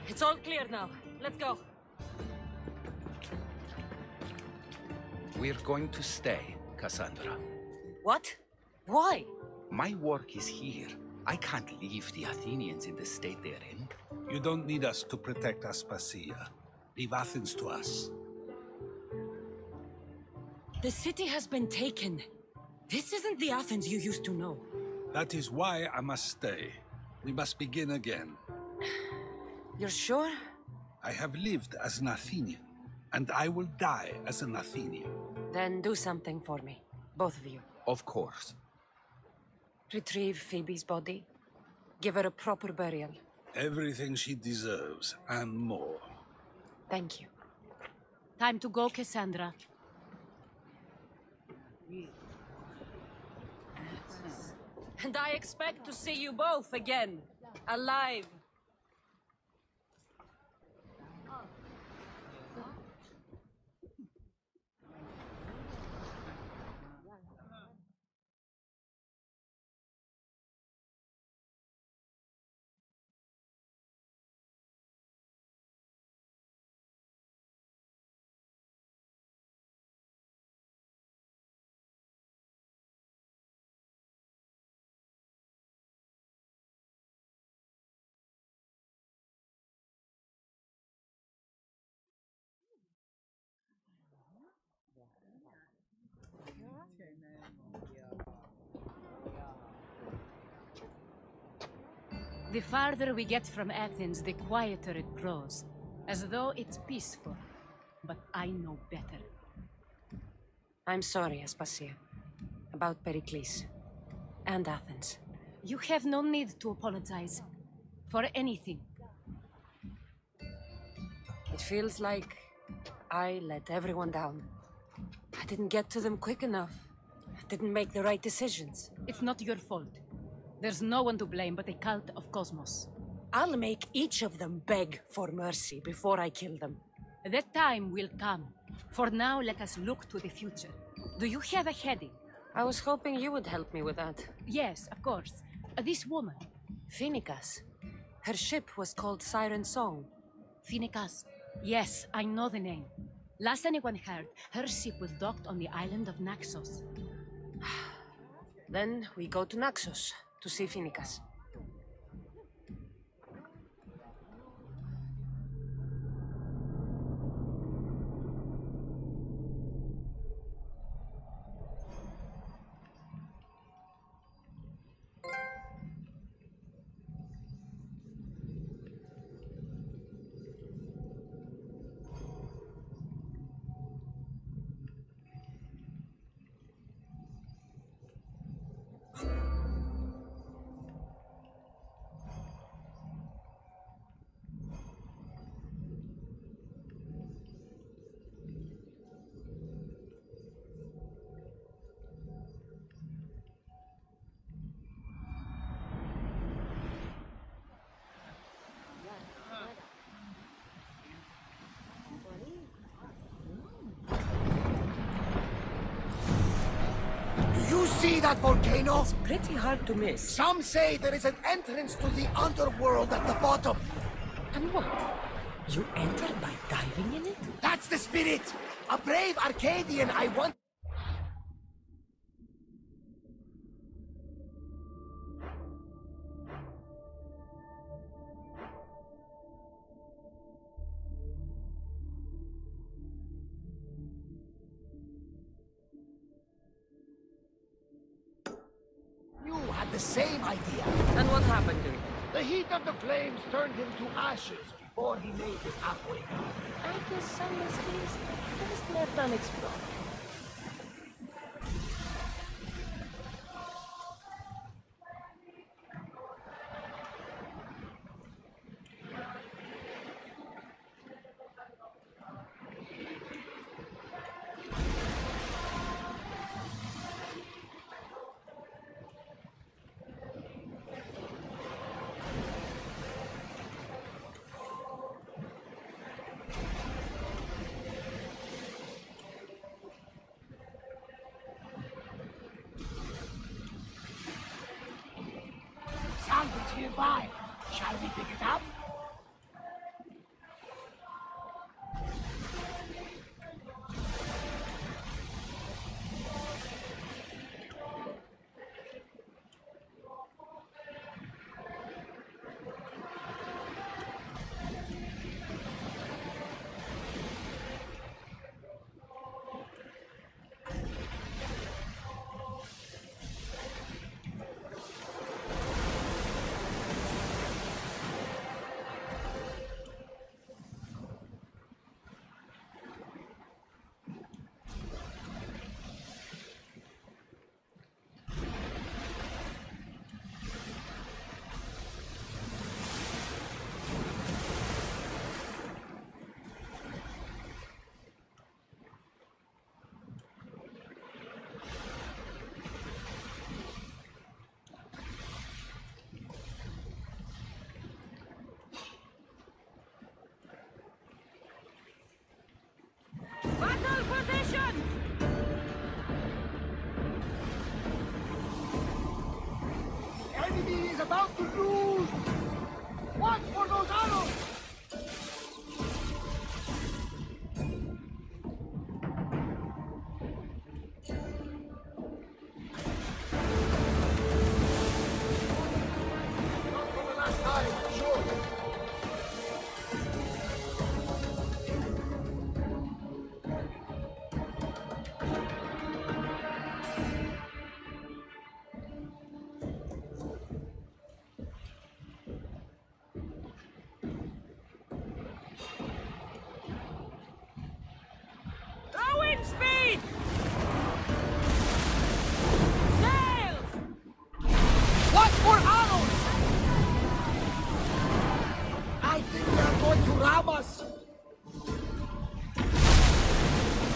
It's all clear now. Let's go. We're going to stay, Cassandra. What? Why? My work is here. I can't leave the Athenians in the state they're in. You don't need us to protect Aspasia. Leave Athens to us. The city has been taken. This isn't the Athens you used to know. That is why I must stay. We must begin again. You're sure? I have lived as an Athenian, and I will die as an Athenian. Then do something for me, both of you. Of course. Retrieve Phoebe's body. Give her a proper burial. Everything she deserves, and more. Thank you. Time to go, Cassandra. And I expect to see you both again, alive. The farther we get from Athens, the quieter it grows. As though it's peaceful. But I know better. I'm sorry, Aspasia. About Pericles. And Athens. You have no need to apologize. For anything. It feels like I let everyone down. I didn't get to them quick enough. I didn't make the right decisions. It's not your fault. There's no one to blame but the cult of Cosmos. I'll make each of them beg for mercy before I kill them. That time will come. For now, let us look to the future. Do you have a heading? I was hoping you would help me with that. Yes, of course. This woman. Phoenicas. Her ship was called Siren Song. Phoenicas. Yes, I know the name. Last anyone heard, her ship was docked on the island of Naxos. Then we go to Naxos to see Phoenicas. You see that volcano? It's pretty hard to miss. Some say there is an entrance to the underworld at the bottom. And what? You enter by diving in it? That's the spirit! A brave Arcadian I want... You had the same idea. And what happened to it? The heat of the flames turned him to ashes before he made it halfway down. I guess some mysteries just left unexplored. Something's nearby. Shall we pick it up? Battle positions! The enemy is about to lose! Watch for those arrows! Not for the last time, I'm sure. Wind speed! Sails! Watch for arrows! I think they are going to ram us!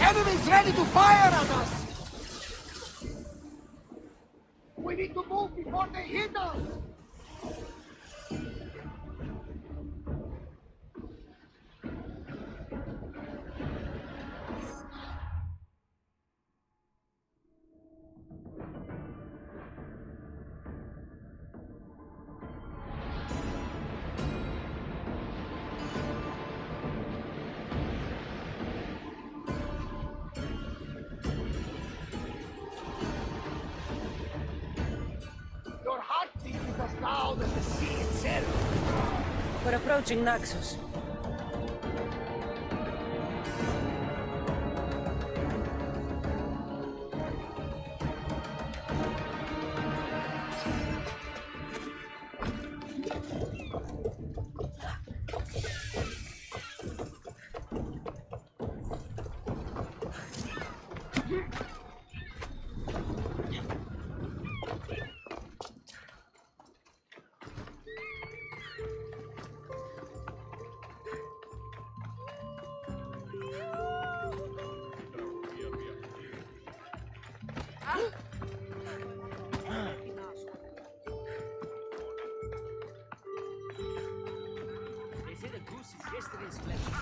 Enemies ready to fire at us! We need to move before they hit us! We're approaching Naxos. yesterday's legend.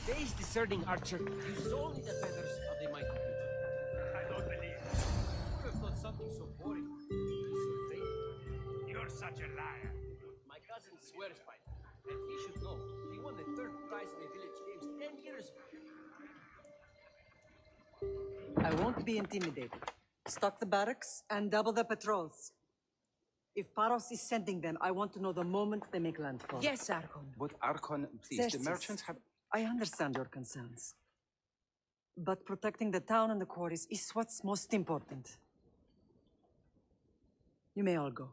Today's discerning archer uses only the feathers of the mighty creature. I don't believe it. Who would have thought something so boring? So fake. You're such a liar. My cousin swears by that. And he should know. He won the third prize in the village games 10 years ago. I won't be intimidated. Stock the barracks and double the patrols. If Paros is sending them, I want to know the moment they make landfall. Yes, Archon. But Archon, please, Xerxes, the merchants have... I understand your concerns. But protecting the town and the quarries is what's most important. You may all go.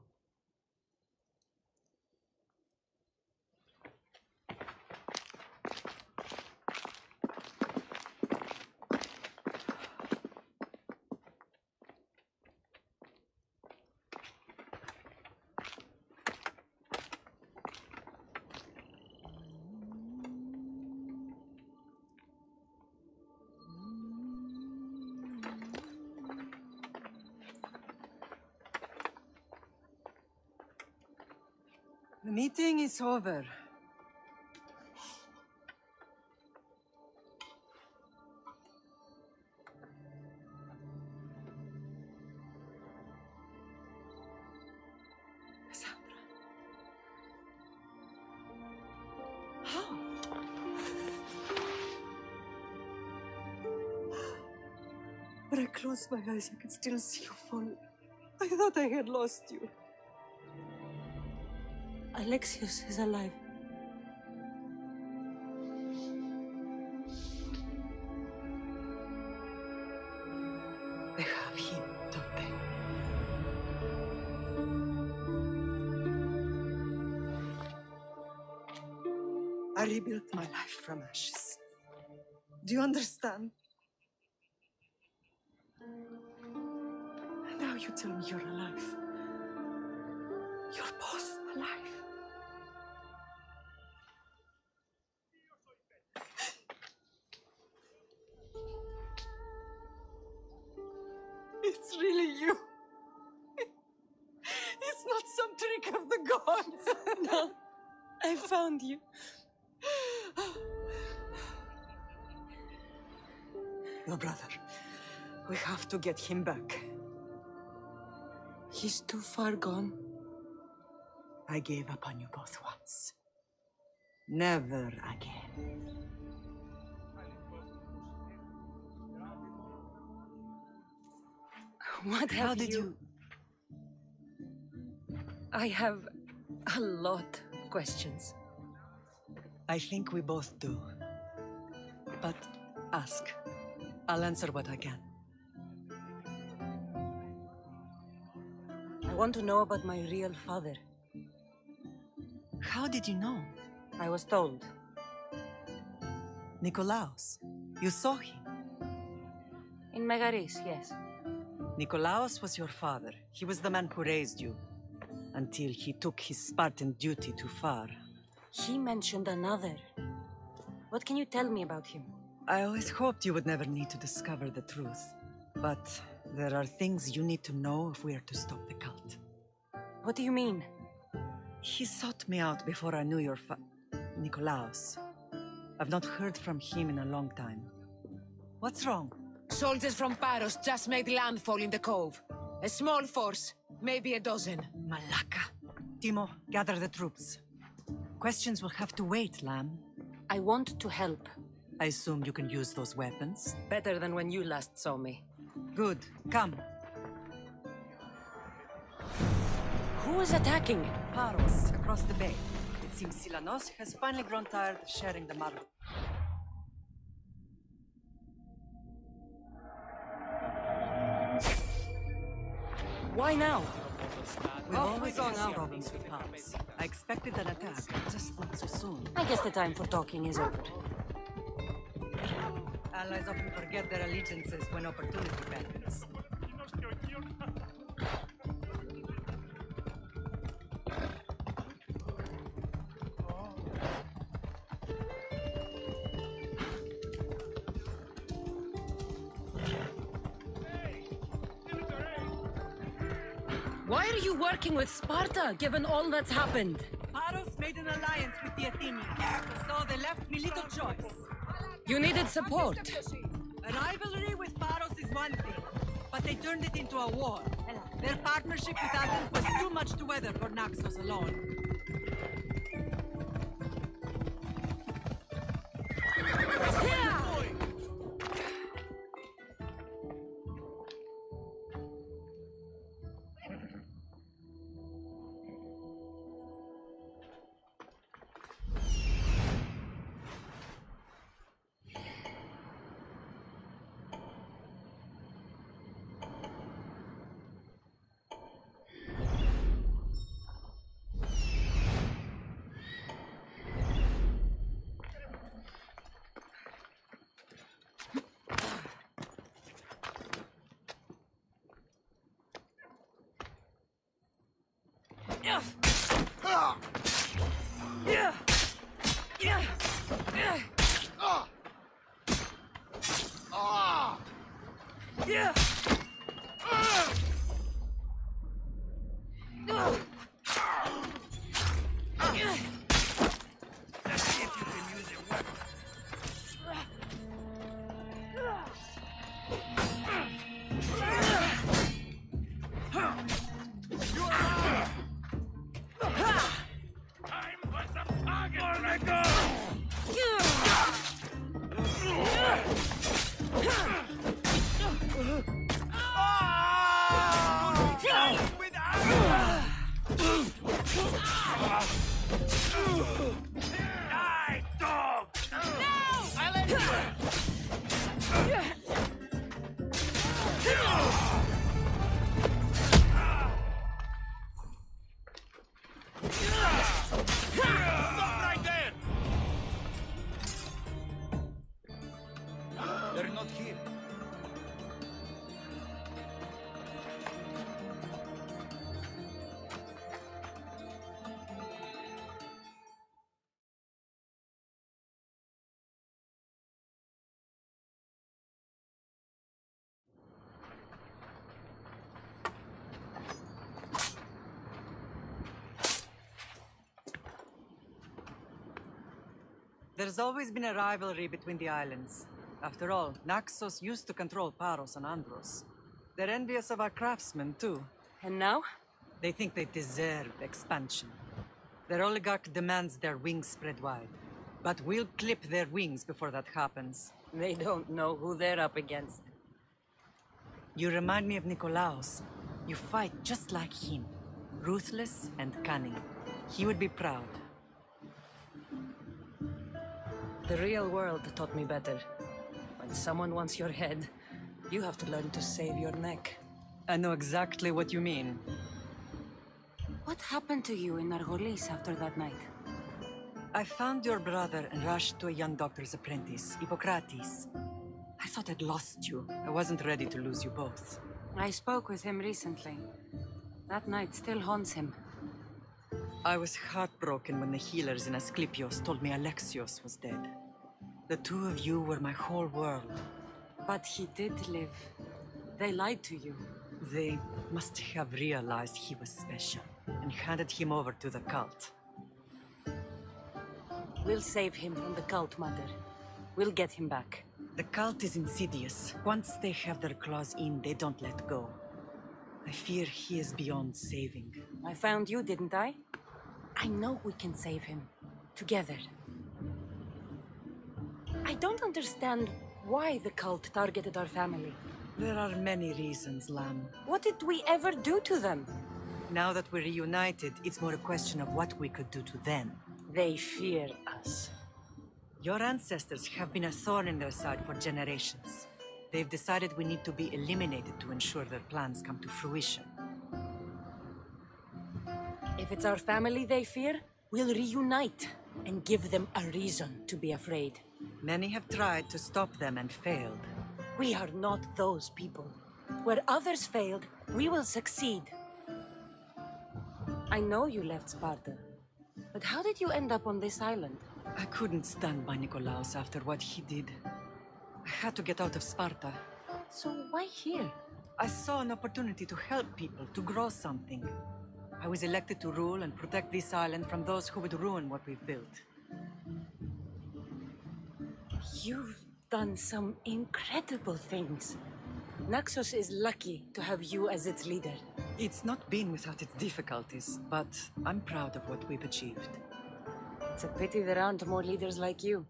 The meeting is over. Cassandra. How? When I closed my eyes, I could still see you fall. I thought I had lost you. Alexios is alive. They have him, don't they? I rebuilt my life from ashes. Do you understand? And now you tell me you're alive. You're both alive. It's really you. It's not some trick of the gods. No, I found you. Your brother. We have to get him back. He's too far gone. I gave up on you both once. Never again. What How have did you... I have a lot of questions. I think we both do. But ask. I'll answer what I can. I want to know about my real father. How did you know? I was told. Nikolaos. You saw him. In Megaris, yes. Nikolaos was your father. He was the man who raised you. Until he took his Spartan duty too far. He mentioned another. What can you tell me about him? I always hoped you would never need to discover the truth. But there are things you need to know if we are to stop the cult. What do you mean? He sought me out before I knew your Nikolaos. I've not heard from him in a long time. What's wrong? Soldiers from Paros just made landfall in the cove. A small force, maybe a dozen. Malaka. Timo, gather the troops. Questions will have to wait, Lamb. I want to help. I assume you can use those weapons? Better than when you last saw me. Good. Come. Who is attacking? Paros, across the bay. seems Silanos has finally grown tired of sharing the marble. Why now? We've always had our problems with Paros. I expected an attack, just not so soon. I guess the time for talking is over. Allies often forget their allegiances when opportunity beckons. Why are you working with Sparta, given all that's happened? Paros made an alliance with the Athenians, so they left me little choice. You needed support. A rivalry with Paros is one thing, but they turned it into a war. Their partnership with Athens was too much to weather for Naxos alone. There's always been a rivalry between the islands. After all, Naxos used to control Paros and Andros. They're envious of our craftsmen, too. And now? They think they deserve expansion. Their oligarch demands their wings spread wide. But we'll clip their wings before that happens. They don't know who they're up against. You remind me of Nikolaos. You fight just like him. Ruthless and cunning. He would be proud. The real world taught me better. When someone wants your head, you have to learn to save your neck. I know exactly what you mean. What happened to you in Argolis after that night? I found your brother and rushed to a young doctor's apprentice, Hippocrates. I thought I'd lost you. I wasn't ready to lose you both. I spoke with him recently. That night still haunts him. I was heartbroken when the healers in Asclepios told me Alexios was dead. The two of you were my whole world. But he did live. They lied to you. They must have realized he was special and handed him over to the cult. We'll save him from the cult, Mother. We'll get him back. The cult is insidious. Once they have their claws in, they don't let go. I fear he is beyond saving. I found you, didn't I? I know we can save him. Together. I don't understand why the cult targeted our family. There are many reasons, Lamb. What did we ever do to them? Now that we're reunited, it's more a question of what we could do to them. They fear us. Your ancestors have been a thorn in their side for generations. They've decided we need to be eliminated to ensure their plans come to fruition. If it's our family they fear, we'll reunite and give them a reason to be afraid. Many have tried to stop them and failed. We are not those people. Where others failed, we will succeed. I know you left Sparta, but how did you end up on this island? I couldn't stand by Nikolaos after what he did. I had to get out of Sparta. So why here? I saw an opportunity to help people, to grow something. I was elected to rule and protect this island from those who would ruin what we've built. You've done some incredible things. Naxos is lucky to have you as its leader. It's not been without its difficulties, but I'm proud of what we've achieved. It's a pity there aren't more leaders like you.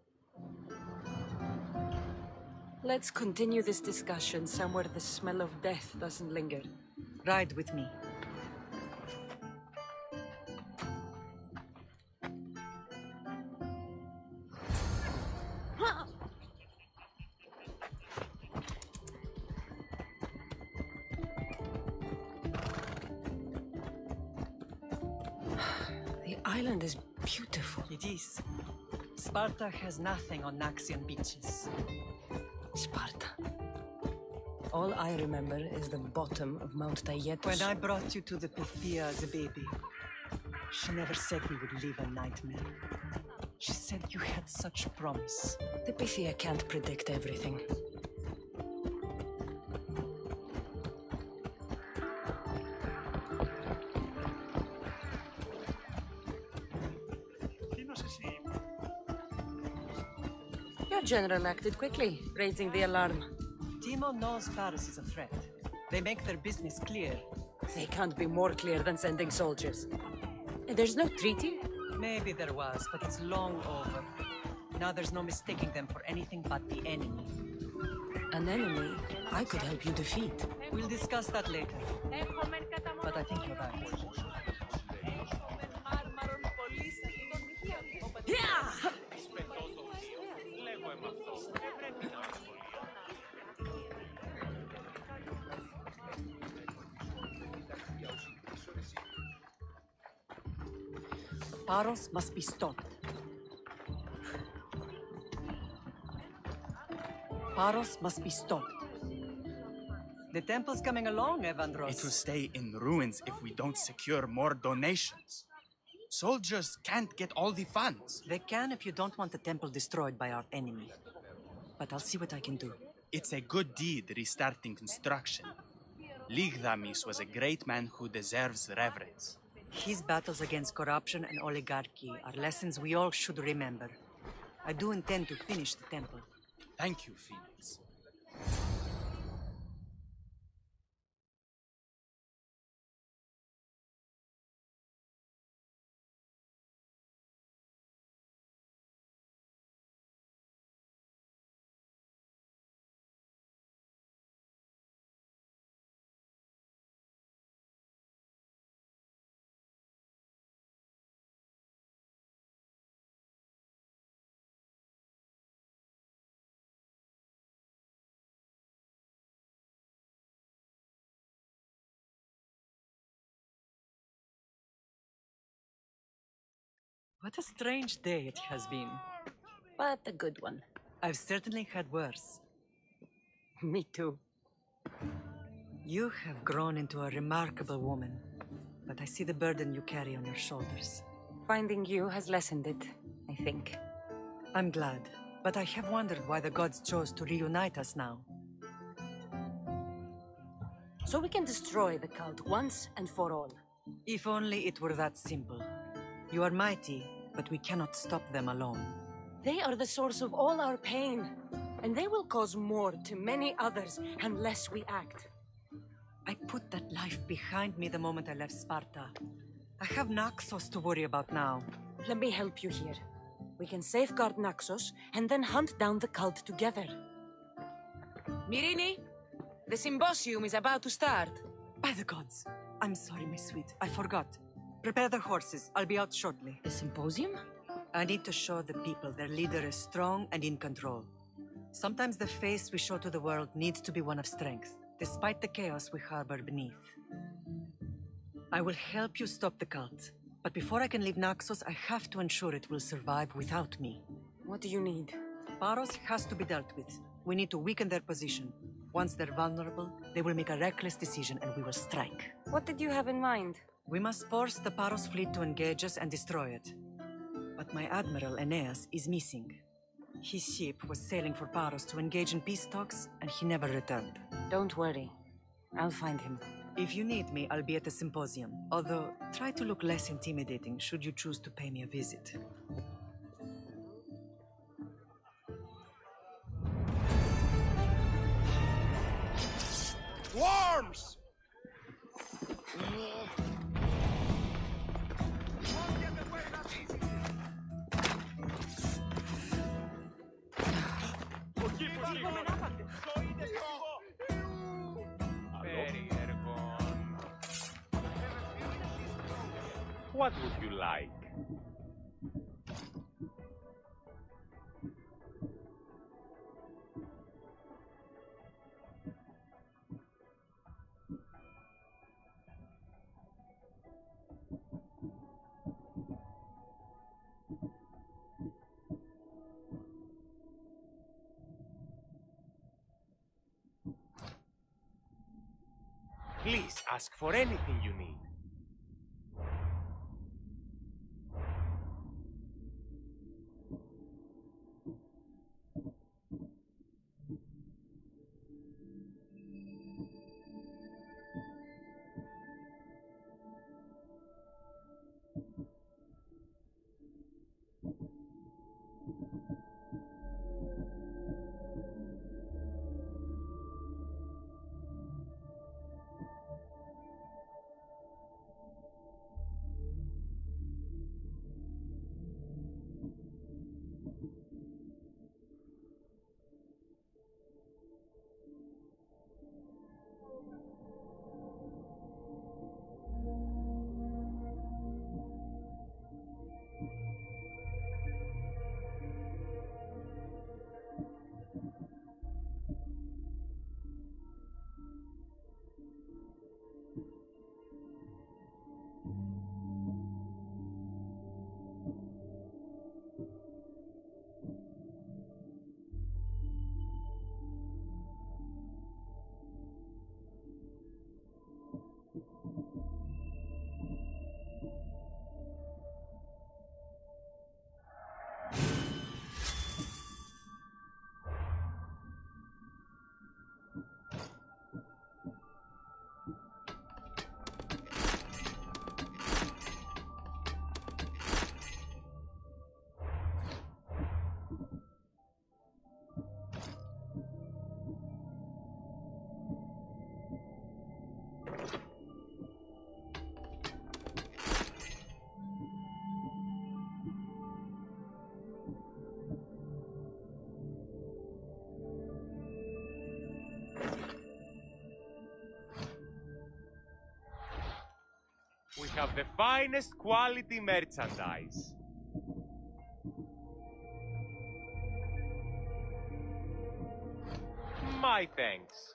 Let's continue this discussion somewhere the smell of death doesn't linger. Ride with me. The island is beautiful. It is. Sparta has nothing on Naxian beaches. Sparta. All I remember is the bottom of Mount Taygetus. When I brought you to the Pythia as a baby, she never said we would live a nightmare. She said you had such promise. The Pythia can't predict everything. Your general acted quickly, raising the alarm. Timo knows Paris is a threat. They make their business clear. They can't be more clear than sending soldiers. There's no treaty? Maybe there was, but it's long over. Now there's no mistaking them for anything but the enemy. An enemy I could help you defeat. We'll discuss that later. But I think you're right. Yeah! Paros must be stopped. Paros must be stopped. The temple's coming along, Evandros. It will stay in ruins if we don't secure more donations. Soldiers can't get all the funds. They can if you don't want the temple destroyed by our enemy. But I'll see what I can do. It's a good deed restarting construction. Ligdamis was a great man who deserves reverence. His battles against corruption and oligarchy are lessons we all should remember. I do intend to finish the temple. Thank you, Phoenix. What a strange day it has been. But a good one. I've certainly had worse. Me too. You have grown into a remarkable woman, but I see the burden you carry on your shoulders. Finding you has lessened it, I think. I'm glad, but I have wondered why the gods chose to reunite us now. So we can destroy the cult once and for all. If only it were that simple. You are mighty, but we cannot stop them alone. They are the source of all our pain, and they will cause more to many others unless we act. I put that life behind me the moment I left Sparta. I have Naxos to worry about now. Let me help you here. We can safeguard Naxos and then hunt down the cult together. Myrine, the symposium is about to start. By the gods! I'm sorry, my sweet. I forgot. Prepare the horses. I'll be out shortly. The symposium? I need to show the people their leader is strong and in control. Sometimes the face we show to the world needs to be one of strength, despite the chaos we harbor beneath. I will help you stop the cult, but before I can leave Naxos, I have to ensure it will survive without me. What do you need? Paros has to be dealt with. We need to weaken their position. Once they're vulnerable, they will make a reckless decision and we will strike. What did you have in mind? We must force the Paros fleet to engage us and destroy it. But my admiral, Aeneas, is missing. His ship was sailing for Paros to engage in peace talks, and he never returned. Don't worry. I'll find him. If you need me, I'll be at the symposium. Although, try to look less intimidating should you choose to pay me a visit. Worms! What would you like? Please ask for anything you need. We have the finest quality merchandise. My thanks.